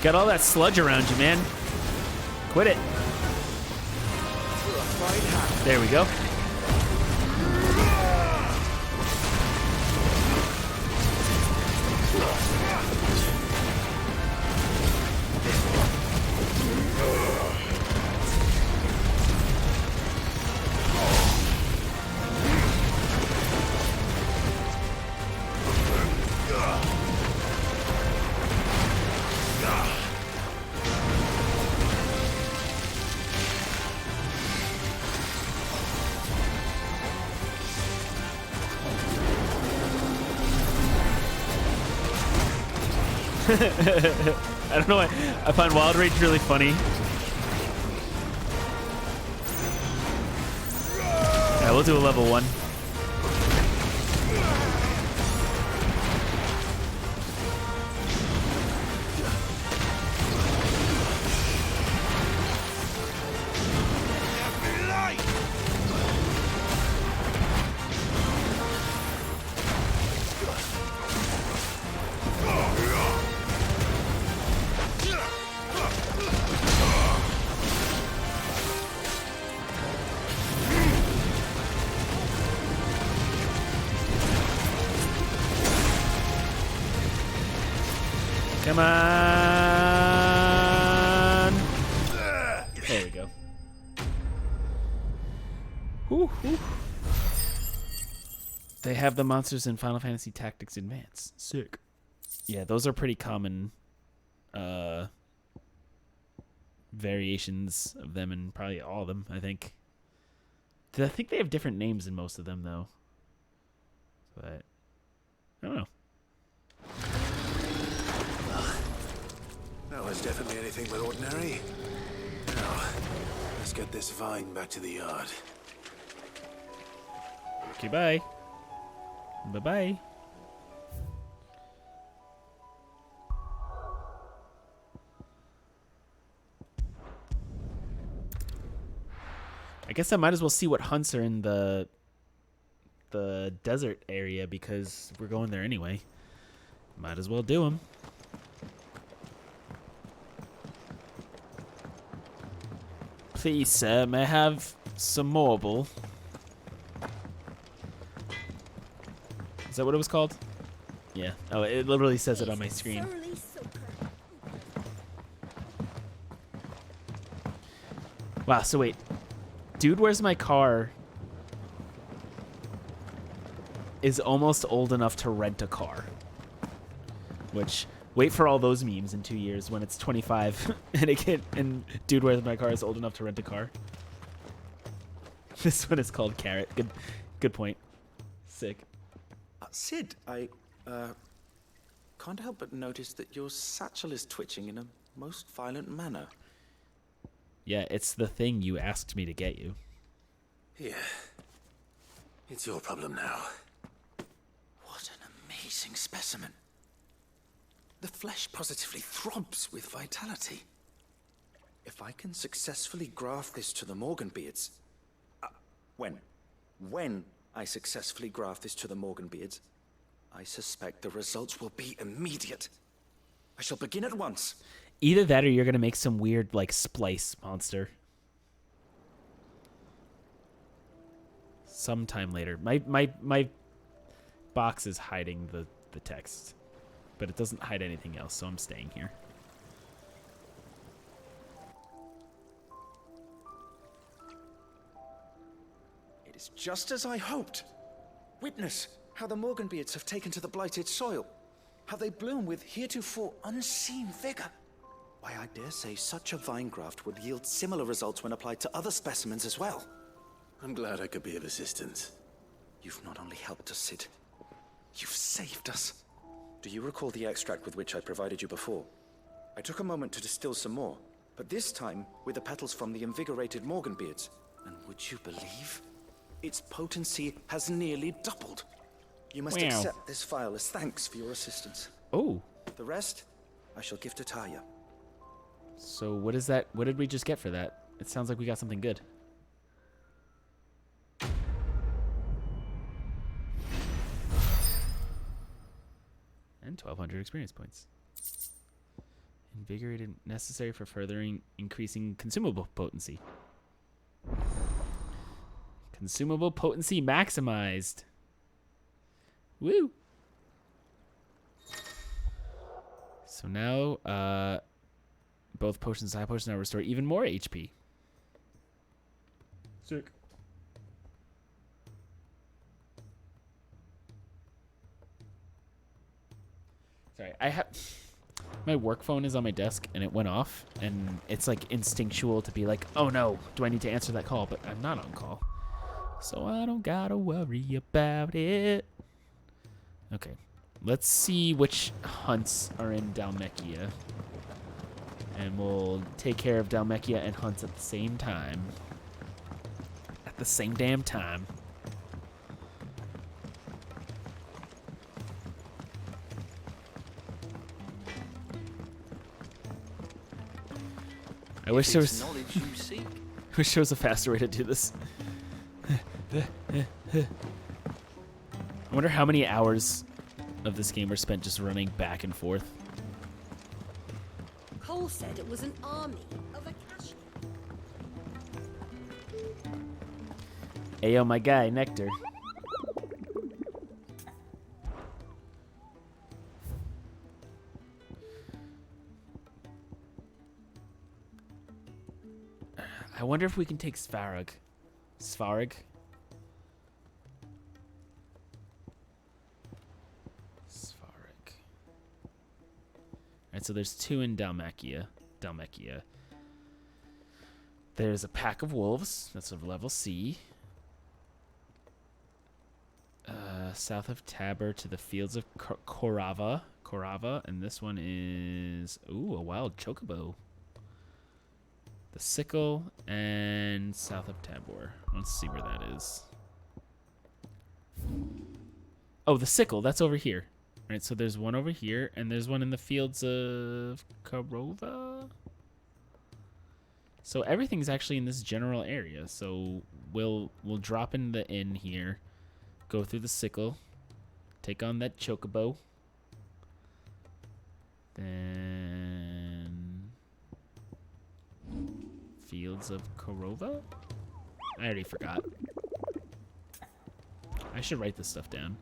Got all that sludge around you, man. Quit it. There we go. I don't know why. I find Wild Rage really funny. Yeah, we'll do a level 1. Come on. There we go. Whew, whew. They have the monsters in Final Fantasy Tactics Advance. Sick. Yeah, those are pretty common variations of them in probably all of them, I think. I think they have different names in most of them, though. But I don't know. That was definitely anything but ordinary. Now, let's get this vine back to the yard. Okay, bye. Bye-bye. I guess I might as well see what hunts are in the desert area because we're going there anyway. Might as well do them. Please, sir, may I have some marble? Is that what it was called? Yeah. Oh, it literally says it on my screen. Wow, so wait. Dude, Where's My Car is almost old enough to rent a car. Which, wait for all those memes in 2 years when it's 25 and Dude, Where's My Car is old enough to rent a car. This one is called Carrot. Good point. Sick. Sid, I can't help but notice that your satchel is twitching in a most violent manner. Yeah, it's the thing you asked me to get you. Here. It's your problem now. What an amazing specimen. The flesh positively throbs with vitality. If I can successfully graft this to the Morganbeards... When I successfully graft this to the Morganbeards, I suspect the results will be immediate. I shall begin at once. Either that or you're going to make some weird, like, splice monster. Sometime later. My box is hiding the text, but it doesn't hide anything else, so I'm staying here. It is just as I hoped. Witness how the Morganbeards have taken to the blighted soil. How they bloom with heretofore unseen vigor. Why, I dare say such a vine graft would yield similar results when applied to other specimens as well. I'm glad I could be of assistance. You've not only helped us, Cid, you've saved us. Do you recall the extract with which I provided you before? I took a moment to distill some more, but this time with the petals from the invigorated Morganbeards. And would you believe? Its potency has nearly doubled. You must accept this file as thanks for your assistance. Oh. The rest, I shall give to Talia. So what is that? What did we just get for that? It sounds like we got something good. And 1,200 experience points. Invigorated, necessary for furthering increasing consumable potency. Consumable potency maximized. Woo! So now, both potions and high potions now restore even more HP. Sick. Sorry, I have my work phone is on my desk and it went off, and it's like instinctual to be like, oh no, do I need to answer that call? But I'm not on call, so I don't gotta worry about it. Okay, let's see which hunts are in Dhalmekia, and we'll take care of Dhalmekia and hunts at the same time. At the same damn time. I wish there was. I wish there was a faster way to do this. I wonder how many hours of this game were spent just running back and forth. Cole said it was an army of Akashi. Ayo, my guy, Nectar. I wonder if we can take Svarog. Svarog? Svarog. Alright, so there's 2 in Dhalmekia. There's a pack of wolves. That's of level C. South of Tabor to the fields of Korava. And this one is... Ooh, a wild chocobo. The sickle and south of Tabor. Let's see where that is. Oh, the sickle. That's over here. All right, so there's one over here, and there's one in the fields of Korova. So everything's actually in this general area. So we'll drop in the inn here, go through the sickle, take on that chocobo. Then fields of Korova? I already forgot. I should write this stuff down.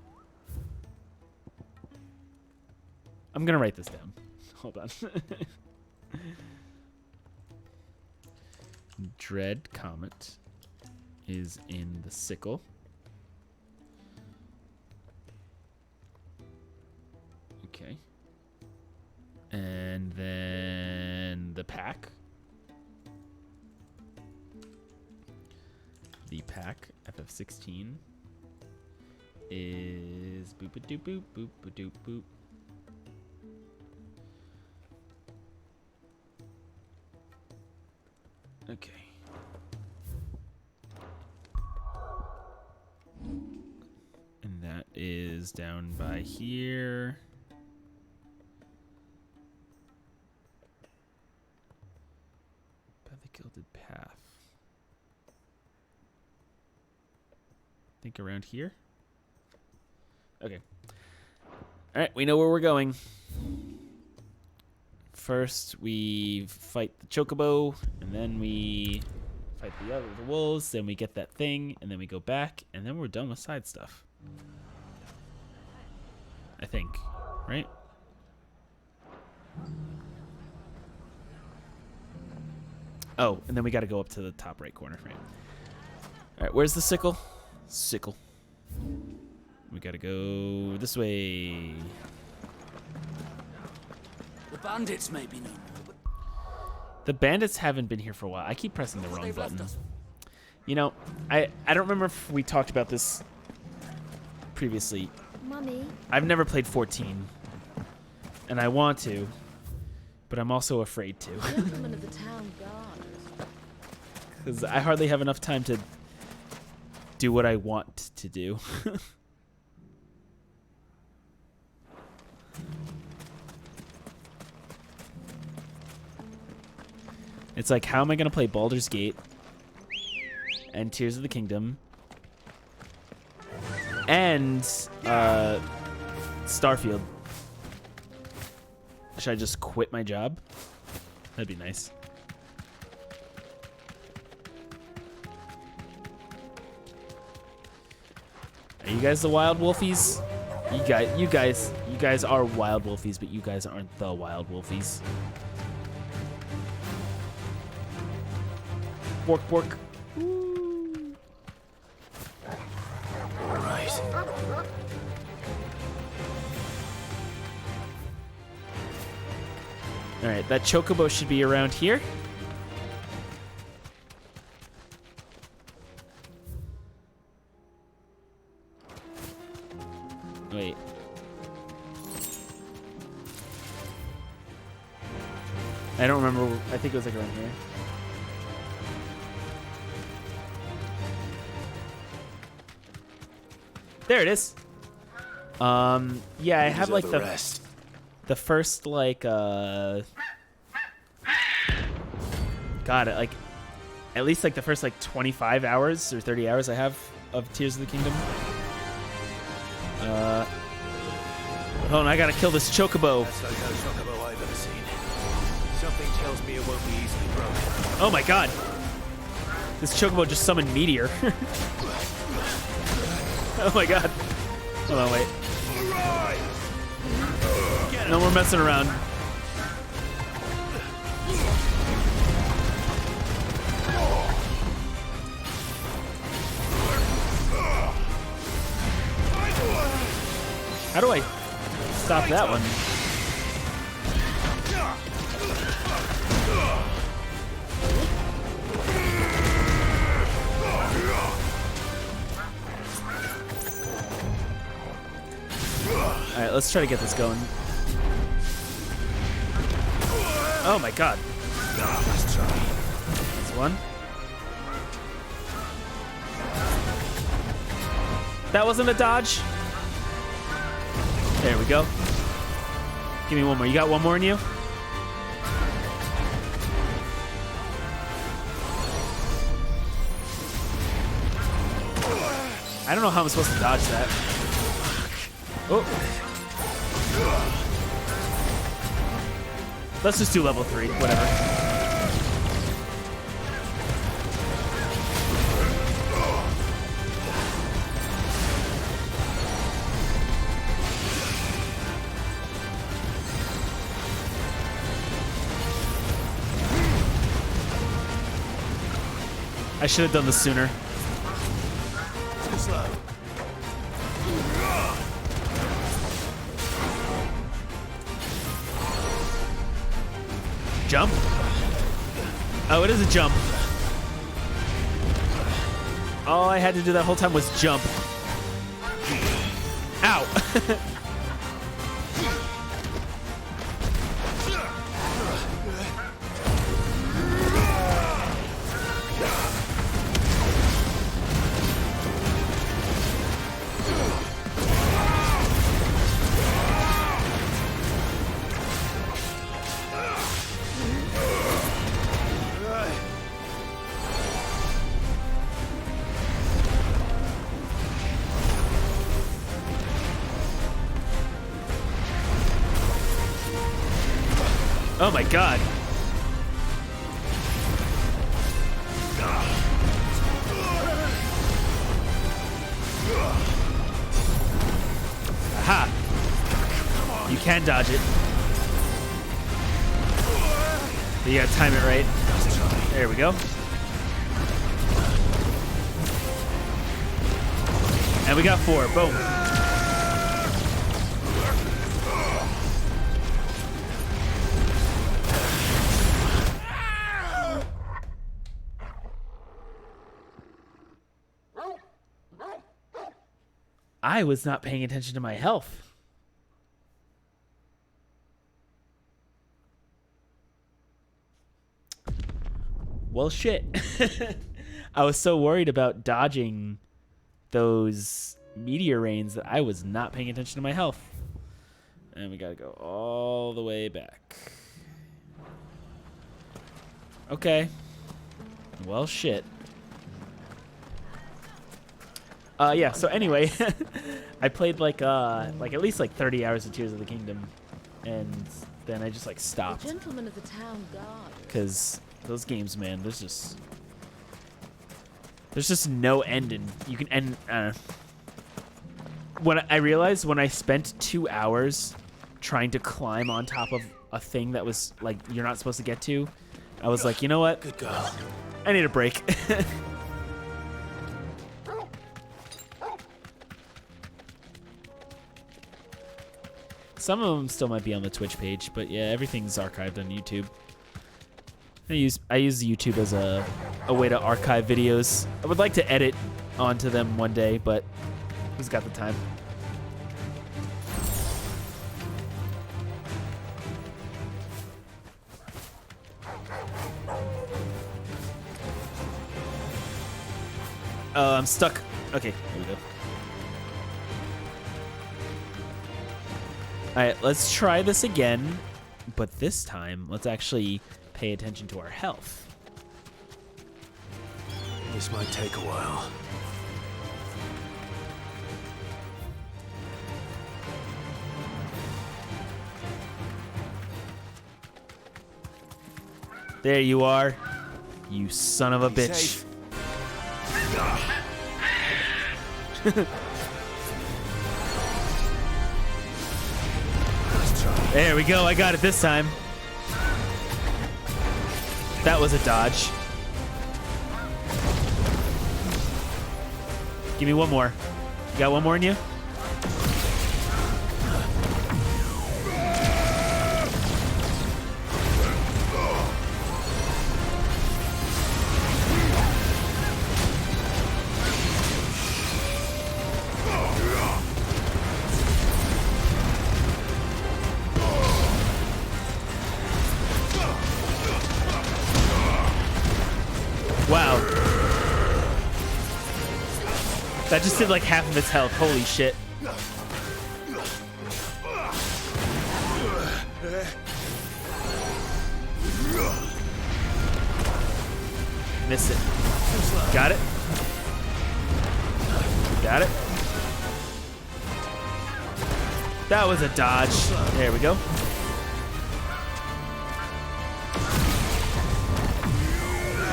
I'm gonna write this down. Hold on. Dread Comet is in the sickle. Okay. And then the pack. The pack, FF16, is boop-a-doop-boop, boop-a-doop-boop. Okay. And that is down by here. Gilded path. Think around here. Okay. All right, we know where we're going. First, we fight the chocobo, and then we fight the wolves. Then we get that thing, and then we go back, and then we're done with side stuff. I think, right? Oh, and then we got to go up to the top right corner, right? All right, where's the sickle? Sickle. We got to go this way. The bandits may be no more, but the bandits haven't been here for a while. I keep pressing the wrong button. You know, I don't remember if we talked about this previously. Mummy. I've never played 14, and I want to, but I'm also afraid to. Gentlemen of the town guard. Because I hardly have enough time to do what I want to do. It's like, how am I going to play Baldur's Gate and Tears of the Kingdom and Starfield? Should I just quit my job? That'd be nice. Are you guys the wild wolfies? You guys are wild wolfies, but you guys aren't the wild wolfies. Bork, bork. All right. All right, that chocobo should be around here. Wait. I don't remember. I think it was like around here. There it is. Yeah, I have like the first like God, like at least like the first like 25 hours or 30 hours I have of Tears of the Kingdom. Hold on, I gotta kill this chocobo. That's no chocobo I've ever seen. Something tells me it won't be easily broken. Oh my god. This chocobo just summoned Meteor. Oh my god. Hold on, wait. No more messing around. How do I stop that one? Alright, let's try to get this going. Oh my god. Let's try. That's one. That wasn't a dodge. There we go. Give me one more. You got one more in you? I don't know how I'm supposed to dodge that. Oh. Let's just do level 3, whatever. I should have done this sooner. Too slow. Jump? Oh, it is a jump. All I had to do that whole time was jump. Ow! Oh my god. Aha! You can dodge it. But you gotta time it right. There we go. And we got 4. Boom. I was not paying attention to my health. Well, shit. I was so worried about dodging those meteor rains that I was not paying attention to my health. And we gotta go all the way back. Okay. Well, shit. Yeah, so anyway, I played like at least like 30 hours of Tears of the Kingdom, and then I just like stopped. The gentlemen of the town guard. Because those games, man, there's just no ending. You can end. When I realized when I spent 2 hours trying to climb on top of a thing that was like you're not supposed to get to, I was like, you know what? Good girl. I need a break. Some of them still might be on the Twitch page, but yeah, everything's archived on YouTube. I use YouTube as a way to archive videos. I would like to edit onto them one day, but who's got the time? I'm stuck. Okay, there we go. Alright, let's try this again, but this time, let's actually pay attention to our health. This might take a while. There you are, you son of a bitch. Safe. There we go, I got it this time. That was a dodge. Give me one more. You got one more in you? Wow. That just did like half of its health. Holy shit. Missed it. Got it. Got it. That was a dodge. There we go.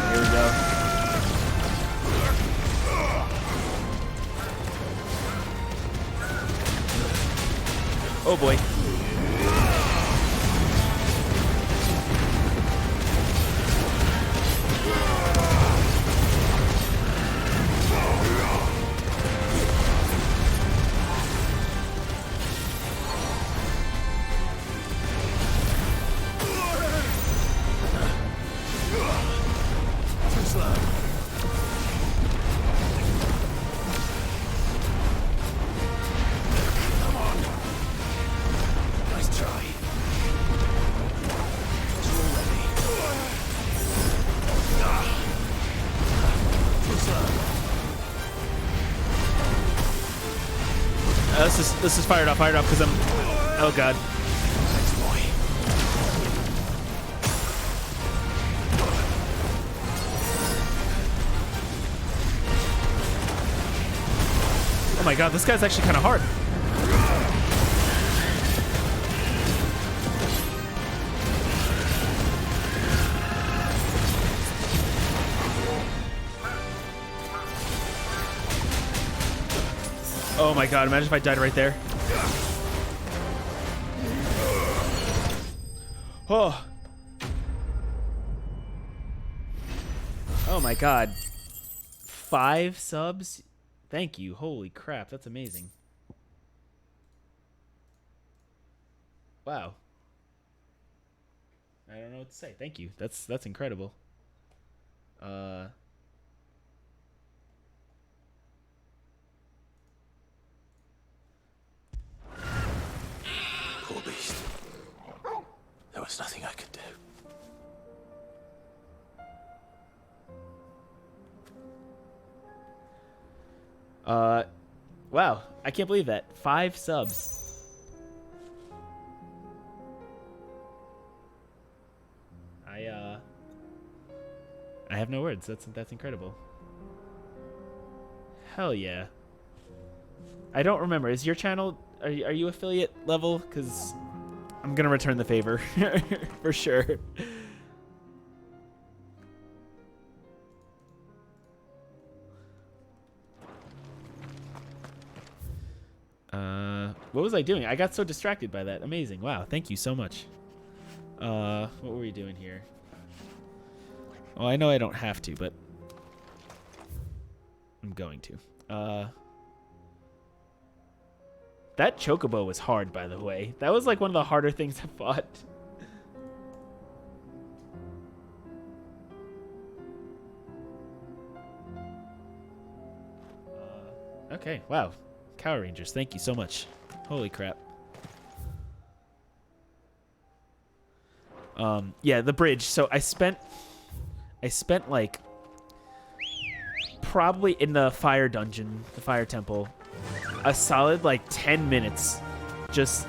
Here we go. Oh boy. Let's just fire it off because I'm... Oh god. Oh my god, this guy's actually kind of hard. Oh my god, imagine if I died right there. Oh. Oh my god. 5 subs? Thank you. Holy crap, that's amazing. Wow. I don't know what to say. Thank you. That's incredible. Poor beast. There was nothing I could do. Wow. I can't believe that. 5 subs. I have no words. That's incredible. Hell yeah. I don't remember. Is your channel, are you affiliate level? Because I'm going to return the favor for sure. What was I doing? I got so distracted by that. Amazing. Wow. Thank you so much. What were we doing here? Well, I know I don't have to, but I'm going to. That chocobo was hard, by the way. That was like one of the harder things I fought. Okay, wow. Cow Rangers, thank you so much. Holy crap. Yeah, the bridge. So I spent like probably in the fire dungeon, the fire temple, a solid like 10 minutes just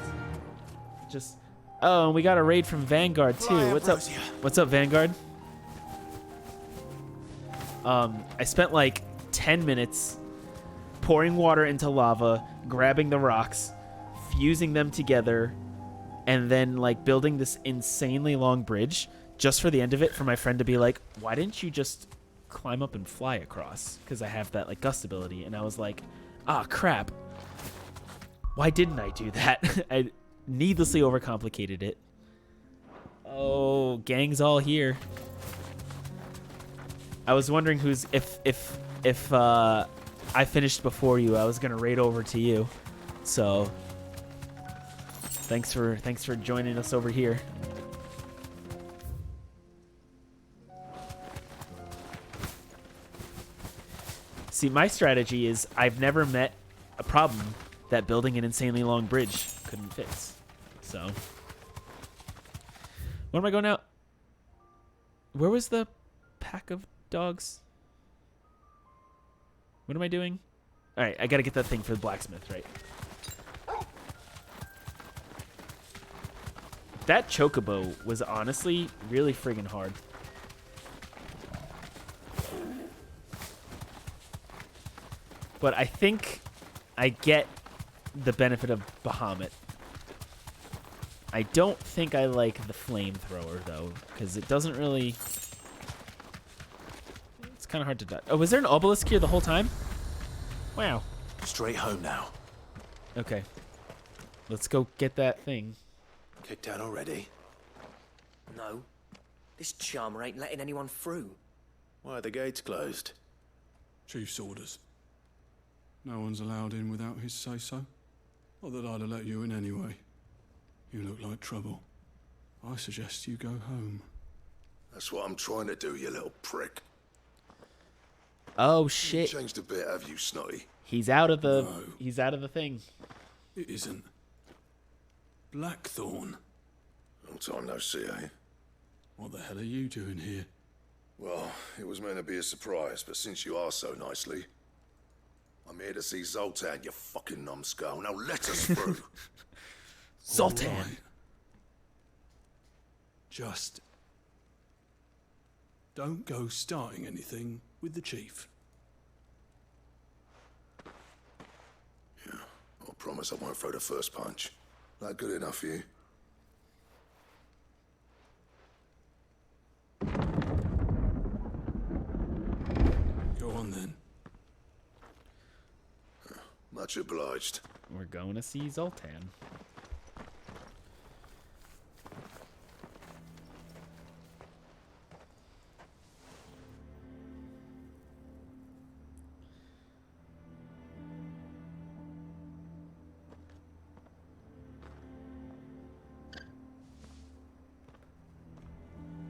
oh, and we got a raid from Vanguard too. What's up? What's up, Vanguard? I spent like 10 minutes pouring water into lava, grabbing the rocks, fusing them together, and then like building this insanely long bridge just for the end of it for my friend to be like, why didn't you just climb up and fly across? Because I have that like gust ability. And I was like, ah, crap. Why didn't I do that? I needlessly overcomplicated it. Oh, gang's all here. I was wondering who's if I finished before you, I was gonna raid over to you. So thanks for joining us over here. See, my strategy is I've never met a problem that building an insanely long bridge couldn't fix. So where am I going now? Where was the pack of dogs? What am I doing? All right, I gotta get that thing for the blacksmith, right? That chocobo was honestly really friggin' hard. But I think I get the benefit of Bahamut. I don't think I like the flamethrower though, because it doesn't really... It's kind of hard to dodge. Oh, was there an obelisk here the whole time? Wow. Straight home now. Okay. Let's go get that thing. Kicked out already? No. This charmer ain't letting anyone through. Why are the gates closed? Chief's orders. No one's allowed in without his say-so. Not that I'd have let you in anyway. You look like trouble. I suggest you go home. That's what I'm trying to do, you little prick. Oh shit. You changed a bit, have you, Snotty? He's out of the No. He's out of the thing. It isn't. Blackthorn. Long time no see, eh? What the hell are you doing here? Well, it was meant to be a surprise, but since you asked so nicely, I'm here to see Zoltan, you fucking numbskull. Now let us through. Zoltan. All right. Just don't go starting anything with the chief. Yeah, I promise I won't throw the first punch. That good enough for you? Go on then. Much obliged. We're going to see Zoltan.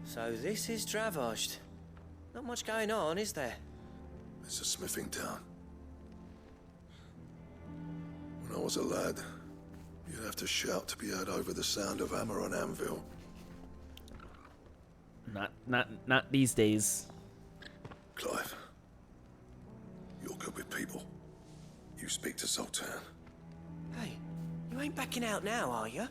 So this is Dravosht. Not much going on, is there? It's a smithing town. When I was a lad, you'd have to shout to be heard over the sound of hammer on anvil. Not these days. Clive, you're good with people. You speak to Zoltan. Hey, you ain't backing out now, are you?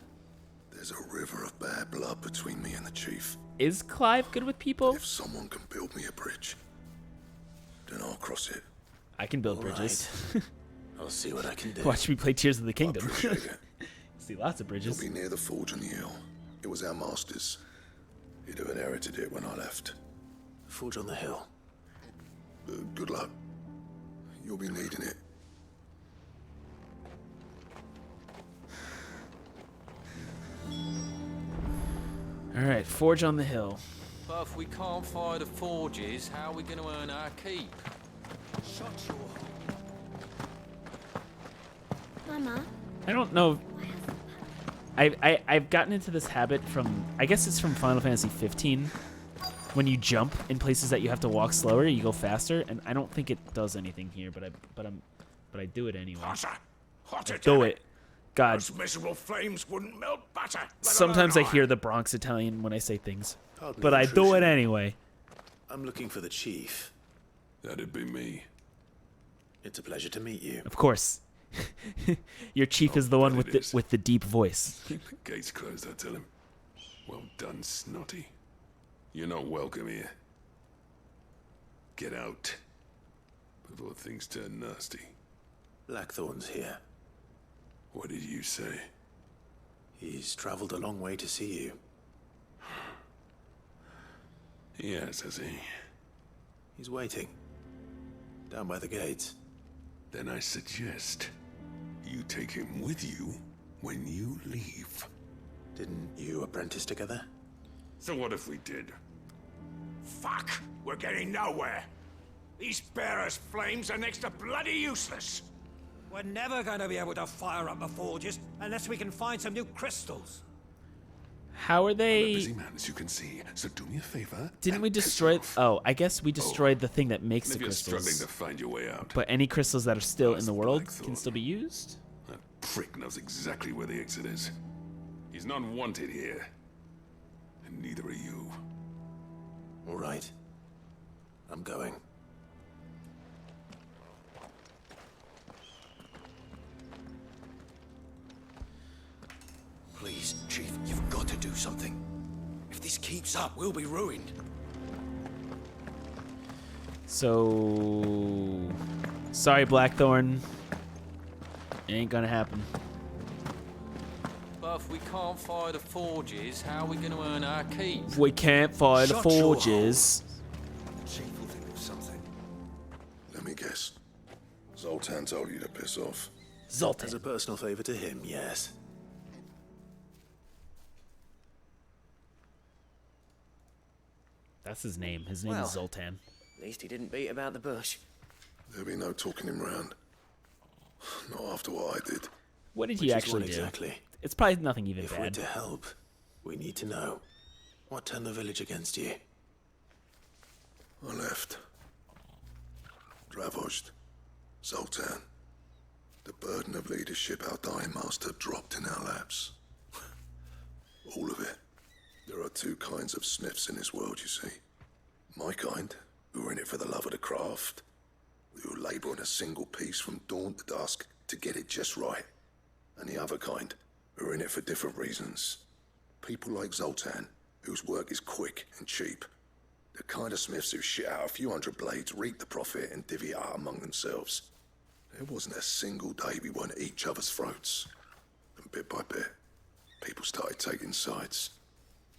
There's a river of bad blood between me and the chief. Is Clive good with people? If someone can build me a bridge, then I'll cross it. I can build bridges. I'll see what I can do. Watch me play Tears of the Kingdom. I appreciate it. See lots of bridges. You'll be near the forge on the hill. It was our master's. He'd have inherited it when I left. Forge on the hill. Good luck. You'll be needing it. All right, forge on the hill. But if we can't fire the forges, how are we going to earn our keep? Shut your... Mama? I don't know. I've gotten into this habit from, I guess it's from Final Fantasy 15. When you jump in places that you have to walk slower, you go faster, and I don't think it does anything here, but I do it anyway. Hotter, Do it. God. Those miserable flames wouldn't melt butter. Sometimes I hear the Bronx Italian when I say things, Pardon but the I do it intrusion. anyway. I'm looking for the chief. That'd be me. It's a pleasure to meet you. Of course. Your chief is the one with the deep voice. Keep the gates closed, I tell him. Well done, Snotty. You're not welcome here. Get out before things turn nasty. Blackthorn's here. What did you say? He's traveled a long way to see you. Yes, has he? He's waiting. Down by the gates. Then I suggest you take him with you when you leave. Didn't you apprentice together? So what if we did? Fuck! We're getting nowhere. These bearers' flames are next to bloody useless. We're never going to be able to fire up the forges unless we can find some new crystals. How are I'm a they? busy man, as you can see, so do me a favor. Didn't we destroy? Oh, I guess we destroyed the thing that makes If the you're crystals. struggling to find your way out, But any crystals that are still in the world can still be used. that prick knows exactly where the exit is. He's not wanted here, and neither are you. All right. I'm going. Please, Chief, you've got to do something. If this keeps up, we'll be ruined. So, sorry, Blackthorn. It ain't gonna happen. But if we can't fire the forges, how are we going to earn our keep? If we can't fire the Shut your forges. Chief will think of something. Let me guess. Zoltan told you to piss off. Zoltan. As a personal favor to him, yes. That's his name. His name Well. is Zoltan. At least he didn't beat about the bush. There'll be no talking him round. Not after what I did. What did Which he is actually what do? exactly? It's probably nothing even If we're bad. to help, we need to know. What turned the village against you? I left. Dravosht. Zoltan. The burden of leadership our dying master dropped in our laps. All of it. There are two kinds of smiths in this world, you see. My kind, who are in it for the love of the craft, who labour on a single piece from dawn to dusk to get it just right. And the other kind, who are in it for different reasons. People like Zoltan, whose work is quick and cheap. The kind of smiths who shit out a few hundred blades, reap the profit, and divvy it out among themselves. There wasn't a single day we weren't at each other's throats. And bit by bit, people started taking sides.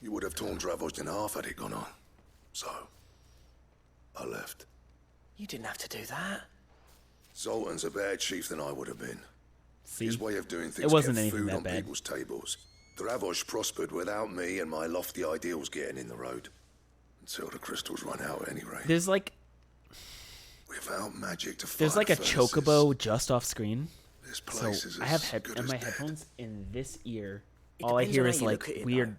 You would have torn Dravosht in half had it gone on. So, I left. You didn't have to do that. Zoltan's a better chief than I would have been. See? His way of doing things It wasn't kept anything food that on bad. people's tables. Dravosh prospered without me and my lofty ideals getting in the road. Until the crystals run out, at any rate. There's like Without magic to fight there's like a furnaces, chocobo just off screen. This So place is I have as good in as my dead. headphones in this ear. It All I depends hear on is how you like look at it, weird, though.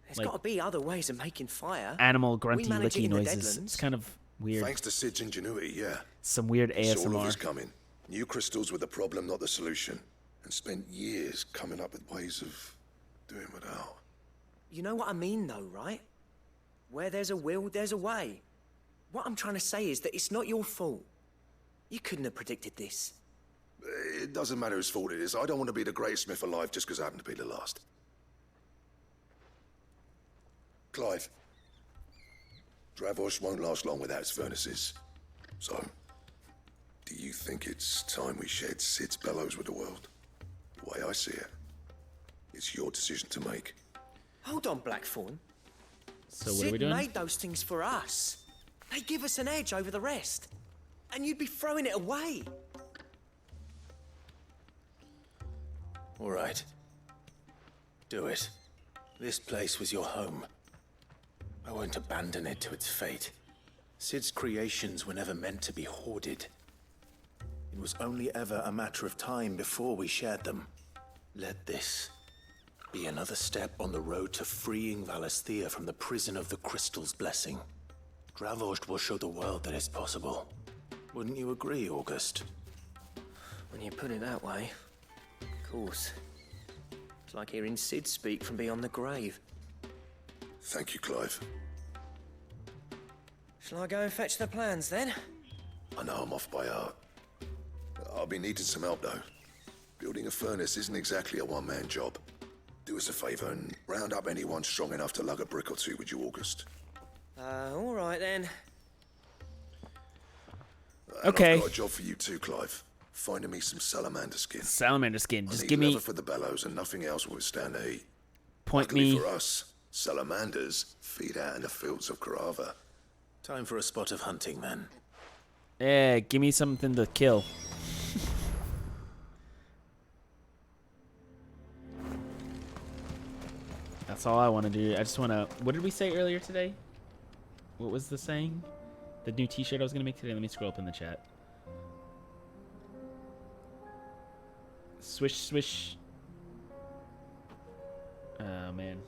There's like got to be other ways of making fire. animal We grunty manage it licky in the noises. Deadlands. It's kind of weird. Thanks to Sid's ingenuity, yeah. Some weird He saw all of ASMR. us coming. New crystals were the problem, not the solution. And spent years coming up with ways of doing without. You know what I mean, though, right? Where there's a will, there's a way. What I'm trying to say is that it's not your fault. You couldn't have predicted this. It doesn't matter whose fault it is. I don't want to be the greatest smith alive just because I happen to be the last. Clive. Dravosh won't last long without its furnaces. So, do you think it's time we shared Sid's bellows with the world? The way I see it, it's your decision to make. Hold on, Blackthorn. So what Sid are we doing? made those things for us. They give us an edge over the rest. And you'd be throwing it away. All right. Do it. This place was your home. I won't abandon it to its fate. Sid's creations were never meant to be hoarded. It was only ever a matter of time before we shared them. Let this be another step on the road to freeing Valisthea from the prison of the Crystal's blessing. Dravosh will show the world that it's possible. Wouldn't you agree, August? When you put it that way, of course. It's like hearing Sid speak from beyond the grave. Thank you, Clive. Shall I go and fetch the plans then? I know I'm off by heart. I'll be needing some help, though. Building a furnace isn't exactly a one-man job. Do us a favor and round up anyone strong enough to lug a brick or two with you, August. All right then. And Okay. I've got a job for you too, Clive. Finding me some salamander skin. Salamander skin. I Just need give me. leather for the bellows and nothing else will withstand the heat. Point Luckily me. for us, salamanders feed out in the fields of Karava. Time for a spot of hunting, then. Yeah, give me something to kill. That's all I want to do. I just want to. What did we say earlier today? What was the saying? The new T-shirt I was gonna make today. Let me scroll up in the chat. Swish, swish. Oh man.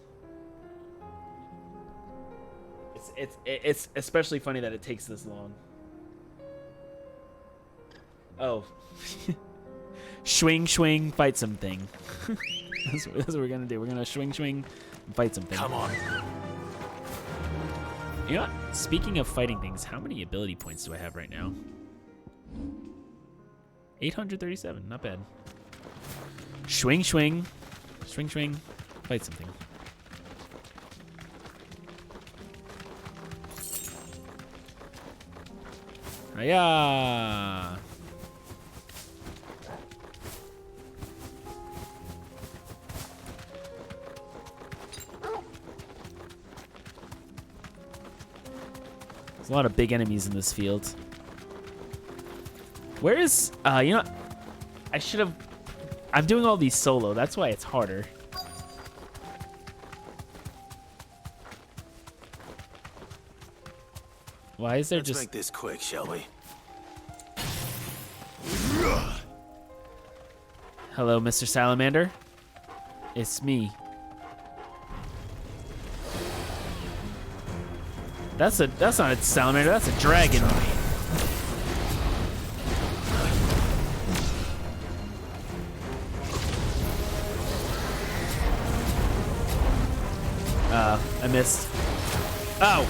It's especially funny that it takes this long. Oh. Swing, swing, fight something. that's what we're gonna do. We're gonna swing, swing, and fight something. Come on. You know what? Speaking of fighting things, how many ability points do I have right now? 837. Not bad. Swing, swing. Swing, swing. Fight something. Hiya! There's a lot of big enemies in this field. Where is... you know... I should have... I'm doing all these solo. That's why it's harder. Why is there Let's just... make this quick, shall we? Hello, Mr. Salamander. It's me. That's not a salamander, that's a dragon. I missed. Ow!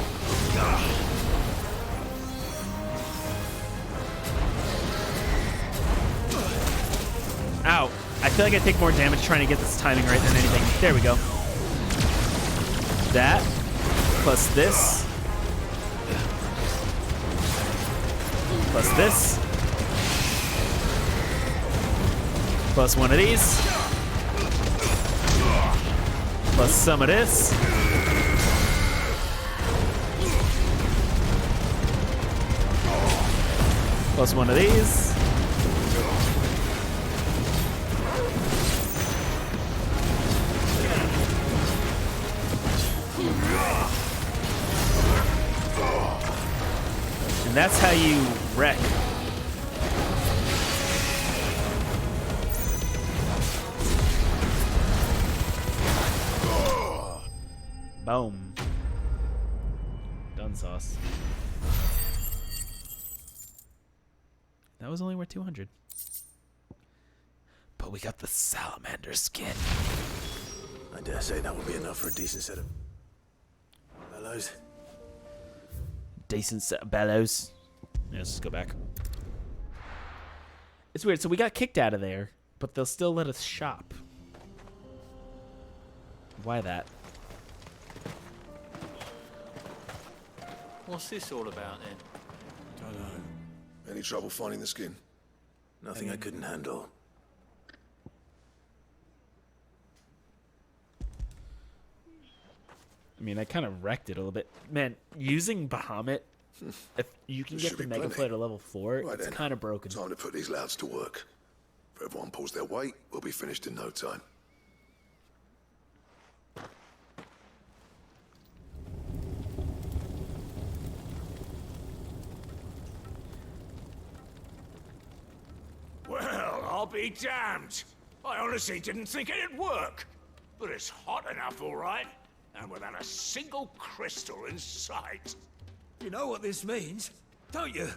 Ow. I feel like I take more damage trying to get this timing right than anything. There we go. That. Plus this. Plus this. Plus one of these. Plus some of this. Plus one of these. And that's how you wreck. Boom. Done sauce. That was only worth 200. But we got the salamander skin. I dare say that will be enough for a decent set of bellows. Decent set of bellows. Yeah, let's just go back. It's weird. So we got kicked out of there, but they'll still let us shop. Why that? What's this all about then? Don't know. Any trouble finding the skin? Nothing I couldn't handle. I mean, I kind of wrecked it a little bit. Man, using Bahamut, if you can There get should the be Mega plenty. Flare to level 4, Right it's then. kind of broken. Time to put these louds to work. If everyone pulls their weight, we'll be finished in no time. Well, I'll be damned. I honestly didn't think it'd work. But it's hot enough, all right. And without a single crystal in sight. You know what this means, don't you?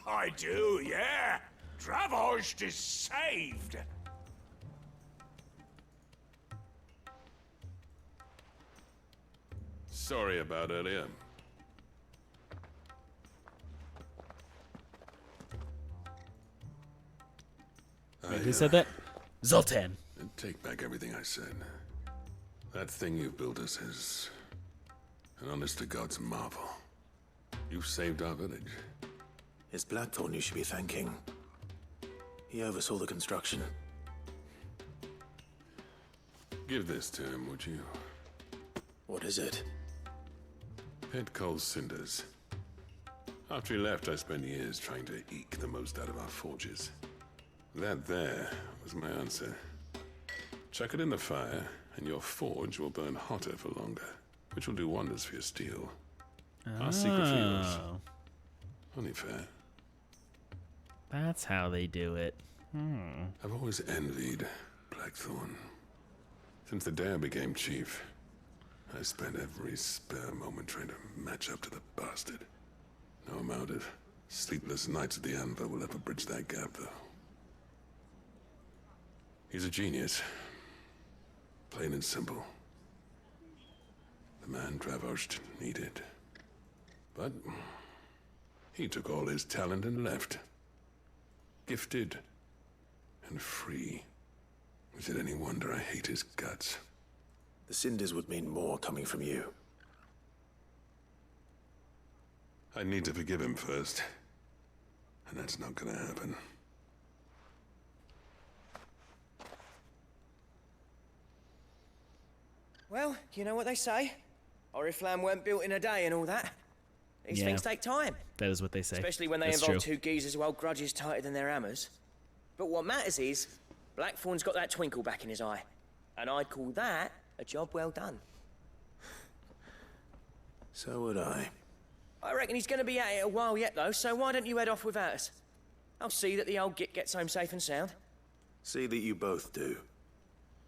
I do, yeah. Dravost is saved. Sorry about earlier. Wait, who said that? Zoltan. Take back everything I said. That thing you built us is an honest to God's marvel. You've saved our village. It's Blackthorn you should be thanking. He oversaw the construction. Give this to him, would you? What is it? Pet Cole's cinders. After he left, I spent years trying to eke the most out of our forges. That there was my answer. Chuck it in the fire, and your forge will burn hotter for longer, which will do wonders for your steel. Our secret fuels. Oh. Only fair. That's how they do it. I've always envied Blackthorn. Since the day I became chief, I spent every spare moment trying to match up to the bastard. No amount of sleepless nights at the Anvil will ever bridge that gap, though. He's a genius. Plain and simple. The man Dravost needed. But he took all his talent and left. Gifted and free. Is it any wonder I hate his guts? The cinders would mean more coming from you. I need to forgive him first. And that's not gonna happen. Well, you know what they say. Oriflamme weren't built in a day and all that. These Yeah. things take time. That is what they say. Especially when they That's involve true. two geezers who hold grudges tighter than their hammers. But what matters is, Blackthorn's got that twinkle back in his eye. And I'd call that a job well done. So would I. I reckon he's going to be at it a while yet, though, so why don't you head off without us? I'll see that the old git gets home safe and sound. See that you both do.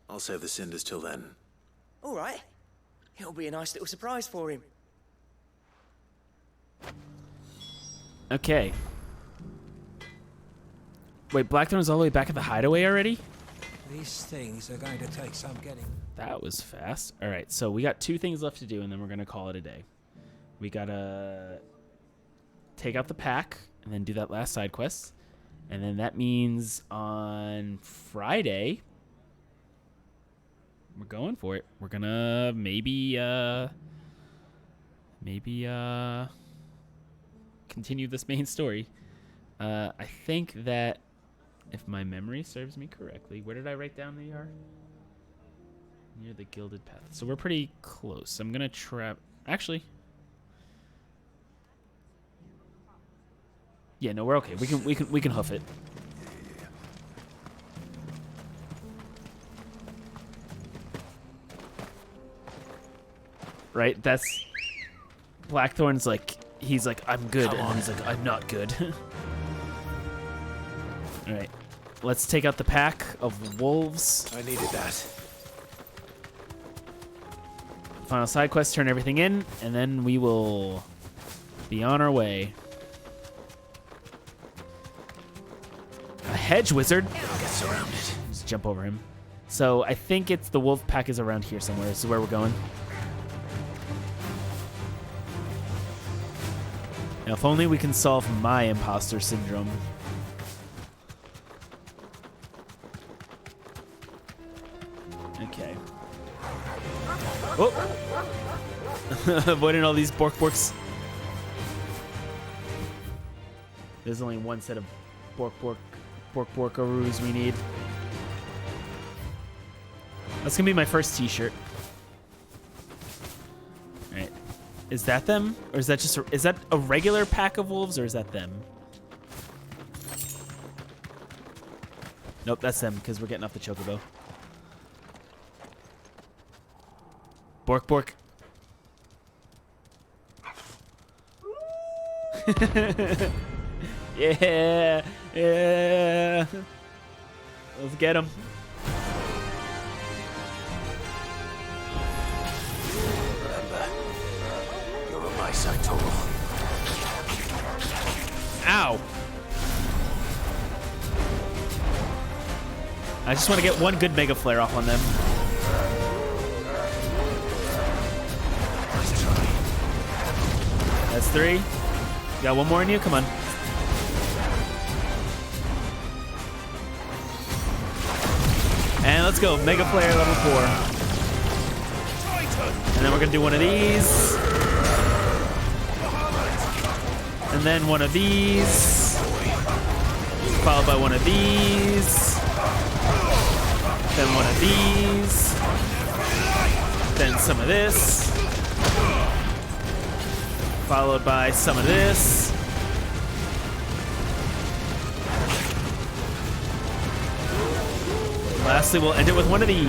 I'll save the cinders till then. All right. It'll be a nice little surprise for him. Okay. Wait, Blackthorn's all the way back at the hideaway already? These things are going to take some getting. That was fast. All right, so we got 2 things left to do, and then we're going to call it a day. We got to take out the pack and then do that last side quest. And then that means on Friday, we're going for it. We're going to maybe continue this main story. I think that if my memory serves me correctly, where did I write down they are? Near the Gilded Path. So we're pretty close. I'm gonna trap. Actually, yeah, no, we're okay. We can hoof it. Right. That's Blackthorn's like he's like, I'm good, and then he's like, I'm not good. All right, let's take out the pack of wolves. I needed that. Final side quest, turn everything in, and then we will be on our way. A hedge wizard. Get surrounded. Just jump over him. So I think it's the wolf pack is around here somewhere. This is where we're going. Now, if only we can solve my imposter syndrome. Okay. Oh! Avoiding all these borks. There's only one set of borkaroos we need. That's gonna be my first t-shirt. Alright. Is that them? Or is that just is that a regular pack of wolves, or is that them? Nope, that's them, because we're getting off the chocobo. Bork. Yeah. Let's get him. Remember, you're on my side, Torgal. Ow. I just want to get one good Mega Flare off on them. That's 3. You got one more in you? Come on. And let's go. Mega Flare level 4. And then we're going to do one of these. And then one of these. Followed by one of these. Then one of these. Then some of this. Followed by some of this. Lastly, we'll end it with one of these.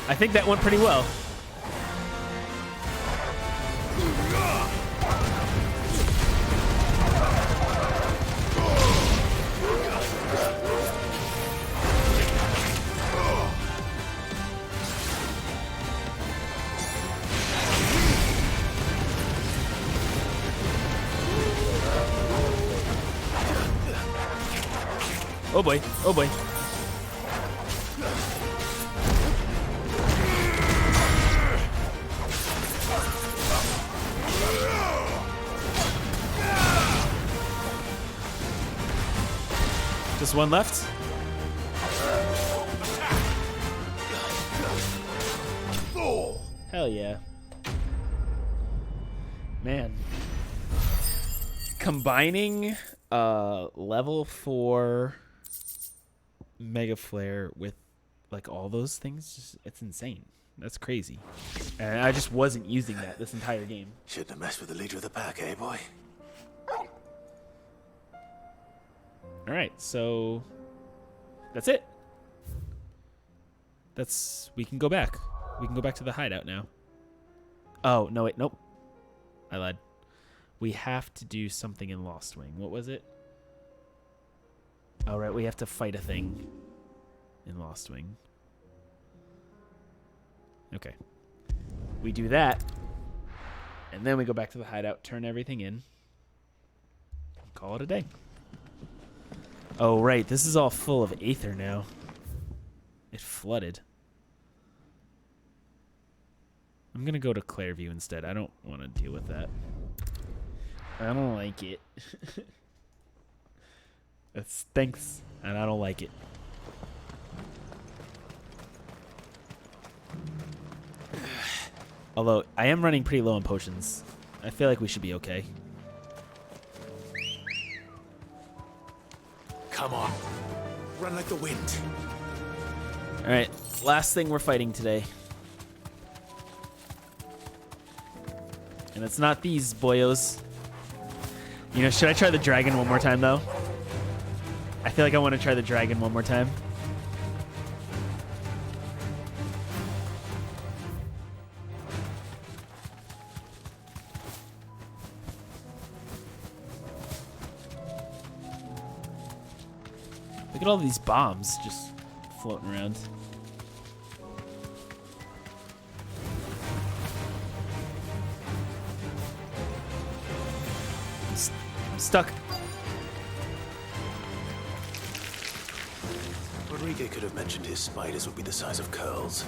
I think that went pretty well. Oh boy, oh boy. Just one left. Hell yeah. Man. Combining level 4 Mega Flare with like all those things, it's insane. That's crazy. And I just wasn't using that this entire game. Shouldn't have messed with the leader of the pack, eh, boy? Alright, so that's it. We can go back. We can go back to the hideout now. Oh, no, wait, nope. I lied. We have to do something in Lost Wing. What was it? All right, we have to fight a thing in Lost Wing. Okay. We do that, and then we go back to the hideout, turn everything in, call it a day. Oh, right, this is all full of Aether now. It flooded. I'm going to go to Clairview instead. I don't want to deal with that. I don't like it. It stinks, and I don't like it. Although, I am running pretty low on potions. I feel like we should be okay. Come on. Run like the wind. Alright, last thing we're fighting today. And it's not these boyos. You know, should I try the dragon one more time, though? I feel like I want to try the dragon one more time. Look at all these bombs just floating around. I'm stuck. Rodrigo could have mentioned his spiders would be the size of curls.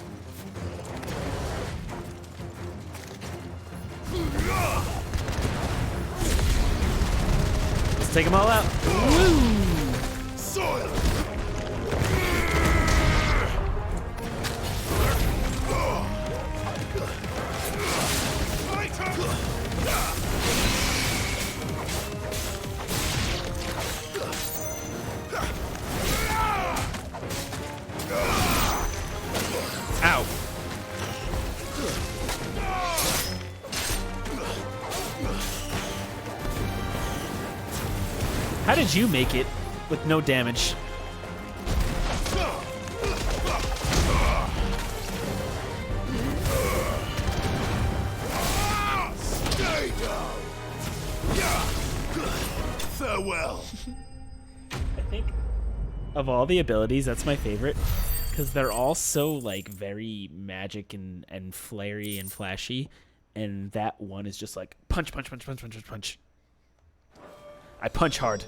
Let's take them all out. Woo! Soil! Ow. How did you make it with no damage? Stay down. Farewell. I think of all the abilities, that's my favorite. Because they're all so, like, very magic and flary and flashy. And that one is just like, punch, punch, punch, punch, punch, punch, punch. I punch hard.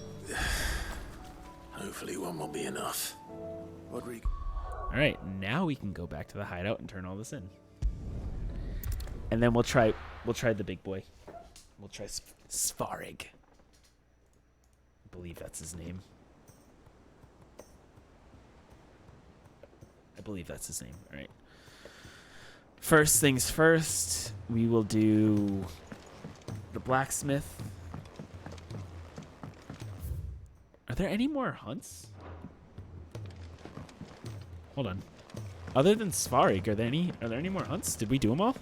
Hopefully one will be enough. Rodrigo. Alright, now we can go back to the hideout and turn all this in. And then we'll try the big boy. We'll try Svarig. I believe that's his name. I believe that's his name. All right. First things first, we will do the blacksmith. Are there any more hunts? Hold on. Other than Svarig, are there any more hunts? Did we do them all?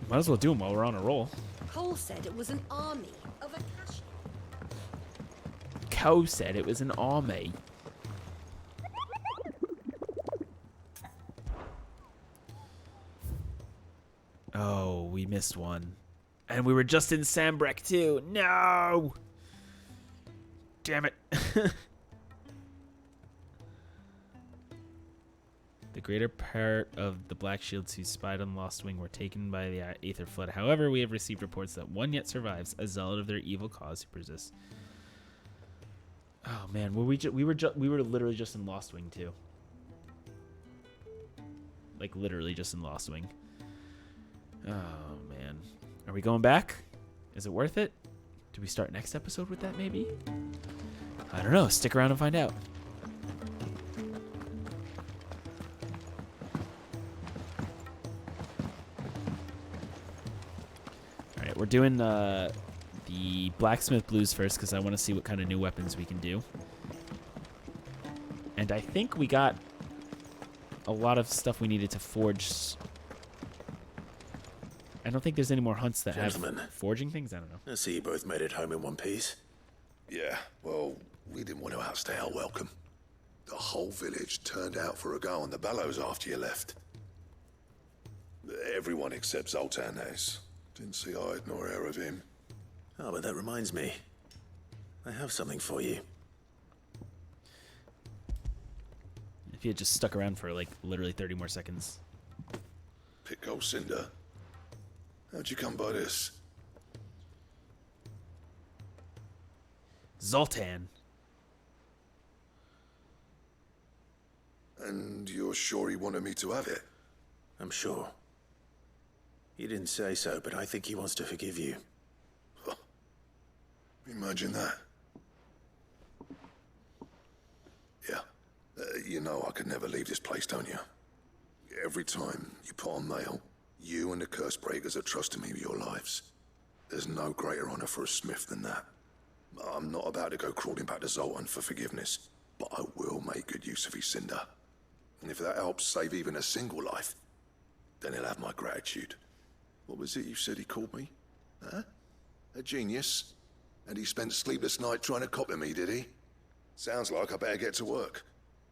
Might as well do them while we're on a roll. Cole said it was an army of Akashi. Cow said it was an army. Oh, we missed one. And we were just in Sambrek too. No! Damn it. The greater part of the Black Shields who spied on Lost Wing were taken by the Aether Flood. However, we have received reports that one yet survives, a zealot of their evil cause who persists. Oh man, we were literally just in Lost Wing too. Like literally just in Lost Wing. Oh man, are we going back? Is it worth it? Do we start next episode with that maybe? I don't know. Stick around and find out. All right, we're doing the blacksmith blues first because I want to see what kind of new weapons we can do. And I think we got a lot of stuff we needed to forge. I don't think there's any more hunts that have forging things. I don't know. I see you both made it home in one piece. Yeah, well, we didn't want to outstay our welcome. The whole village turned out for a go on the bellows after you left. Everyone except Zoltan, that is. Didn't see hide nor hair of him. Oh, but that reminds me. I have something for you. If you had just stuck around for like literally 30 more seconds. Pitcold Cinder. How'd you come by this? Zoltan. And you're sure he wanted me to have it? I'm sure. He didn't say so, but I think he wants to forgive you. Imagine that. Yeah. You know I could never leave this place, don't you? Every time you put on mail, you and the Cursebreakers are trusting me with your lives. There's no greater honor for a smith than that. I'm not about to go crawling back to Zoltan for forgiveness, but I will make good use of his cinder. And if that helps save even a single life, then he'll have my gratitude. What was it you said he called me? Huh? A genius? And he spent sleepless night trying to copy me, did he? Sounds like I better get to work.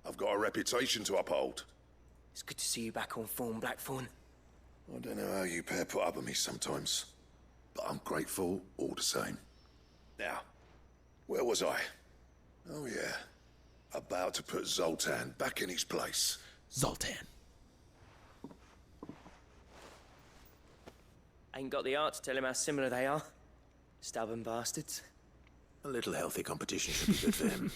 I've got a reputation to uphold. It's good to see you back on form, Blackthorn. I don't know how you pair put up with me sometimes, but I'm grateful all the same. Now, where was I? Oh yeah, about to put Zoltan back in his place. Zoltan. Ain't got the art to tell him how similar they are. Stubborn bastards. A little healthy competition should be good for him.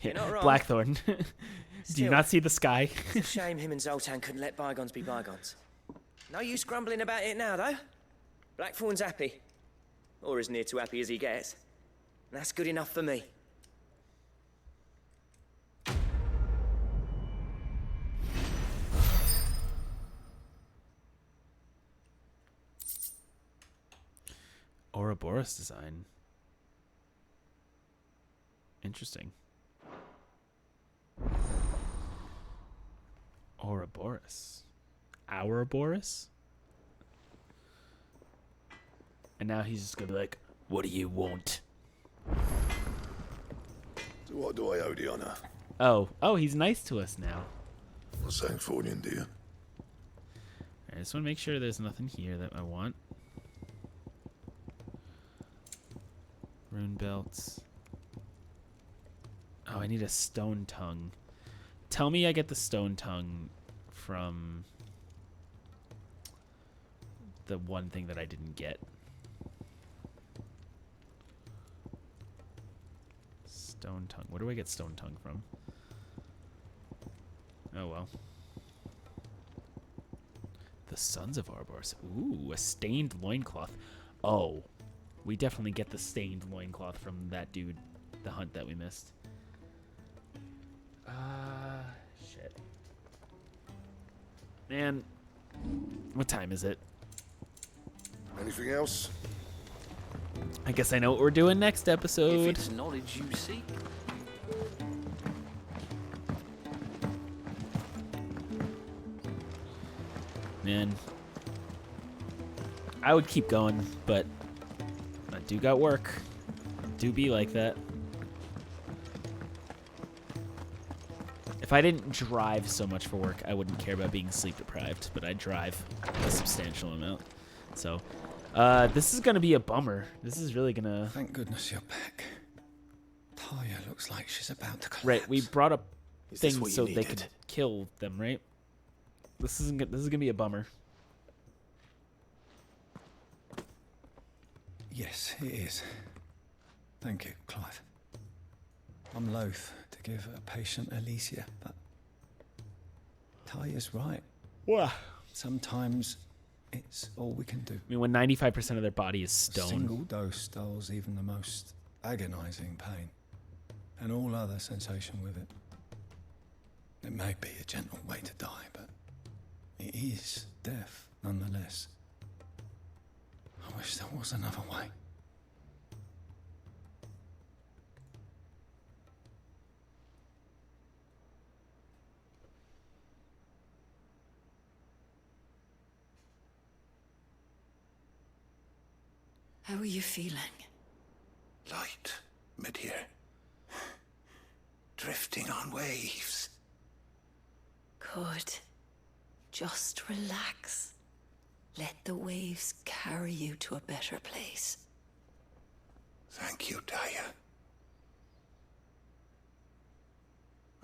You're not wrong. Blackthorn. Do you not see the sky? It's a shame him and Zoltan couldn't let bygones be bygones. No use grumbling about it now, though. Blackthorn's happy. Or as near to happy as he gets. That's good enough for me. Ouroboros design. Interesting. Ouroboros. Ouroboros? And now he's just gonna be like, what do you want? To what do I owe the honor? Oh, he's nice to us now. I'm saying Fornian, dear. I just want to make sure there's nothing here that I want. Rune belts. Oh, I need a stone tongue. Tell me I get the stone tongue from the one thing that I didn't get. Stone tongue. Where do I get stone tongue from? Oh well. The Sons of Ouroboros. Ooh, a stained loincloth. Oh, we definitely get the stained loincloth from that dude, the hunt that we missed. Shit. Man, what time is it? Anything else? I guess I know what we're doing next episode. If it's knowledge you seek. Man, I would keep going, but I do got work. Do be like that. If I didn't drive so much for work, I wouldn't care about being sleep deprived, but I drive a substantial amount. So, this is gonna be a bummer. This is really gonna... Thank goodness you're back. Talia looks like she's about to collapse. Right, we brought up Is this things what you so they needed? could kill them, right? This is gonna be a bummer. Yes, it is. Thank you, Clive. I'm loath to give a patient Alicia, but Talia's right. What? Sometimes it's all we can do. I mean, when 95% of their body is A stone. single dose dulls even the most agonizing pain, and all other sensation with it. It may be a gentle way to die, but it is death nonetheless. I wish there was another way. How are you feeling? Light, Medir. Drifting on waves. Good. Just relax. Let the waves carry you to a better place. Thank you, Daya.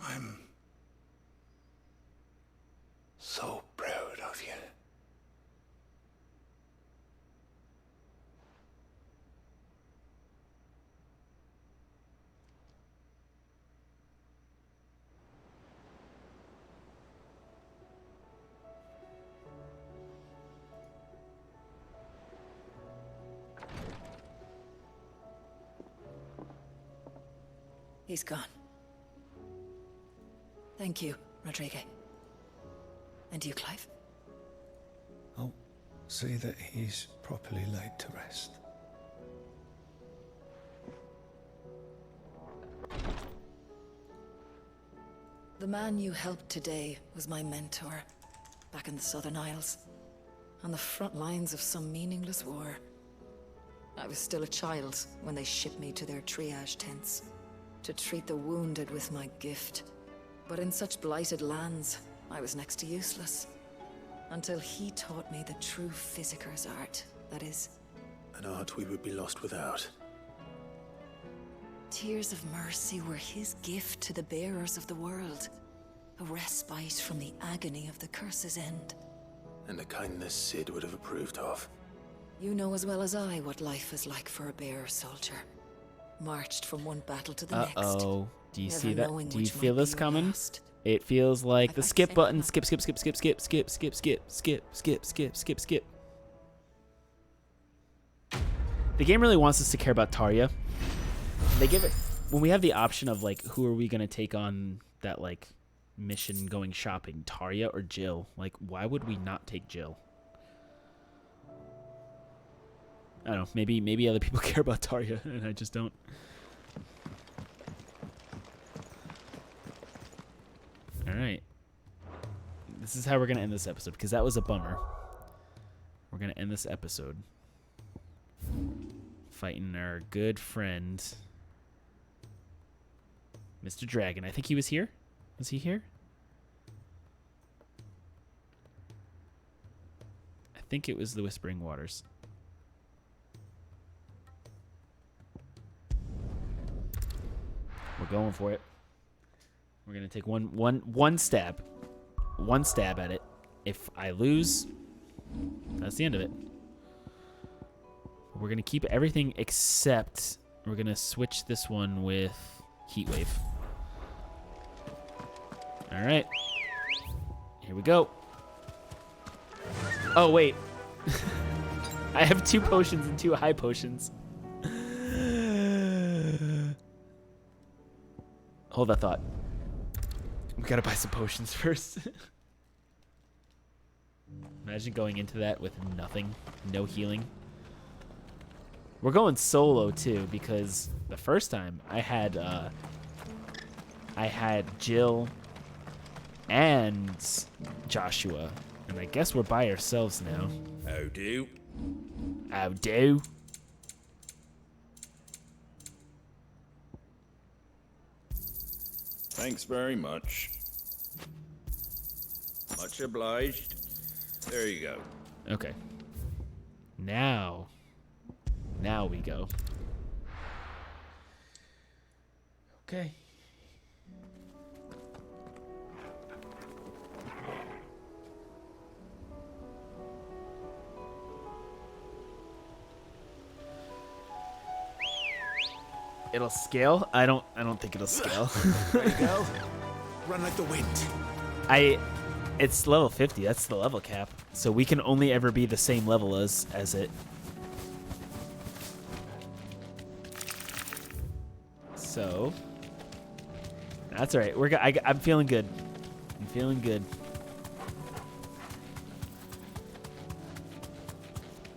I'm so proud of you. He's gone. Thank you, Rodrigo. And you, Clive? I'll see that he's properly laid to rest. The man you helped today was my mentor, back in the Southern Isles, on the front lines of some meaningless war. I was still a child when they shipped me to their triage tents to treat the wounded with my gift. But in such blighted lands, I was next to useless. Until he taught me the true Physicker's art, that is. An art we would be lost without. Tears of mercy were his gift to the bearers of the world. A respite from the agony of the curse's end. And a kindness Cid would have approved of. You know as well as I what life is like for a bearer soldier. Marched from one battle to the next. Uh-oh. Do you never see that? knowing Do you which feel might this be your coming? last. It feels like I've the had skip same button. Skip, skip, skip, skip, skip, skip, skip, skip, skip, skip, skip, skip, skip, skip. The game really wants us to care about Tarja. They give it when we have the option of like who are we gonna take on that like mission going shopping, Tarja or Jill? Like, why would we not take Jill? I don't know. Maybe other people care about Tarja and I just don't. All right. This is how we're gonna end this episode because that was a bummer. We're gonna end this episode fighting our good friend, Mr. Dragon. I think he was here. Was he here? I think it was the Whispering Waters. We're going for it. We're gonna take one stab. One stab at it. If I lose, that's the end of it. We're gonna keep everything except we're gonna switch this one with Heatwave. All right, here we go. Oh wait, I have 2 potions and 2 high potions. Hold that thought. We gotta buy some potions first. Imagine going into that with nothing, no healing. We're going solo too because the first time I had Jill and Joshua, and I guess we're by ourselves now. How do? How do? Thanks very much. Much obliged. There you go. Okay. Now we go. Okay. It'll scale? I don't think it'll scale. There you go. Run like the wind. It's level 50. That's the level cap. So we can only ever be the same level as it. So that's all right. I'm feeling good. I'm feeling good.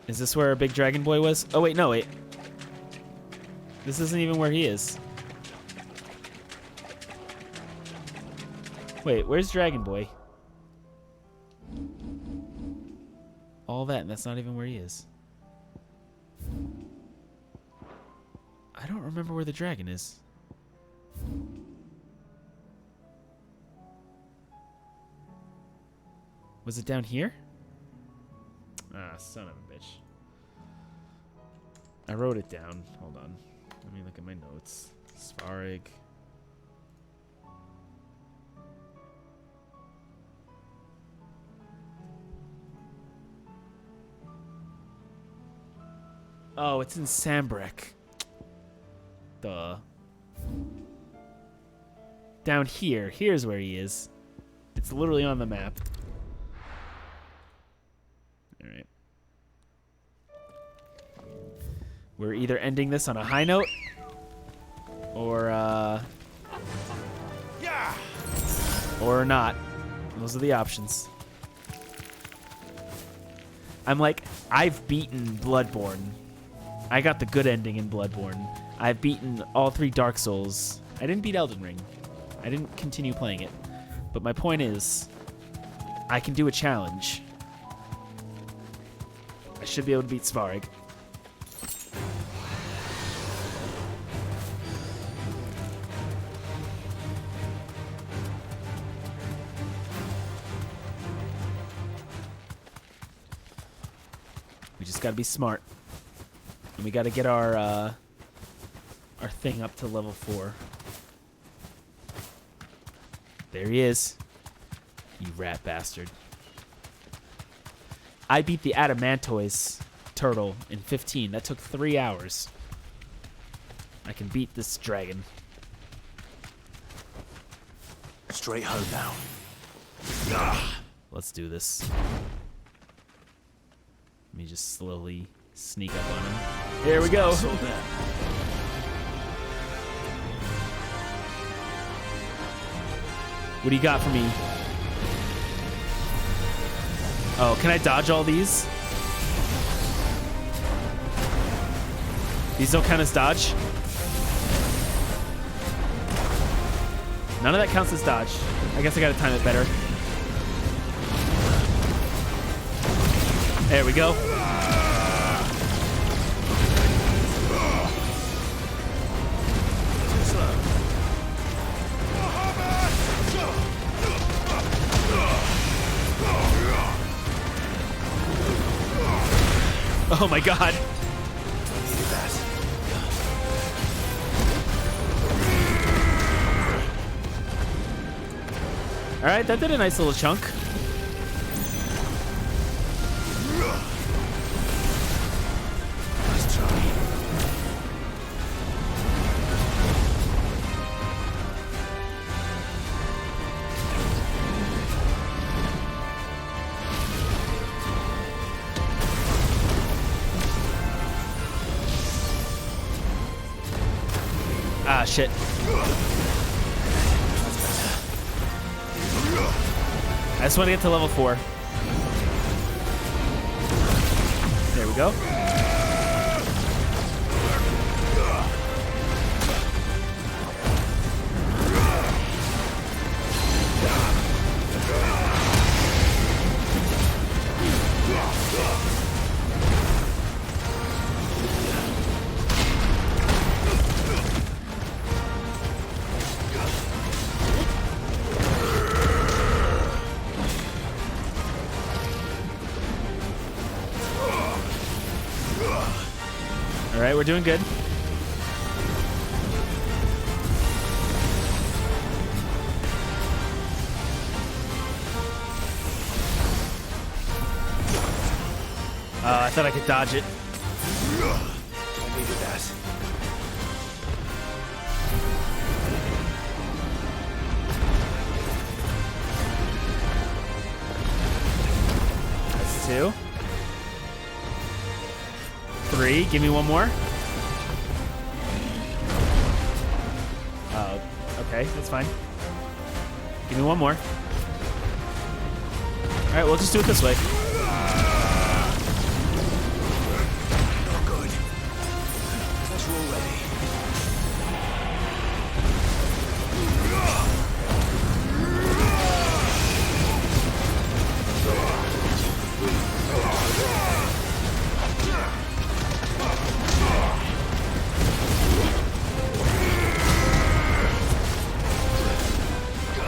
Is this where our big dragon boy was? Oh wait, no wait. This isn't even where he is. Wait, where's Dragon Boy? All that, and that's not even where he is. I don't remember where the dragon is. Was it down here? Ah, son of a bitch. I wrote it down. Hold on. Let me look at my notes. Svarig. Oh, it's in Sambrek. Duh. Down here. Here's where he is. It's literally on the map. Alright. We're either ending this on a high note or or not. Those are the options. I'm like, I've beaten Bloodborne. I got the good ending in Bloodborne. I've beaten all 3 Dark Souls. I didn't beat Elden Ring. I didn't continue playing it. But my point is, I can do a challenge. I should be able to beat Svarig. gotta be smart. And we gotta get our thing up to level 4. There he is. You rat bastard. I beat the Adamantoise turtle in 15. That took 3 hours. I can beat this dragon. Straight home now. Let's do this. Let me just slowly sneak up on him. Here we go. What do you got for me? Oh, can I dodge all these? These don't count as dodge? None of that counts as dodge. I guess I gotta time it better. There we go. Oh my god. Alright, that did a nice little chunk. Nice try. Ah, shit. I just want to get to level 4. There we go. Alright, we're doing good. I thought I could dodge it. I needed that. That's 2. 3. Give me one more. Oh, okay, that's fine. Give me one more. All right, we'll just do it this way. Not good. Let's roll ready.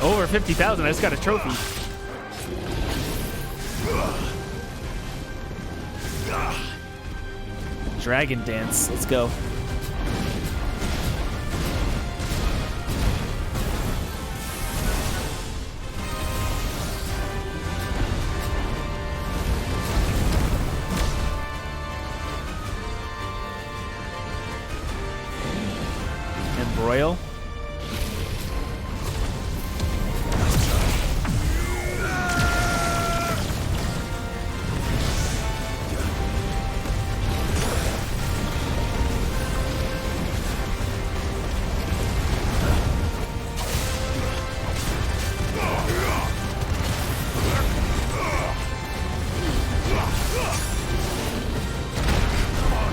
Over 50,000. I just got a trophy. Dragon dance. Let's go. Embroil.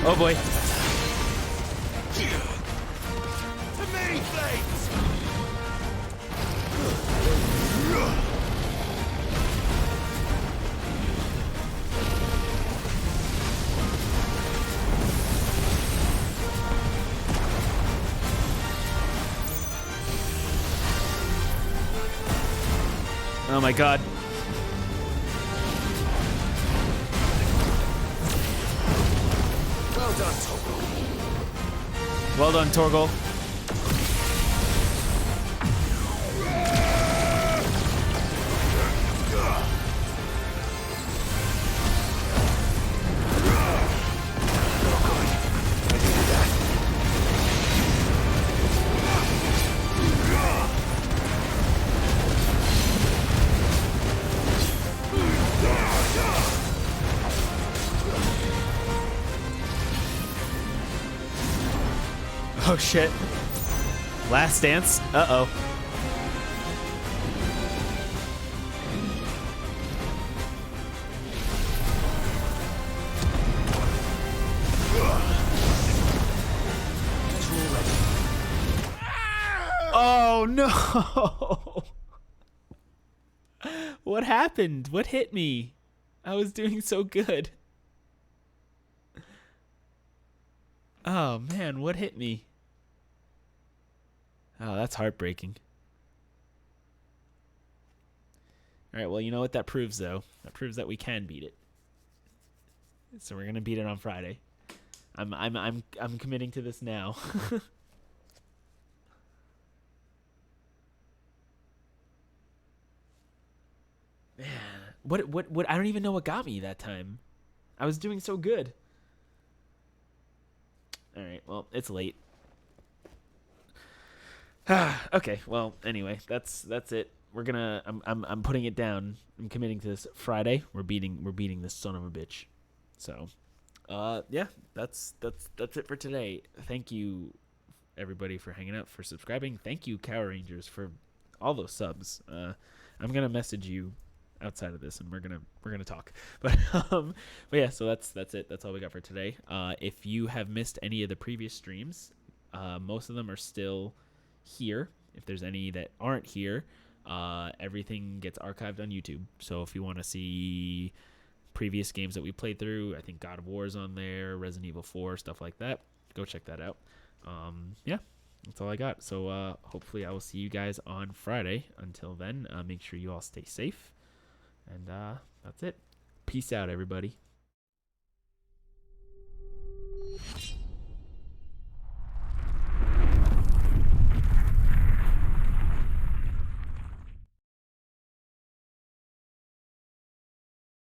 Oh boy. To me, blades! Oh my god. Well done, Torgal. Well done, Torgal. Oh shit. Last dance. Uh-oh. Oh no. What happened? What hit me? I was doing so good. Oh man, what hit me? Oh, that's heartbreaking. All right, well, you know what that proves, though? That proves that we can beat it. So we're gonna beat it on Friday. I'm committing to this now. Man, what? I don't even know what got me that time. I was doing so good. All right, well, it's late. Okay, well, anyway, that's it. We're gonna I'm putting it down. I'm committing to this Friday. We're beating this son of a bitch. So, yeah, that's it for today. Thank you everybody for hanging out, for subscribing. Thank you Cow Rangers for all those subs. I'm gonna message you outside of this, and we're gonna talk. But yeah, so that's it. That's all we got for today. If you have missed any of the previous streams, most of them are still here. If there's any that aren't here, everything gets archived on YouTube. So if you want to see previous games that we played through, I think God of War is on there, Resident Evil 4, stuff like that, go check that out. Yeah, that's all I got. So hopefully I will see you guys on Friday. Until then, make sure you all stay safe, and that's it. Peace out, everybody.